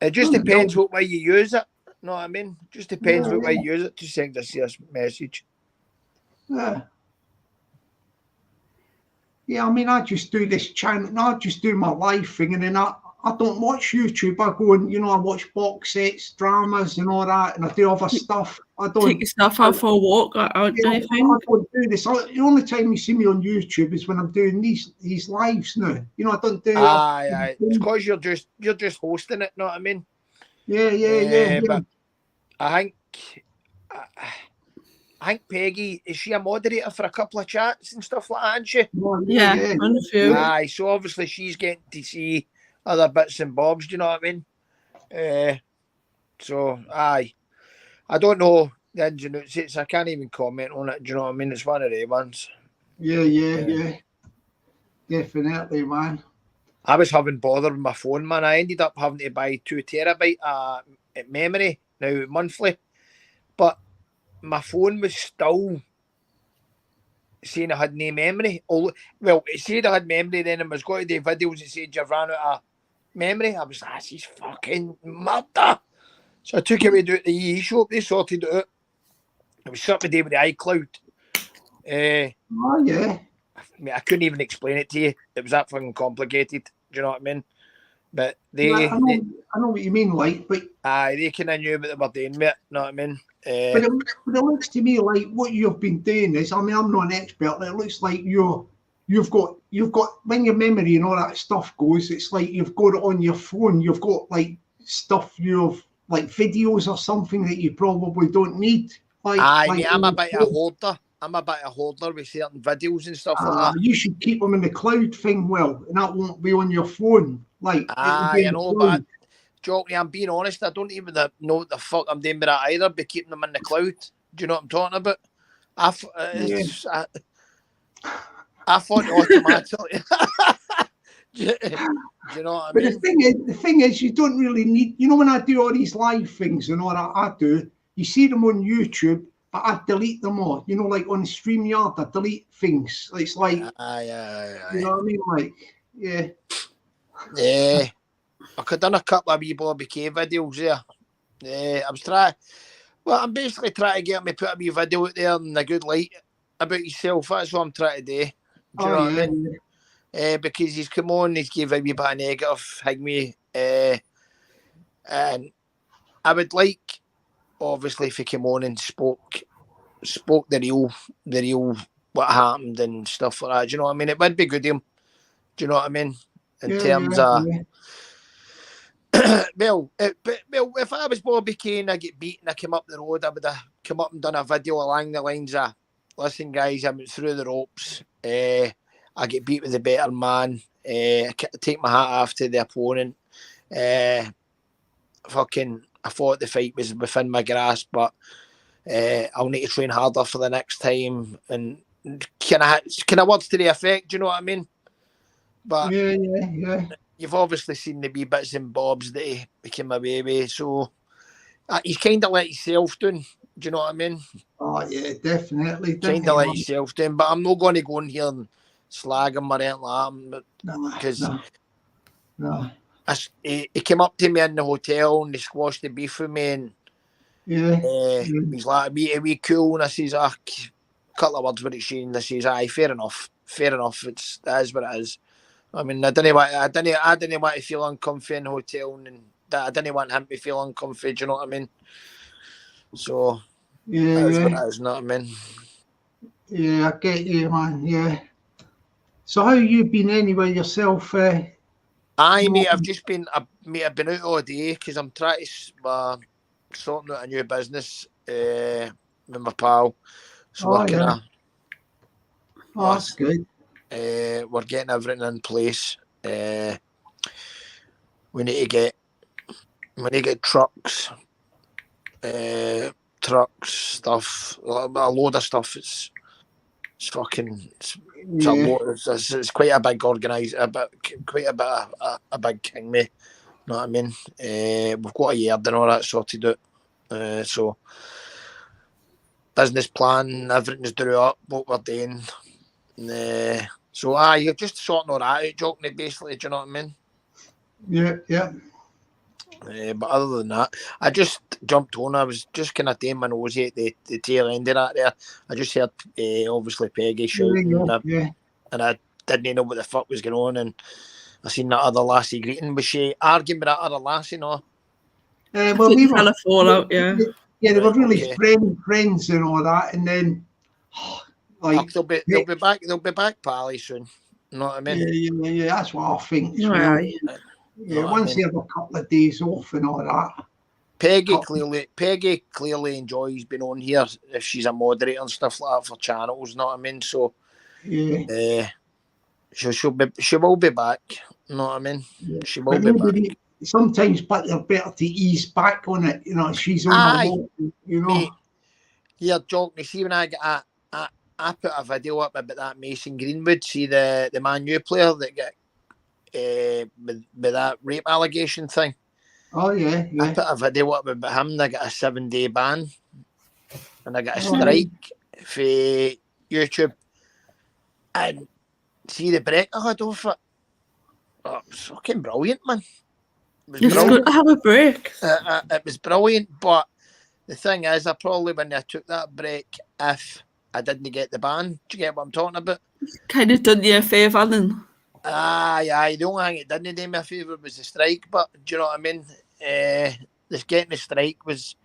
It just depends what way you use it. Know what I mean? Just depends what way you use it to send us this message. Yeah. Yeah, I mean, I just do this channel. I just do my live thing, and then I don't watch YouTube. I go and, I watch box sets, dramas, and all that, and I do other stuff. I don't take your stuff out for a walk or anything. I don't do this. The only time you see me on YouTube is when I'm doing these lives now. I don't do. Aye. It's because you're just hosting it. Know what I mean? Yeah. But I think Peggy, is she a moderator for a couple of chats and stuff like that, isn't she? Yeah, on a few. Aye, so obviously she's getting to see other bits and bobs, do you know what I mean? So, aye. I don't know the ins and outs, I can't even comment on it, do you know what I mean? It's one of the ones. Yeah. Definitely, man. I was having bother with my phone, man. I ended up having to buy 2 terabyte memory, now monthly. But my phone was still saying I had no memory. Well, it said I had memory, then it was going to the videos that said you've ran out of memory. I was like, she's fucking murder. So I took it away to the EE shop, they sorted it out. It was something to do with the iCloud. Oh, yeah. I mean, I couldn't even explain it to you. It was that fucking complicated. Do you know what I mean? But I know what you mean, like, but they kind of knew what they were doing, mate. Know what I mean? But it looks to me like what you've been doing is, I mean, I'm not an expert, but it looks like you've got when your memory and all that stuff goes, it's like you've got it on your phone. You've got like stuff like videos or something that you probably don't need. Like, I'm a bit of a holder. I'm a bit of a holder with certain videos and stuff like that. You should keep them in the cloud thing, and that won't be on your phone. Like, I know, but Jockney, I'm being honest, I don't even know what the fuck I'm doing with that either, by keeping them in the cloud. Do you know what I'm talking about? I thought automatically. Do you know what I mean? But the thing is, you don't really need. When I do all these live things and all that I do, you see them on YouTube, but I delete them all. Like on StreamYard, I delete things. It's like, you know what I mean? Like, yeah. I could have done a couple of wee Bobby K videos there. I was trying. Well, I'm basically trying to get me put a wee video out there in a good light about yourself. That's what I'm trying to do. Do you know what I mean? Because he's come on, he's gave a wee bit of negative, hang me. And I would like, obviously, if he came on and spoke the real what happened and stuff like that. Do you know what I mean? It would be good of him. Do you know what I mean? In terms of. Well, if I was Bobby Kane, I get beaten, I came up the road, I would have come up and done a video along the lines of, listen guys, I went through the ropes, I get beat with a better man, I take my hat off to the opponent, I thought the fight was within my grasp, but I'll need to train harder for the next time, and kind of words to the effect, do you know what I mean? But yeah. You've obviously seen the wee bits and bobs that he came away with, so he's kind of let himself down. Do you know what I mean? Oh yeah, definitely. Kind of let himself down, but I'm not going to go in here and slag him or anything like that, because he came up to me in the hotel and he squashed the beef with me, and he's like, "Are we cool?" And I says, "A couple of words with it, Shane." I says, "Aye, fair enough. That is what it is." I mean, I didn't want to feel uncomfy in the hotel, and I didn't want him to feel uncomfy. Do you know what I mean? So, Yeah, That's what yeah. it is, know what I mean? Yeah, I get you, man. Yeah. So how you been anyway yourself? Aye, mate, I've just been, I've been out all day because I'm trying to sorting out a new business with my pal. So Oh, we're kind yeah. of, Oh, that's good. we're getting everything in place. We need to get trucks, stuff, a load of stuff. It's fucking, it's a Yeah. lot. It's quite a big quite a bit of a big king, mate. Know what I mean? We've got a yard and all that sorted out. So business plan, everything's drew up, what we're doing. So you're just sorting all that out, Jockney, basically, do you know what I mean? Yeah, yeah. But other than that, I just jumped on. I was just kind of doing my nosy at the tail end of that there. I just heard, obviously, Peggy shouting, and I didn't know what the fuck was going on, and I seen that other lassie greeting. Was she arguing with that other lassie, no? Well, we were a fallout, yeah. Yeah, they were really okay. friends and all that, and then like they'll be back pally soon. You know what I mean? Yeah, that's what I think as Yeah, well. aye. Yeah, Know what I once mean? you have a couple of days off and all that. Peggy clearly enjoys being on here if she's a moderator and stuff like that for channels. Know what I mean? So yeah, she will be back. You know what I mean? She will be back. Sometimes, but they're better to ease back on it. You know, she's on her own. You know. Mate, yeah, Jockney. See when I get I put a video up about that Mason Greenwood. See the Man U player that got with that rape allegation thing. Oh yeah. I put a video up about him and I got a 7-day ban. And I got a strike for YouTube. And see the break I had off it. Oh, it was fucking brilliant, man. It was Good to have a break. It was brilliant, but the thing is, I probably when I took that break, if I didn't get the ban, do you get what I'm talking about? Kind of done you a favour then. Aye, the only thing it didn't do me a favour was the strike, but do you know what I mean? Getting the strike was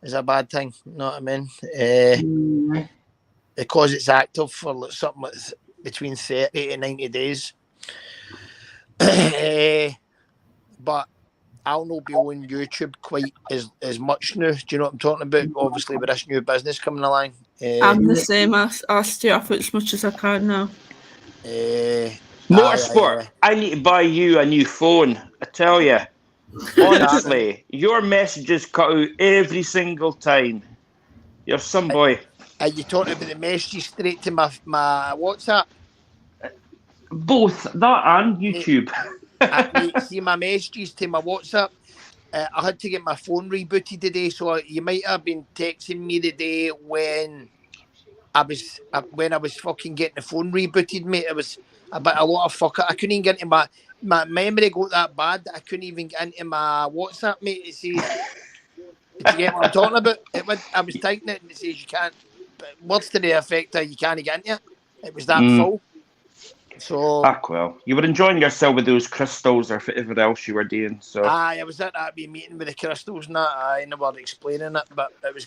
a bad thing, you know what I mean? Because it's active for like something like between 30 to 90 days. But I'll not be on YouTube quite as much now. Do you know what I'm talking about? Obviously, with this new business coming along. I'm the same. I stay off it as much as I can now. Motorsport, I need to buy you a new phone. I tell you. Honestly, your messages cut out every single time. You're some boy. Are you talking about the messages straight to my WhatsApp? Both that and YouTube. See my messages to my WhatsApp. I had to get my phone rebooted today, so you might have been texting me the day when I was fucking getting the phone rebooted, mate. It was a lot of fuck. I couldn't even get into my memory got that bad that I couldn't even get into my WhatsApp, mate. It says, did you get what I'm talking about? I was typing it and it says you can't. Words to the effect that you can't get into it. It was that full. So well, you were enjoying yourself with those crystals or whatever else you were doing. So I was at that meeting with the crystals and that. I never explaining it, but it was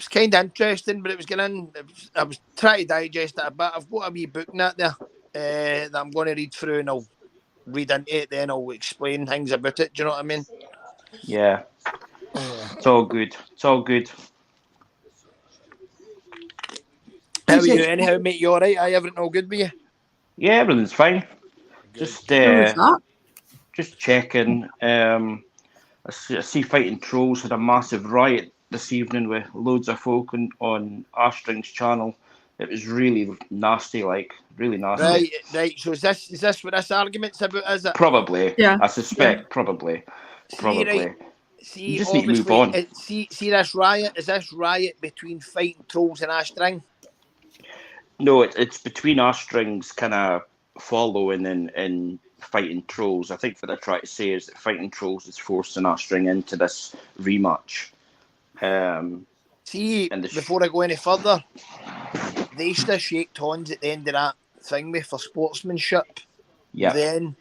kind of interesting. But it was getting. I was trying to digest it a bit. I've got a wee book in that there that I'm going to read through, and I'll read into it. Then I'll explain things about it. Do you know what I mean? Yeah, it's all good. It's all good. How are you anyhow, mate? You all right? Everything all good with you? Yeah, everything's fine. Just checking. I see Fighting Trolls had a massive riot this evening with loads of folk on Arstring's channel. It was really nasty, really nasty. Right. So is this what this argument's about? Is it? Probably. Yeah. I suspect. Probably. See, you just need to move on. See this riot? Is this riot between Fighting Trolls and Arstring? No, it's between Arstring's kind of following and Fighting Trolls. I think what they're trying to say is that Fighting Trolls is forcing Arstring into this rematch. Before I go any further, they used to shake hands at the end of that thing for sportsmanship. Yeah. Then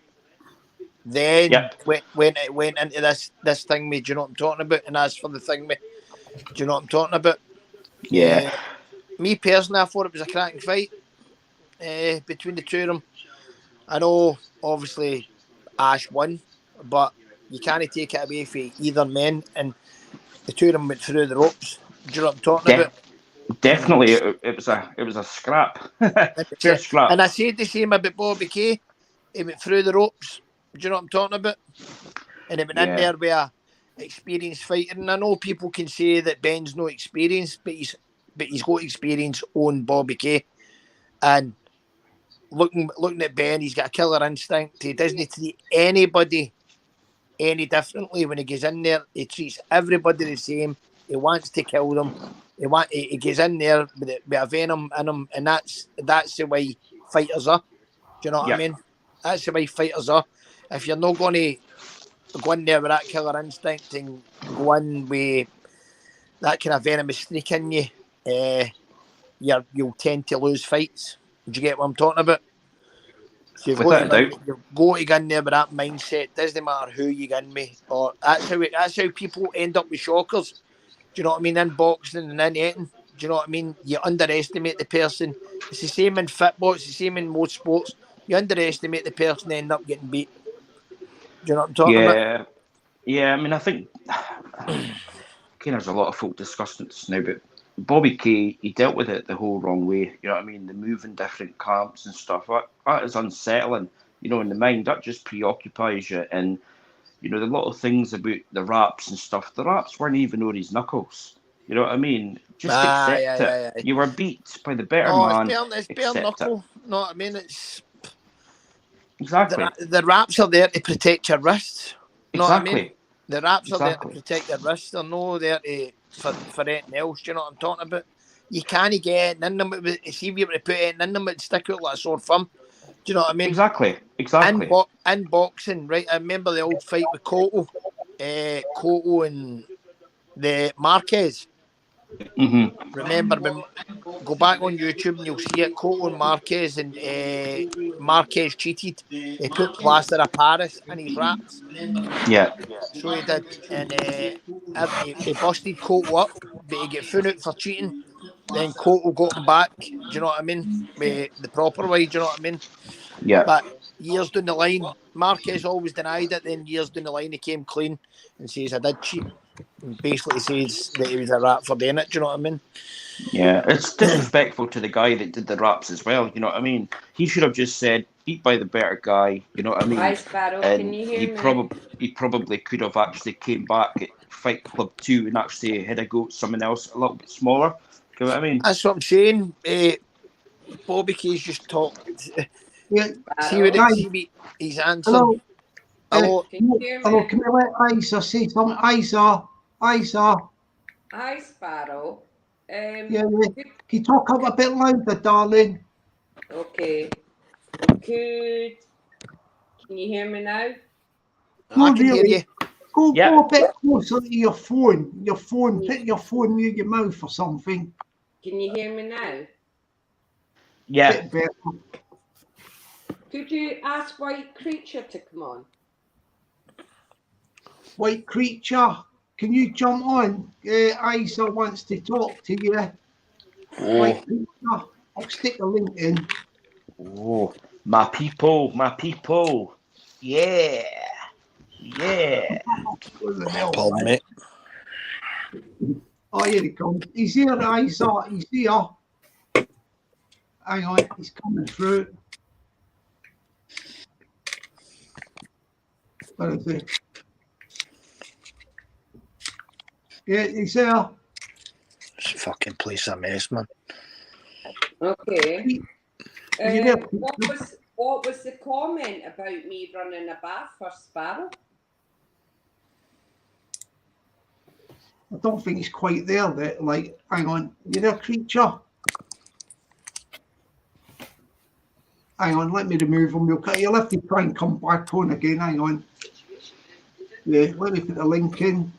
when it went into this thing, do you know what I'm talking about? And as for the thing, Do you know what I'm talking about? Yeah. Me personally, I thought it was a cracking fight between the two of them. I know, obviously, Ash won, but you can't take it away from either men, and the two of them went through the ropes. Do you know what I'm talking about? Definitely, it was a scrap, fair scrap. And I said the same about Bobby Kay. He went through the ropes. Do you know what I'm talking about? And he went in there with a experienced fighter. And I know people can say that Ben's no experienced, but he's got experience on Bobby Kay. And looking at Ben, he's got a killer instinct. He doesn't treat anybody any differently when he goes in there. He treats everybody the same. He wants to kill them. He gets in there with a venom in him, and that's the way fighters are. Do you know what I mean? That's the way fighters are. If you're not going to go in there with that killer instinct and go in with that kind of venomous streak in you, you'll tend to lose fights. Do you get what I'm talking about? So you've got to go in there with that mindset. Doesn't matter who you get in with, or that's how people end up with shockers. Do you know what I mean? In boxing and in eating. Do you know what I mean? You underestimate the person. It's the same in football. It's the same in most sports. You underestimate the person, end up getting beat. Do you know what I'm talking about? Yeah. I mean, I think there's a lot of folk discussing this now, but Bobby Kay, he dealt with it the whole wrong way. You know what I mean? The moving different camps and stuff. That is unsettling. You know, in the mind, that just preoccupies you. And you know, a lot of things about the raps and stuff. The raps weren't even on his knuckles. You know what I mean? Just accept it. Aye. You were beat by the better man. It's bare knuckle. You know what I mean? It's exactly the raps are there to protect your wrists. You know what I mean? The raps are there to Exactly. protect your wrists. They're not there for anything else. Do you know what I'm talking about? You can't get it in them. See if you were to put it in them, it'd stick out like a sore thumb. Do you know what I mean? Exactly. In boxing, right? I remember the old fight with Cotto and the Marquez. Mm-hmm. Remember, go back on YouTube and you'll see it. Cotto and Marquez, and Marquez cheated. He put plaster of Paris in his raps. Yeah. So he did, and he busted Cotto up, but he got found out for cheating. Then Cotto got him back. Do you know what I mean? The proper way. Do you know what I mean? Yeah. But years down the line, Marquez always denied it. Then years down the line, he came clean and says, "I did cheat." And basically says that he was a rat for doing it. Do you know what I mean? Yeah, it's disrespectful to the guy that did the raps as well. You know what I mean? He should have just said, "Beat by the better guy." You know what I mean? Hi, Sparrow. And Can you hear me? He probably could have actually came back at Fight Club 2 and actually had a go at someone else a little bit smaller. You know what I mean? That's what I'm saying. Bobby Kay's just talked. Yeah. See he's answering. Hello. Can you hear me? Hello, can we let Isa say something? Isa. Hi, Sparrow. Yeah. Can you talk up a bit louder, darling? Okay. Good. Can you hear me now? I can hear you. Go a bit closer to your phone. Put your phone near your mouth or something. Can you hear me now? Yeah. Bit better. Could you ask White Creature to come on? White Creature, can you jump on? Isa wants to talk to you. White Creature, I'll stick a link in. Oh, my people. Yeah. Pardon me. Oh, here he comes. He's here, Isa. He's here. Hang on, he's coming through. Where is he? Yeah, he's there. This fucking place a mess, man. Okay. What was the comment about me running a bath for Sparrow? I don't think he's quite there. Hang on. You there, Creature? Hang on, let me remove him. You'll have to try and come back on again. Hang on. Yeah, let me put the link in.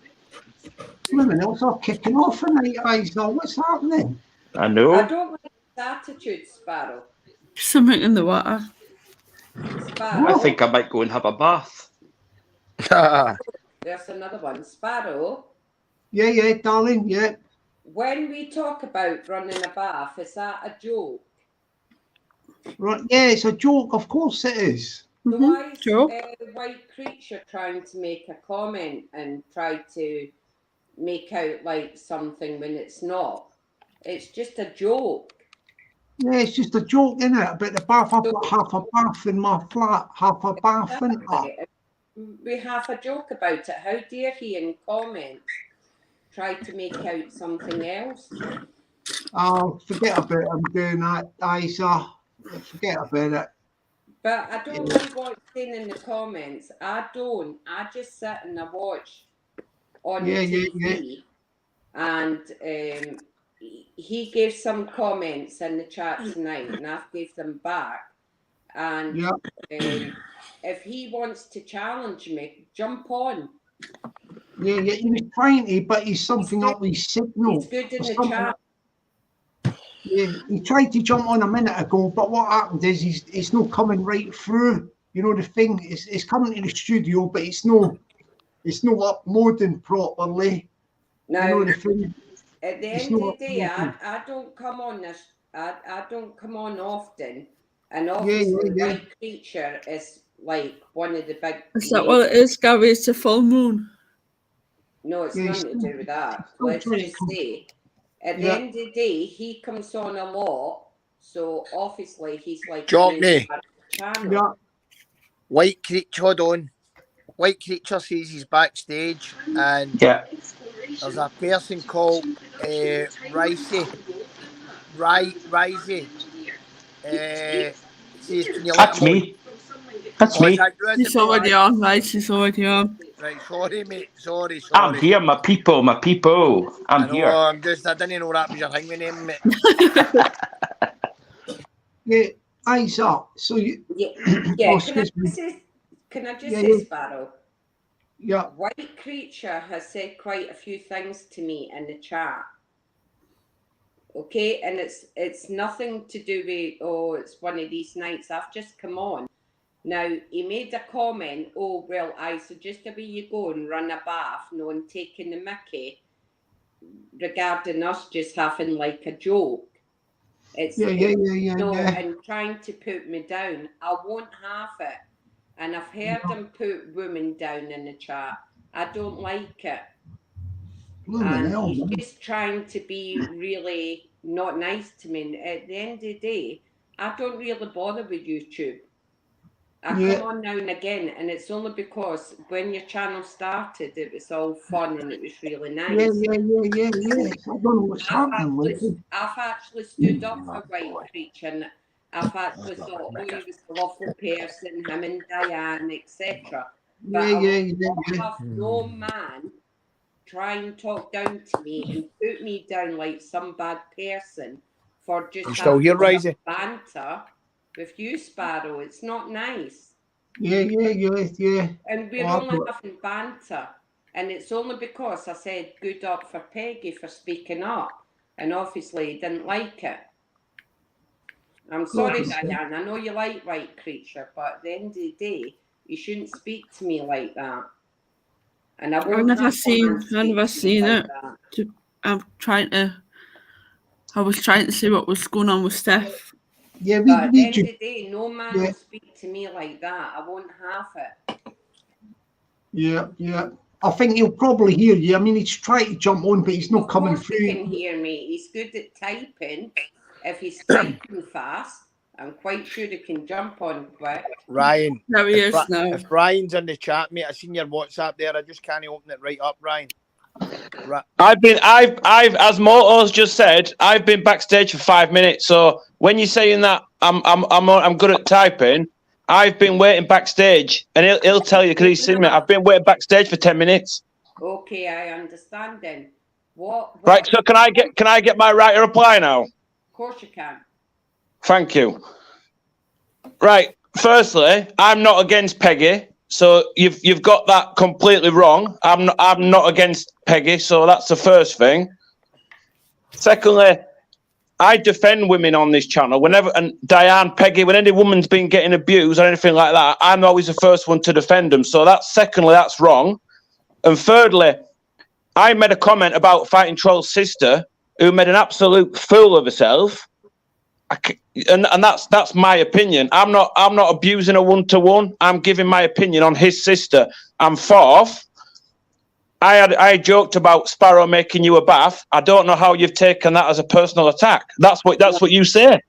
Women else are kicking off tonight, Isa. What's happening? I know. I don't like his attitude, Sparrow. Something in the water. Sparrow. I think I might go and have a bath. There's another one. Sparrow. Yeah, darling, yeah. When we talk about running a bath, is that a joke? Right, yeah, it's a joke. Of course it is. So why is the white creature trying to make a comment and try to make out like something when it's not? It's just a joke. Yeah, it's just a joke, isn't it? About the bath. I've got half a bath in my flat, half a bath in it. We have a joke about it. How dare he in comments try to make out something else? Oh, forget about him doing that, Isa. Forget about it. But I don't like what's saying in the comments. I don't. I just sit and I watch on the TV. And he gave some comments in the chat tonight, and I gave them back. And if he wants to challenge me, jump on. Yeah, he was trying to, but he's something up his signal. He's good in the chat. Yeah, he tried to jump on a minute ago, but what happened is it's not coming right through. You know, the thing it's coming to the studio, but it's not uploading properly. No, you know, the thing, at the end of the day, I don't come on this. I don't come on often, and obviously, White Creature is like one of the big. Is that what it is, Gary? It's a full moon. No, it's nothing to do with that. Let's just say, at the end of the day, he comes on a lot, so obviously he's like Jockney. Channel. White Creature, hold on. White Creature says he's backstage, and there's a person called Ricey. Says, can you That's me. That's me. She's already on, right? She's already on. Right, sorry, mate. Sorry. I'm here, my people. I'm here. I didn't know that was your thing, name, mate. Yeah, eyes up. So you. Yeah. Can I just say, Sparrow? Yeah. White Creature has said quite a few things to me in the chat. Okay, and it's nothing to do with it's one of these nights. I've just come on. Now he made a comment. Oh well, I suggest the way you go and run a bath, and taking the mickey regarding us just having like a joke. It's and trying to put me down. I won't have it. And I've heard him put women down in the chat. I don't like it. And he's just trying to be really not nice to me. And at the end of the day, I don't really bother with YouTube. I come on now and again, and it's only because when your channel started, it was all fun and it was really nice. Yeah. I don't know what's happening with it. I've actually stood up for White Creature, and I've actually thought, he was a lovely person, him and Diane, etc. But I will have no man try and talk down to me and put me down like some bad person for just having banter with you, Sparrow. It's not nice. Yeah. And we're only having banter. And it's only because I said good up for Peggy for speaking up. And obviously he didn't like it. I'm sorry, Diane. I know you like White Creature, but at the end of the day, you shouldn't speak to me like that. And I've never seen it. I was trying to see what was going on with Steph. Yeah, but at the end of the day, no man will speak to me like that. I won't have it. Yeah. I think he'll probably hear you. I mean, he's trying to jump on, but he's not coming through. He can hear me. He's good at typing. If he's typing fast, I'm quite sure he can jump on quick. Ryan, there he is now. If Ryan's in the chat, mate, I seen your WhatsApp there. I just can't open it right up, Ryan. I've as Moto's just said, I've been backstage for 5 minutes. So when you're saying that I'm good at typing, I've been waiting backstage, and he'll tell you because he's seen me. I've been waiting backstage for 10 minutes. Okay, I understand then. What right? So can I get my right to reply now? Of course you can. Thank you. Right. Firstly, I'm not against Peggy, so you've got that completely wrong. I'm not against Peggy, so that's the first thing. Secondly, I defend women on this channel. And Diane, Peggy, when any woman's been getting abused or anything like that, I'm always the first one to defend them. So that's wrong. And thirdly, I made a comment about Fighting Troll's sister, who made an absolute fool of herself. And that's my opinion. I'm not abusing a 1-to-1. I'm giving my opinion on his sister. And fourth, I joked about Sparrow making you a bath. I don't know how you've taken that as a personal attack. That's what you say.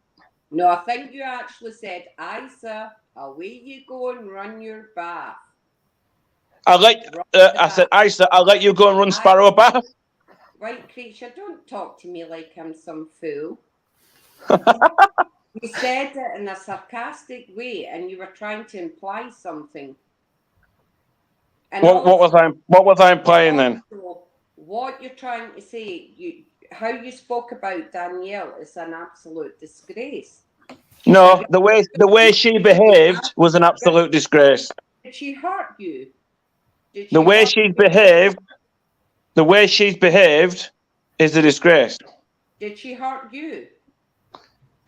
No, I think you actually said, Isa, away you go and run your bath. I said, Isa, I'll let you go and run Sparrow a bath. Right, creature, don't talk to me like I'm some fool. You said it in a sarcastic way, and you were trying to imply something. And what was I implying then? What you're trying to say, how you spoke about Danielle is an absolute disgrace. No, the way she behaved was an absolute disgrace. Did she hurt you? The way she's behaved is a disgrace. Did she hurt you?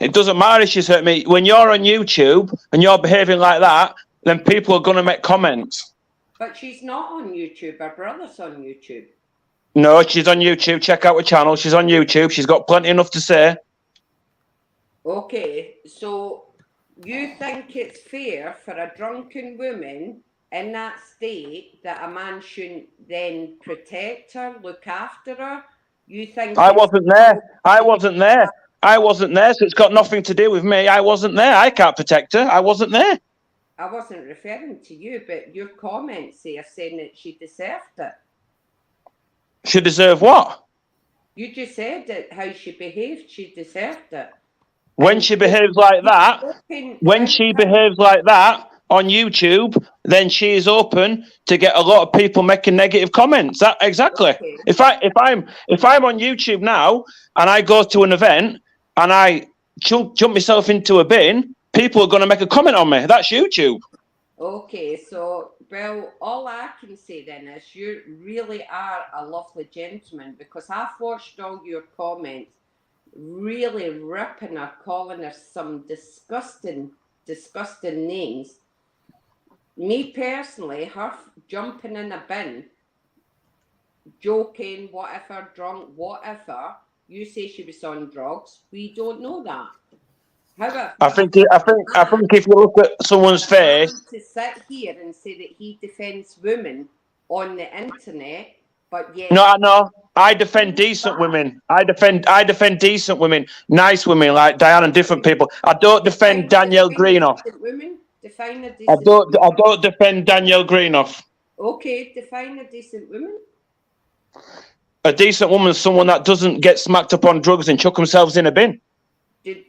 It doesn't matter if she's hurt me. When you're on YouTube and you're behaving like that, then people are going to make comments. But she's not on YouTube. Her brother's on YouTube. No, she's on YouTube. Check out her channel. She's on YouTube. She's got plenty enough to say. Okay, so you think it's fair for a drunken woman in that state that a man shouldn't then protect her, look after her? You think I wasn't there. So it's got nothing to do with me. I wasn't there. I can't protect her. I wasn't there. I wasn't referring to you, but your comments there saying that she deserved it. She deserved what? You just said that how she behaved, she deserved it. When she behaves like that, on YouTube, then she is open to get a lot of people making negative comments. That exactly. Okay. If I'm on YouTube now and I go to an event and I jump myself into a bin, people are going to make a comment on me. That's YouTube. Okay, so well, all I can say then is you really are a lovely gentleman, because I've watched all your comments, really ripping her, calling her some disgusting names. Me personally, her jumping in a bin, joking, whatever, drunk, whatever. You say she was on drugs. We don't know that. However, I think if you look at someone's face, to sit here and say that he defends women on the internet, but yet no, I defend decent women. I defend decent women, nice women like Diane and different people. I don't defend Danielle Greenough. Women. Define a decent I don't defend Danielle Greenough. Okay, define a decent woman. A decent woman is someone that doesn't get smacked up on drugs and chuck themselves in a bin. Do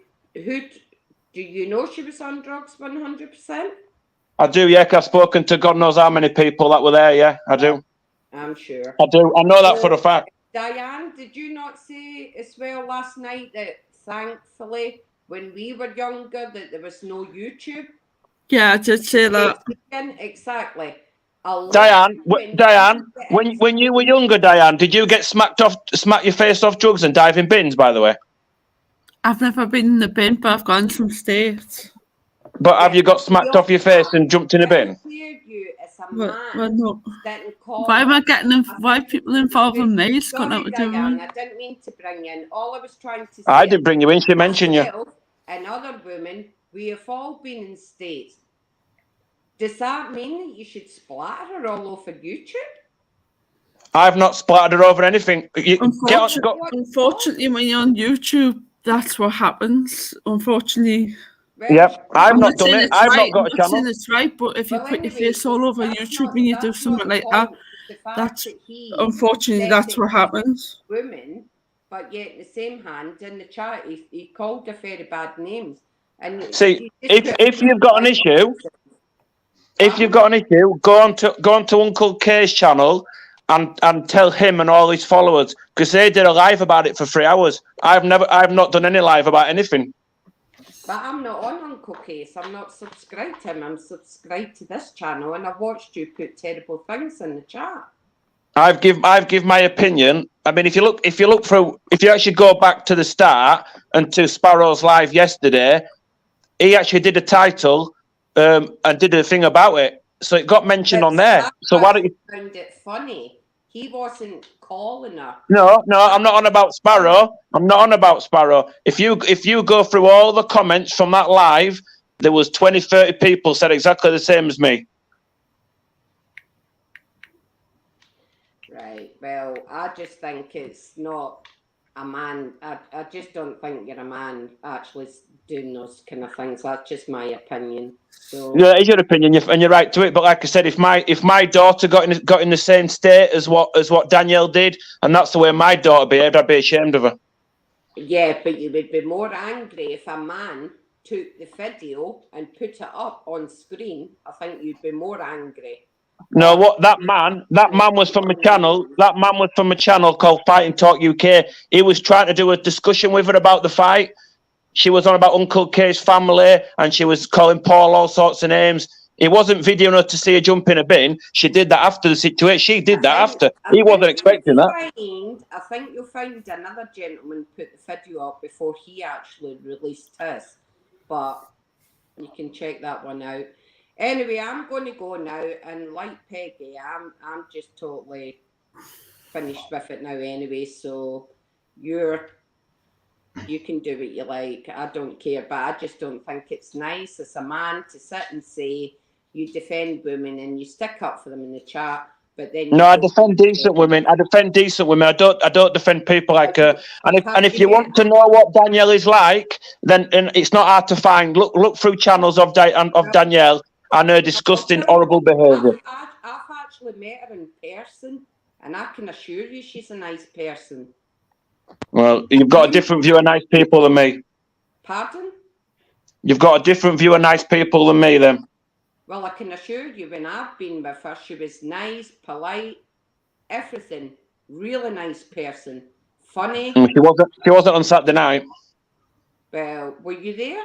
you know she was on drugs 100%? I do, yeah. 'Cause I've spoken to God knows how many people that were there. Yeah, I do. I'm sure. I do. I know that for a fact. Diane, did you not say as well last night that thankfully when we were younger that there was no YouTube? Yeah, I did say that. Exactly. Diane, when you were younger, Diane, did you get smack your face off drugs and dive in bins, by the way? I've never been in the bin, but I've gone some states. But have you got smacked off your face and jumped in a bin? Well, no. Why am I getting why are people involving me? It's got nothing to do with me. I didn't mean to bring you in. All I was trying to say, I didn't bring you in, she mentioned you. And other women, we have all been in states. Does that mean that you should splatter her all over YouTube? I've not splattered her over anything. Unfortunately, when you're on YouTube, that's what happens. Unfortunately. Yep, I've not done it. I've not got a channel. I'm not saying it's right, but if you put your face all over YouTube and you do something like that, that's unfortunately that's what happens. Women, but yet in the same hand, in the chat, he called her very bad names. And see, if you've got an issue. If you've got an issue, go on to Uncle K's channel and tell him and all his followers, because they did a live about it for 3 hours. I've not done any live about anything. But I'm not on Uncle K's. I'm not subscribed to him. I'm subscribed to this channel, and I've watched you put terrible things in the chat. I've give my opinion. I mean, if you actually go back to the start and to Sparrow's live yesterday, he actually did a title. And did a thing about it, so it got mentioned on there. So why don't you found it funny? He wasn't calling her. No, I'm not on about Sparrow. I'm not on about Sparrow. If you go through all the comments from that live, there was 20, 30 people said exactly the same as me. Right. Well, I just think it's not a man. I just don't think you're a man actually doing those kind of things. That's just my opinion. So Yeah, it's your opinion, and you're right to it. But like I said, if my daughter got in the same state as what Danielle did, and that's the way my daughter behaved, I'd be ashamed of her. yeah, but you would be more angry if a man took the video and put it up on screen. I think you'd be more angry. No, what that man was from a channel. That man was from a channel called Fighting Talk UK. He was trying to do a discussion with her about the fight. She was on about Uncle K's family, and she was calling Paul all sorts of names. He wasn't videoing her to see her jump in a bin. She did that after the situation. She did that after. He wasn't expecting that. I think you'll find another gentleman put the video up before he actually released his. But you can check that one out. Anyway, I'm going to go now, and like Peggy, I'm just totally finished with it now anyway. So you can do what you like. I don't care, but I just don't think it's nice as a man to sit and say you defend women and you stick up for them in the chat. But then no, I defend decent women. I don't defend people like her. And if you want to know what Danielle is like, then it's not hard to find. Look through channels of Danielle and her disgusting, horrible behaviour. I've actually met her in person, and I can assure you she's a nice person. Well, you've got a different view of nice people than me. Pardon? You've got a different view of nice people than me, then. Well, I can assure you, when I've been with her, she was nice, polite, everything. Really nice person. Funny. She wasn't on Saturday night. Well, were you there?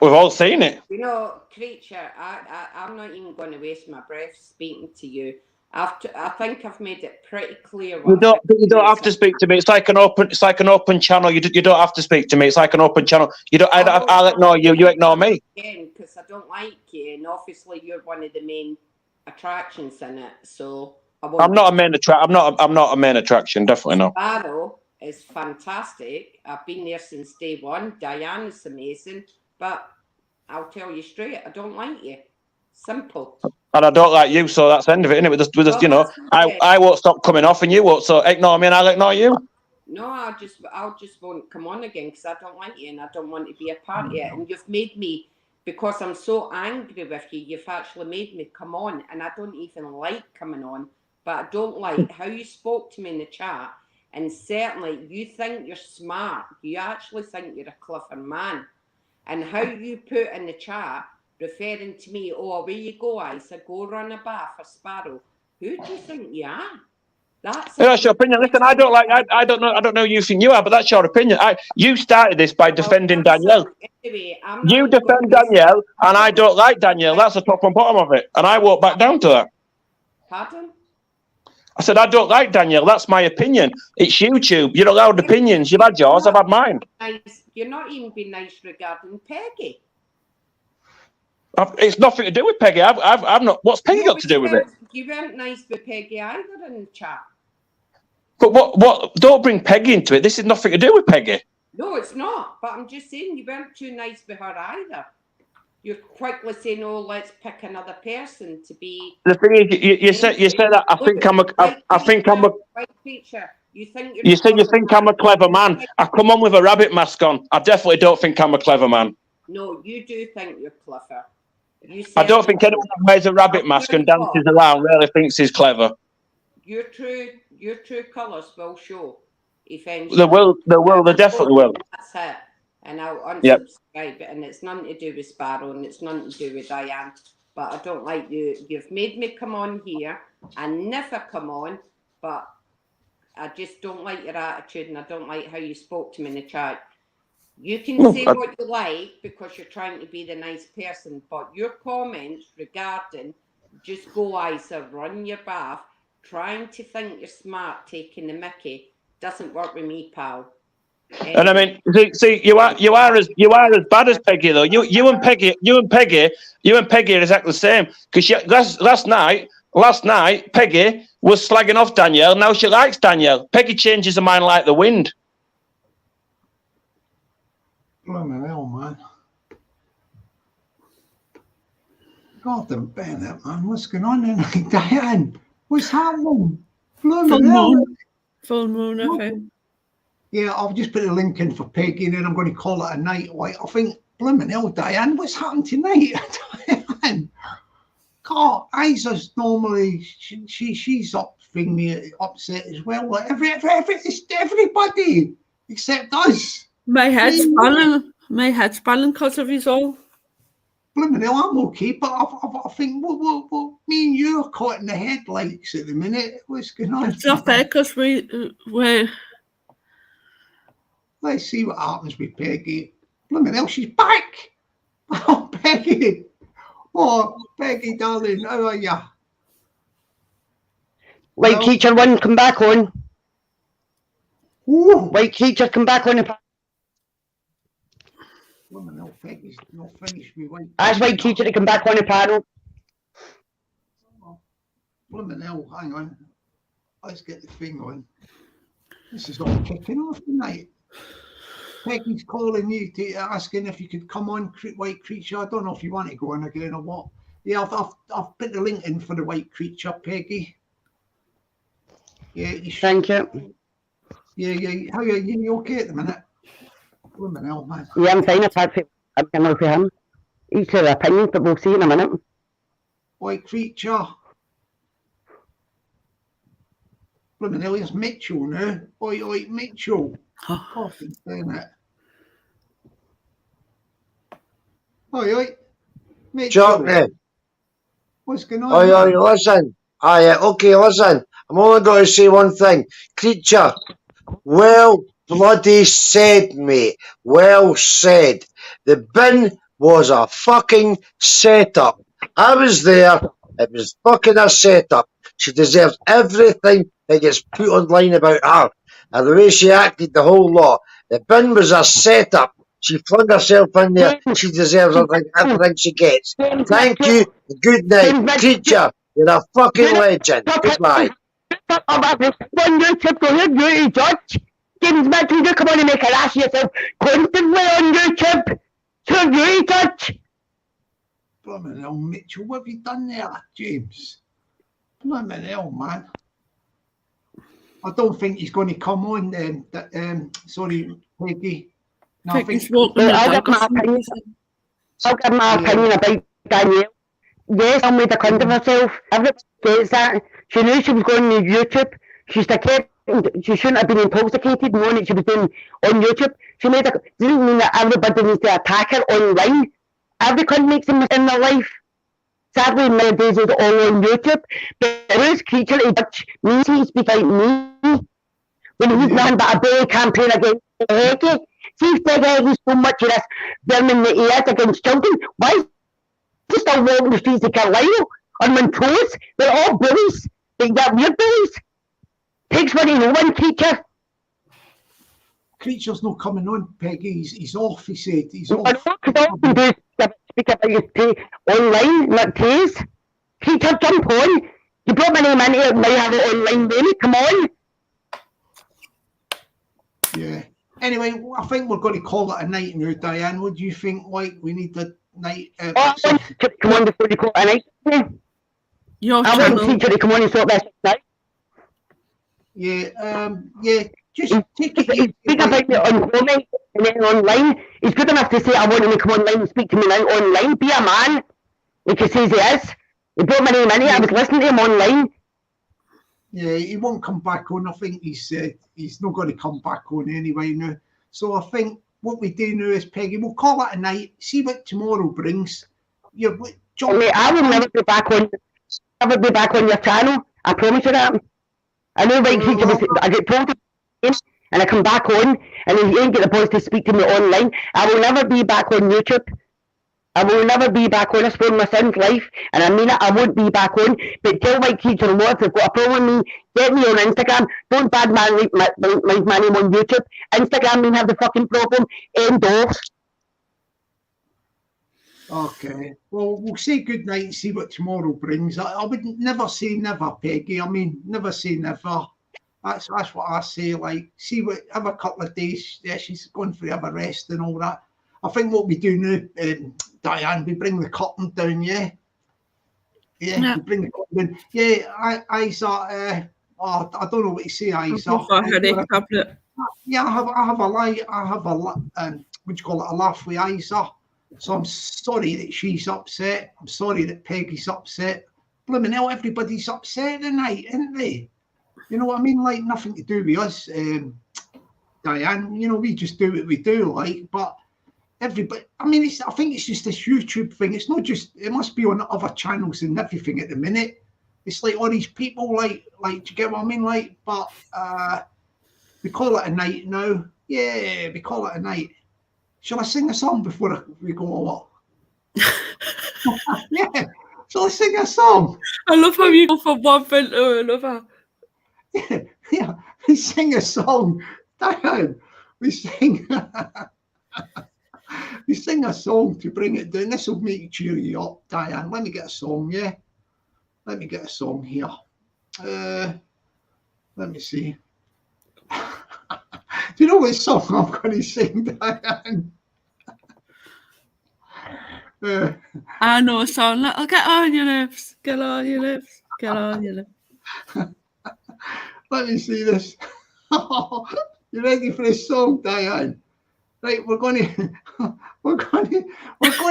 We've all seen it. You know, creature, I'm not even going to waste my breath speaking to you. I think I've made it pretty clear. You don't have to speak to me. It's like an open channel. You don't have to speak to me. It's like an open channel. I'll ignore you. You ignore me. Again, because I don't like you, and obviously you're one of the main attractions in it. So I'm not a main attraction. I'm not a main attraction. Definitely not. Sparrow is fantastic. I've been there since day one. Diane is amazing, but I'll tell you straight, I don't like you. Simple. And I don't like you, so that's the end of it, isn't it? With us, you know, I won't stop coming off, and you won't. So ignore me, and I'll ignore you. No, I just won't come on again because I don't like you, and I don't want to be a part of it. And you've made me, because I'm so angry with you, you've actually made me come on, and I don't even like coming on. But I don't like how you spoke to me in the chat, and certainly you think you're smart. You actually think you're a clever man, and how you put in the chat, referring to me, oh, away you go, Isa, go run a bath for Sparrow. Who do you think you are? That's your opinion. Listen, I don't know who you think you are, but that's your opinion. You started this by defending Danielle. Anyway, you defend Danielle, and I don't like Danielle. That's the top and bottom of it, and I won't back down to that. Pardon? I said I don't like Danielle. That's my opinion. It's YouTube. You're allowed opinions. You've had yours. I've had mine. You're not even being nice regarding Peggy. It's nothing to do with Peggy. I've not. What's Peggy got to do with it? You weren't nice with Peggy either in the chat. But what? Don't bring Peggy into it. This is nothing to do with Peggy. No, it's not. But I'm just saying you weren't too nice with her either. You're quickly saying, "Oh, let's pick another person to be." The thing is, you said that. I think I'm a. White creature. You think I'm a clever man. I come on with a rabbit mask on. I definitely don't think I'm a clever man. No, you do think you're clever. I don't think anyone who wears a rabbit mask and dances around really thinks he's clever. Your true colours will show eventually. They definitely will. That's it. And I'll unsubscribe it, and it's nothing to do with Sparrow, and it's nothing to do with Diane. But I don't like you. You've made me come on here. I never come on, but I just don't like your attitude, and I don't like how you spoke to me in the chat. You can say what you like because you're trying to be the nice person, but your comments regarding just go, Isa, run your bath, trying to think you're smart, taking the mickey, doesn't work with me, pal. And I mean, see, you are as bad as Peggy though. You and Peggy are exactly the same. Because last night Last night, Peggy was slagging off Danielle. Now she likes Danielle. Peggy changes her mind like the wind. Blooming hell, man. God, the Bennett, man. What's going on tonight? Diane, what's happening? Blooming hell. Full moon, I think. Yeah, I'll just put a link in for Peggy and then I'm going to call it a night. Like, I think, blooming hell, Diane, what's happened tonight? Diane. God, Isa's normally, she's upset as well. Like everybody except us. My head's spelling because of his all. Blooming hell, I'm okay, but I think well, me and you are caught in the headlights at the minute. What's going on? It's not fair because we're. Let's see what happens with Peggy. Blooming hell, she's back. Oh, Peggy. Oh, Peggy, darling, how are you? White Teacher 1, come back on. Ooh. White Teacher, come back on. Blooming hell, Peggy's not finished with White. Ask White Teacher to come back on the panel. Blooming hell, hang on. Let's get the thing on. This is all kicking off tonight. Peggy's calling you to asking if you could come on, White Creature. I don't know if you want to go on again or what. Yeah, I've put the link in for the White Creature, Peggy. Yeah, thank you. Yeah. How are you? You okay at the minute? Blooming hell, man. Yeah, I'm fine. Apart from I'm going for him. Each of their opinions, but we'll see in a minute. White Creature. Blooming hell, it's Mitchell now. Oi, Mitchell. Fucking damn it. Oi, Mitchell. Jockney. What's going on? Oi, listen. Okay, listen. I'm only going to say one thing. Creature, well bloody said, mate. Well said. The bin was a fucking setup. I was there. It was fucking a setup. She deserves everything that gets put online about her. And the way she acted the whole lot. The bin was a setup. She flung herself in there. She deserves everything she gets. Thank you. Good night. Creature, you're a fucking legend. Goodbye. On YouTube, go ahead, you judge. James Mitchell, you come on and make an ass of yourself constantly on YouTube. So you judge. Blooming hell, Mitchell, what have you done there, James? Blooming hell, man. I don't think he's going to come on then. Sorry, Peggy. No, I think I'll give my opinion about Danielle. Yes, I made a cunt of herself. Everybody gets that. She knew she was going on YouTube. She shouldn't have been intoxicated knowing that she was doing on YouTube. Didn't mean that everybody needs to attack her online. Every cunt makes a mistake in their life. Sadly, nowadays it's all on YouTube. But Bruce Creature, he means he speak like me. When he's nothing but a bully campaign against Peggy. See if Peggy is so much of this vermin that he is against children. Why is he still walking the streets of Carlisle on Montrose? They're all bullies. They're weird bullies. Takes money, no one, Creature. Creature's not coming on, Peggy. He's off, he said. He's off. All I can do is speak about his pay online, not pays. Creature, jump on. You brought my name into it, now you have it online, baby. Come on. Yeah. Anyway, I think we're going to call it a night now, Diane. What do you think? Like, we need the night. Come on before you call it a night. I want Creature to come on and sort this out. Yeah. Just take it. Speak about me on comment and then online. He's good enough to say, I want him to come online and speak to me now online. Be a man, like he says he is. He brought my name in here. I was listening to him online. Yeah, he won't come back on. I think he's not going to come back on anyway now. So I think what we do now is, Peggy, we'll call it a night. See what tomorrow brings. I will never be back on. Never be back on your channel. I promise you that. I know, right? I get told and I come back on, and if you ain't get the boys to speak to me online, I will never be back on YouTube. I will never be back on. I spend my son's life, and I mean it, I won't be back on. But tell White Teacher and what, if they've got a problem with me, get me on Instagram. Don't bad man like my name on YouTube. Instagram mean have the fucking problem. End of. Okay. Well, we'll say good night and see what tomorrow brings. I would never say never, Peggy. I mean, never say never. That's what I say. Like, see what, have a couple of days. Yeah, she's going for have a rest and all that. I think what we do now, Diane, we bring the curtain down. Yeah. Yeah. We bring the curtain down. Yeah. Isa. I don't know what you say, Isa. Yeah, I have a lie. I have a what do you call it? A laugh with Isa. So I'm sorry that she's upset. I'm sorry that Peggy's upset. Blimmin' hell, everybody's upset tonight, isn't they? You know what I mean? Like, nothing to do with us, Diane. You know, we just do what we do, like. But everybody, I mean, I think it's just this YouTube thing. It's not just. It must be on other channels and everything at the minute. It's like all these people, like, do you get what I mean? Like, but we call it a night now. Yeah, we call it a night. Shall I sing a song before we go on? Yeah. Shall I sing a song? I love how you go from one thing to another. Yeah. We sing a song. Diane, we sing we sing a song to bring it down. This will make you cheer you up, Diane. Let me get a song, yeah? Let me get a song here. Let me see. Do you know what song I'm going to sing, Diane? I know a song. I'll get on your lips, get on your lips, get on your lips. Let me see this. You ready for this song, Diane? Right, we're going to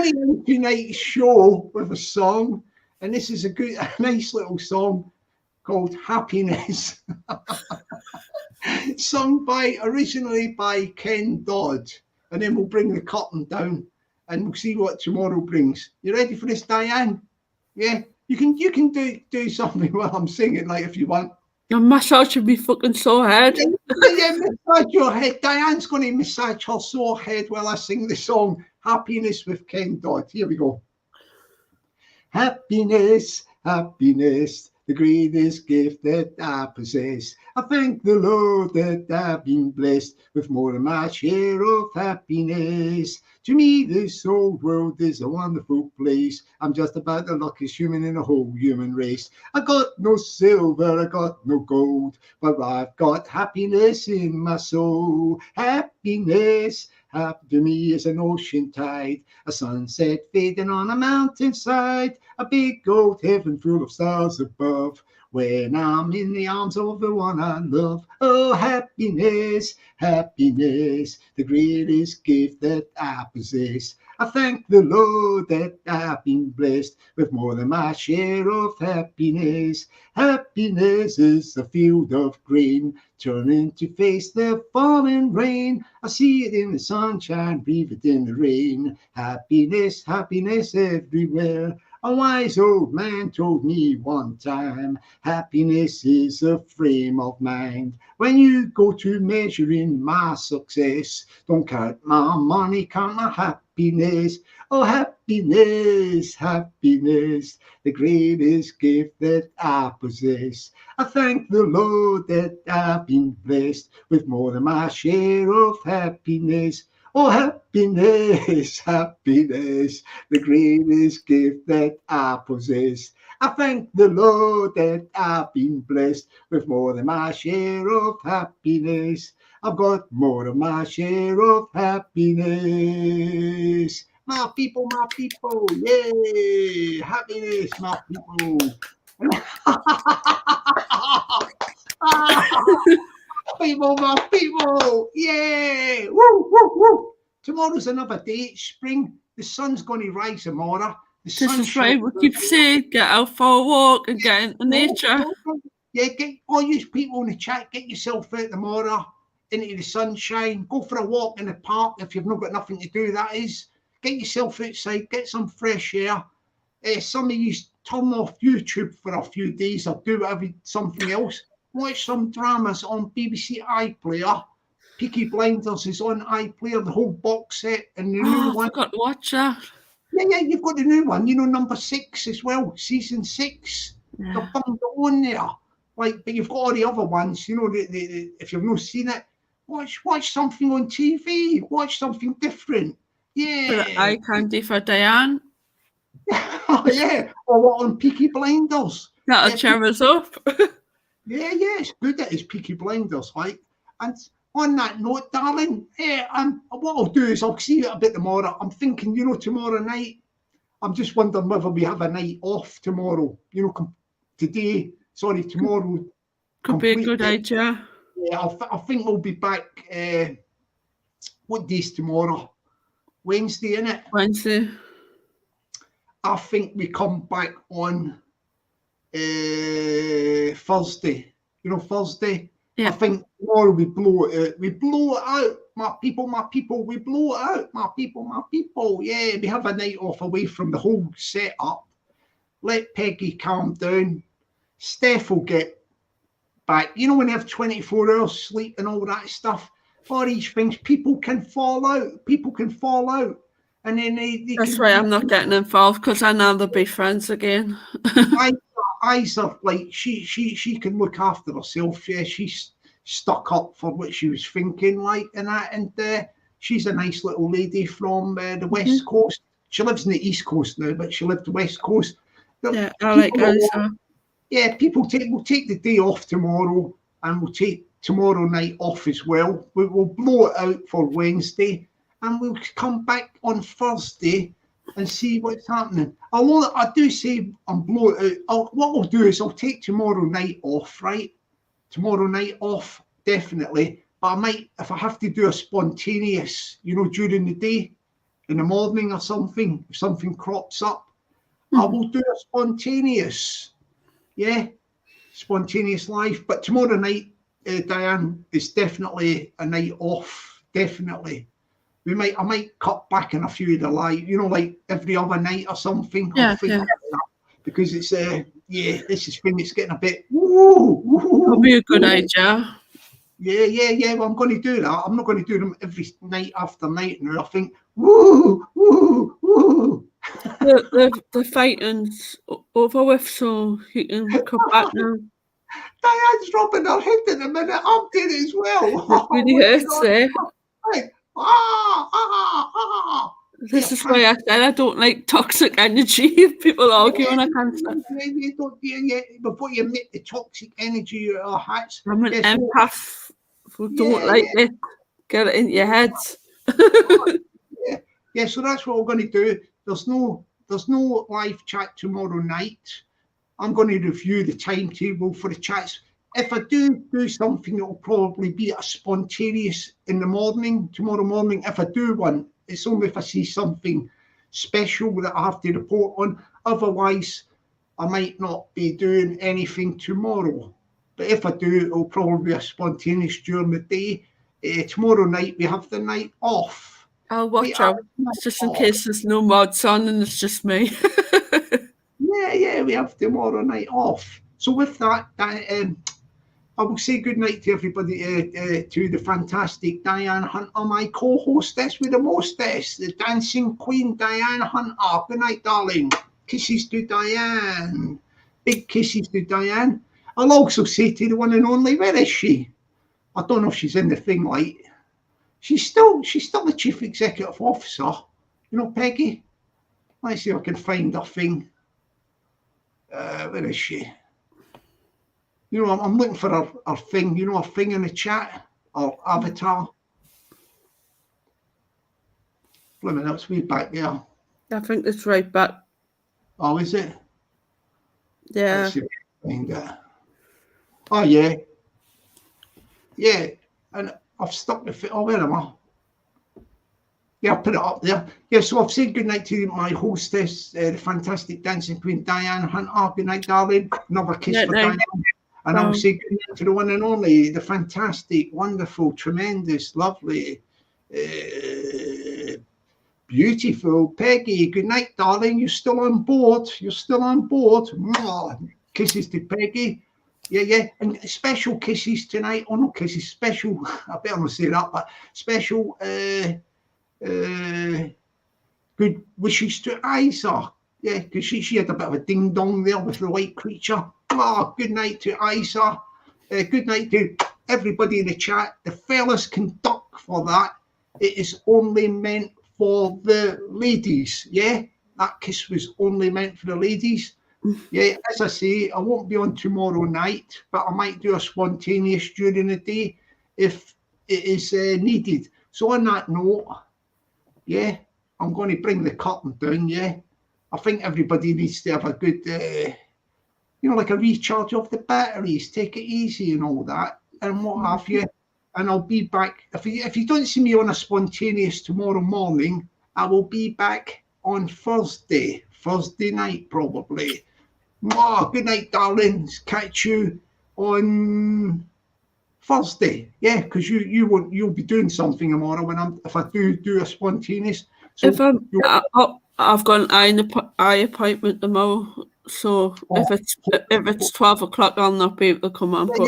end tonight's show with a song, and this is a nice little song called Happiness. Sung originally by Ken Dodd, and then we'll bring the curtain down and we'll see what tomorrow brings. You ready for this, Diane? Yeah, you can do something while I'm singing, like, if you want. You're massaging me fucking sore head. Yeah, massage your head. Diane's going to massage her sore head while I sing the song Happiness with Ken Dodd. Here we go. Happiness, happiness, the greatest gift that I possess. I thank the Lord that I've been blessed with more than my share of happiness. To me, this whole world is a wonderful place. I'm just about the luckiest human in the whole human race. I got no silver, I got no gold, but I've got happiness in my soul. Happiness, happy to me is an ocean tide, a sunset fading on a mountainside, a big old heaven full of stars above, when I'm in the arms of the one I love. Oh, happiness, happiness, the greatest gift that I possess. I thank the Lord that I've been blessed with more than my share of happiness. Happiness is a field of grain, turning to face the falling rain. I see it in the sunshine, breathe it in the rain. Happiness, happiness everywhere. A wise old man told me one time, happiness is a frame of mind. When you go to measuring my success, don't count my money, count my happiness. Oh, happiness, happiness, the greatest gift that I possess. I thank the Lord that I've been blessed with more than my share of happiness. Oh, happiness, happiness, the greatest gift that I possess. I thank the Lord that I've been blessed with more than my share of happiness. I've got more than my share of happiness. My people, yay! Happiness, my people. My people, yeah! Woo, woo, woo! Tomorrow's another day. It's spring. The sun's going to rise tomorrow. This is right. We keep saying, get out for a walk and get into nature. Yeah, get all you people in the chat. Get yourself out tomorrow into the sunshine. Go for a walk in the park if you've not got nothing to do. That is, get yourself outside. Get some fresh air. Some of you turn off YouTube for a few days or do something else. Watch some dramas on BBC iPlayer. Peaky Blinders is on iPlayer, the whole box set, and the new one. I forgot to watch that. Yeah, you've got the new one. You know, number 6 as well, season 6. Yeah. They've bunged it on there. Like, but you've got all the other ones. You know, if you've not seen it, watch something on TV. Watch something different. Yeah. Eye candy for Diane. Oh, yeah. Or what on Peaky Blinders? That'll cheer us up. Yeah, it's good that it's Peaky Blinders, right? And on that note, darling, what I'll do is I'll see you a bit tomorrow. I'm thinking, tomorrow night, I'm just wondering whether we have a night off tomorrow. Tomorrow. Could be a good idea. Yeah, I think we'll be back. What day's tomorrow? Wednesday, innit? Wednesday. I think we come back on Thursday. Thursday. Yeah. I think tomorrow we blow it out. We blow it out, my people. We blow it out, my people. Yeah, we have a night off away from the whole setup. Let Peggy calm down. Steph will get back. When they have 24 hours sleep and all that stuff, all these things, people can fall out. And then that's why I'm not getting involved, because I know they'll be friends again. Isa, like she can look after herself. Yeah, she's stuck up for what she was thinking, like, and that. And she's a nice little lady from the West Coast. She lives in the East Coast now, but she lived the West Coast. Yeah, I like Isa. Yeah, we'll take the day off tomorrow, and we'll take tomorrow night off as well. We'll blow it out for Wednesday, and we'll come back on Thursday and see what's happening. Although I do say I'm blow it out, what I'll do is I'll take tomorrow night off, right? Tomorrow night off, definitely. But I might, if I have to do a spontaneous, during the day, in the morning or something, if something crops up, I will do a spontaneous. Yeah, spontaneous live. But tomorrow night, Diane, is definitely a night off. Definitely. I might cut back in a few of the live, like every other night or something. Yeah. Because it's this is thing. It's getting a bit. It'll be a good idea. Yeah. Well, I'm going to do that. I'm not going to do them every night after night now. I think woo. The fighting's over with, so you can come back now. Diane's rubbing her head in a minute. I'm doing it as well. It really hurts, This is why I said I don't like toxic energy. People arguing, I can't stand. You don't. Before you emit the toxic energy out of our hats. I'm an empath. Don't like it. Get it in your head. Yeah. So that's what we're going to do. There's no live chat tomorrow night. I'm going to review the timetable for the chats. If I do something, it will probably be a spontaneous in the morning, tomorrow morning. If I do one, it's only if I see something special that I have to report on. Otherwise, I might not be doing anything tomorrow. But if I do, it'll probably be a spontaneous during the day. Tomorrow night, we have the night off. I'll watch out, just in case there's no mods on and it's just me. Yeah, we have tomorrow night off. So with that, I will say good night to everybody, to the fantastic Diane Hunter, my co-hostess with the mostess, the dancing queen, Diane Hunter. Good night, darling. Kisses to Diane. Big kisses to Diane. I'll also say to the one and only, where is she? I don't know if she's in the thing, like. She's still the chief executive officer. Peggy? Let's see if I can find her thing. Where is she? I'm looking for her thing, her thing in the chat, or avatar. Blimey, that's way back there. I think it's right back. Oh, is it? Yeah. Let's see if I can find it. Oh, yeah. Yeah, and I've stuck the fit. Oh, where am I? Yeah, I'll put it up there. Yeah, so I've said goodnight to my hostess, the fantastic dancing queen, Diane Hunter. Good night, darling. Another kiss for Diane. And I'll say good night to the one and only, the fantastic, wonderful, tremendous, lovely, beautiful Peggy. Good night, darling. You're still on board. Mwah. Kisses to Peggy. Yeah. And special kisses tonight. Oh, no kisses. Special. I better not say that, but special good wishes to Isa. Yeah, because she had a bit of a ding dong there with the white creature. Oh, good night to Isa. Good night to everybody in the chat. The fellas can duck for that. It is only meant for the ladies. Yeah, that kiss was only meant for the ladies. Yeah, as I say, I won't be on tomorrow night, but I might do a spontaneous during the day if it is needed. So on that note, yeah, I'm going to bring the curtain down, yeah. I think everybody needs to have a good, like a recharge of the batteries, take it easy and all that, and what have you. And I'll be back. If you don't see me on a spontaneous tomorrow morning, I will be back on Thursday night probably. Oh, good night, darlings. Catch you on Thursday. Yeah, because you'll be doing something tomorrow if I do a spontaneous. So I've got an eye appointment tomorrow. So if it's 12 o'clock, I'll not be able to come on. But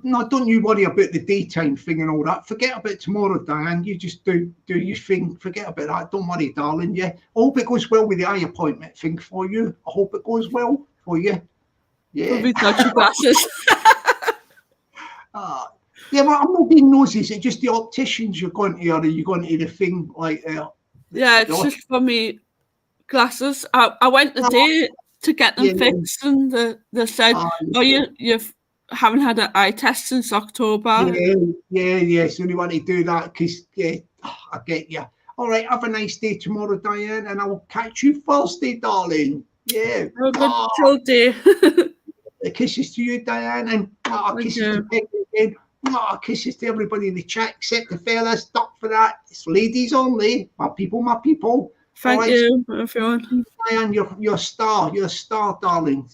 no, don't you worry about the daytime thing and all that. Forget about tomorrow, Diane. You just do your thing. Forget about that. Don't worry, darling. Yeah, I hope it goes well with the eye appointment thing for you. I hope it goes well for you. Yeah. With dodgy glasses. Yeah, well, I'm not being nosy. Is it just the opticians you're going to, or are you going to the thing like? Yeah, it's just for me glasses. I went today to get them fixed, and they said, "Oh, you haven't had an eye test since October." Yeah. So you want to do that because I get you. All right, have a nice day tomorrow, Diane, and I will catch you Thursday, darling. Yeah. Have a good chill day. Kisses to you, Diane, and kisses to Peggy again. Kisses to everybody in the chat except the fellas. Stop for that. It's ladies only. My people. Thank you, everyone. Diane, you're a star. You're a star, darling.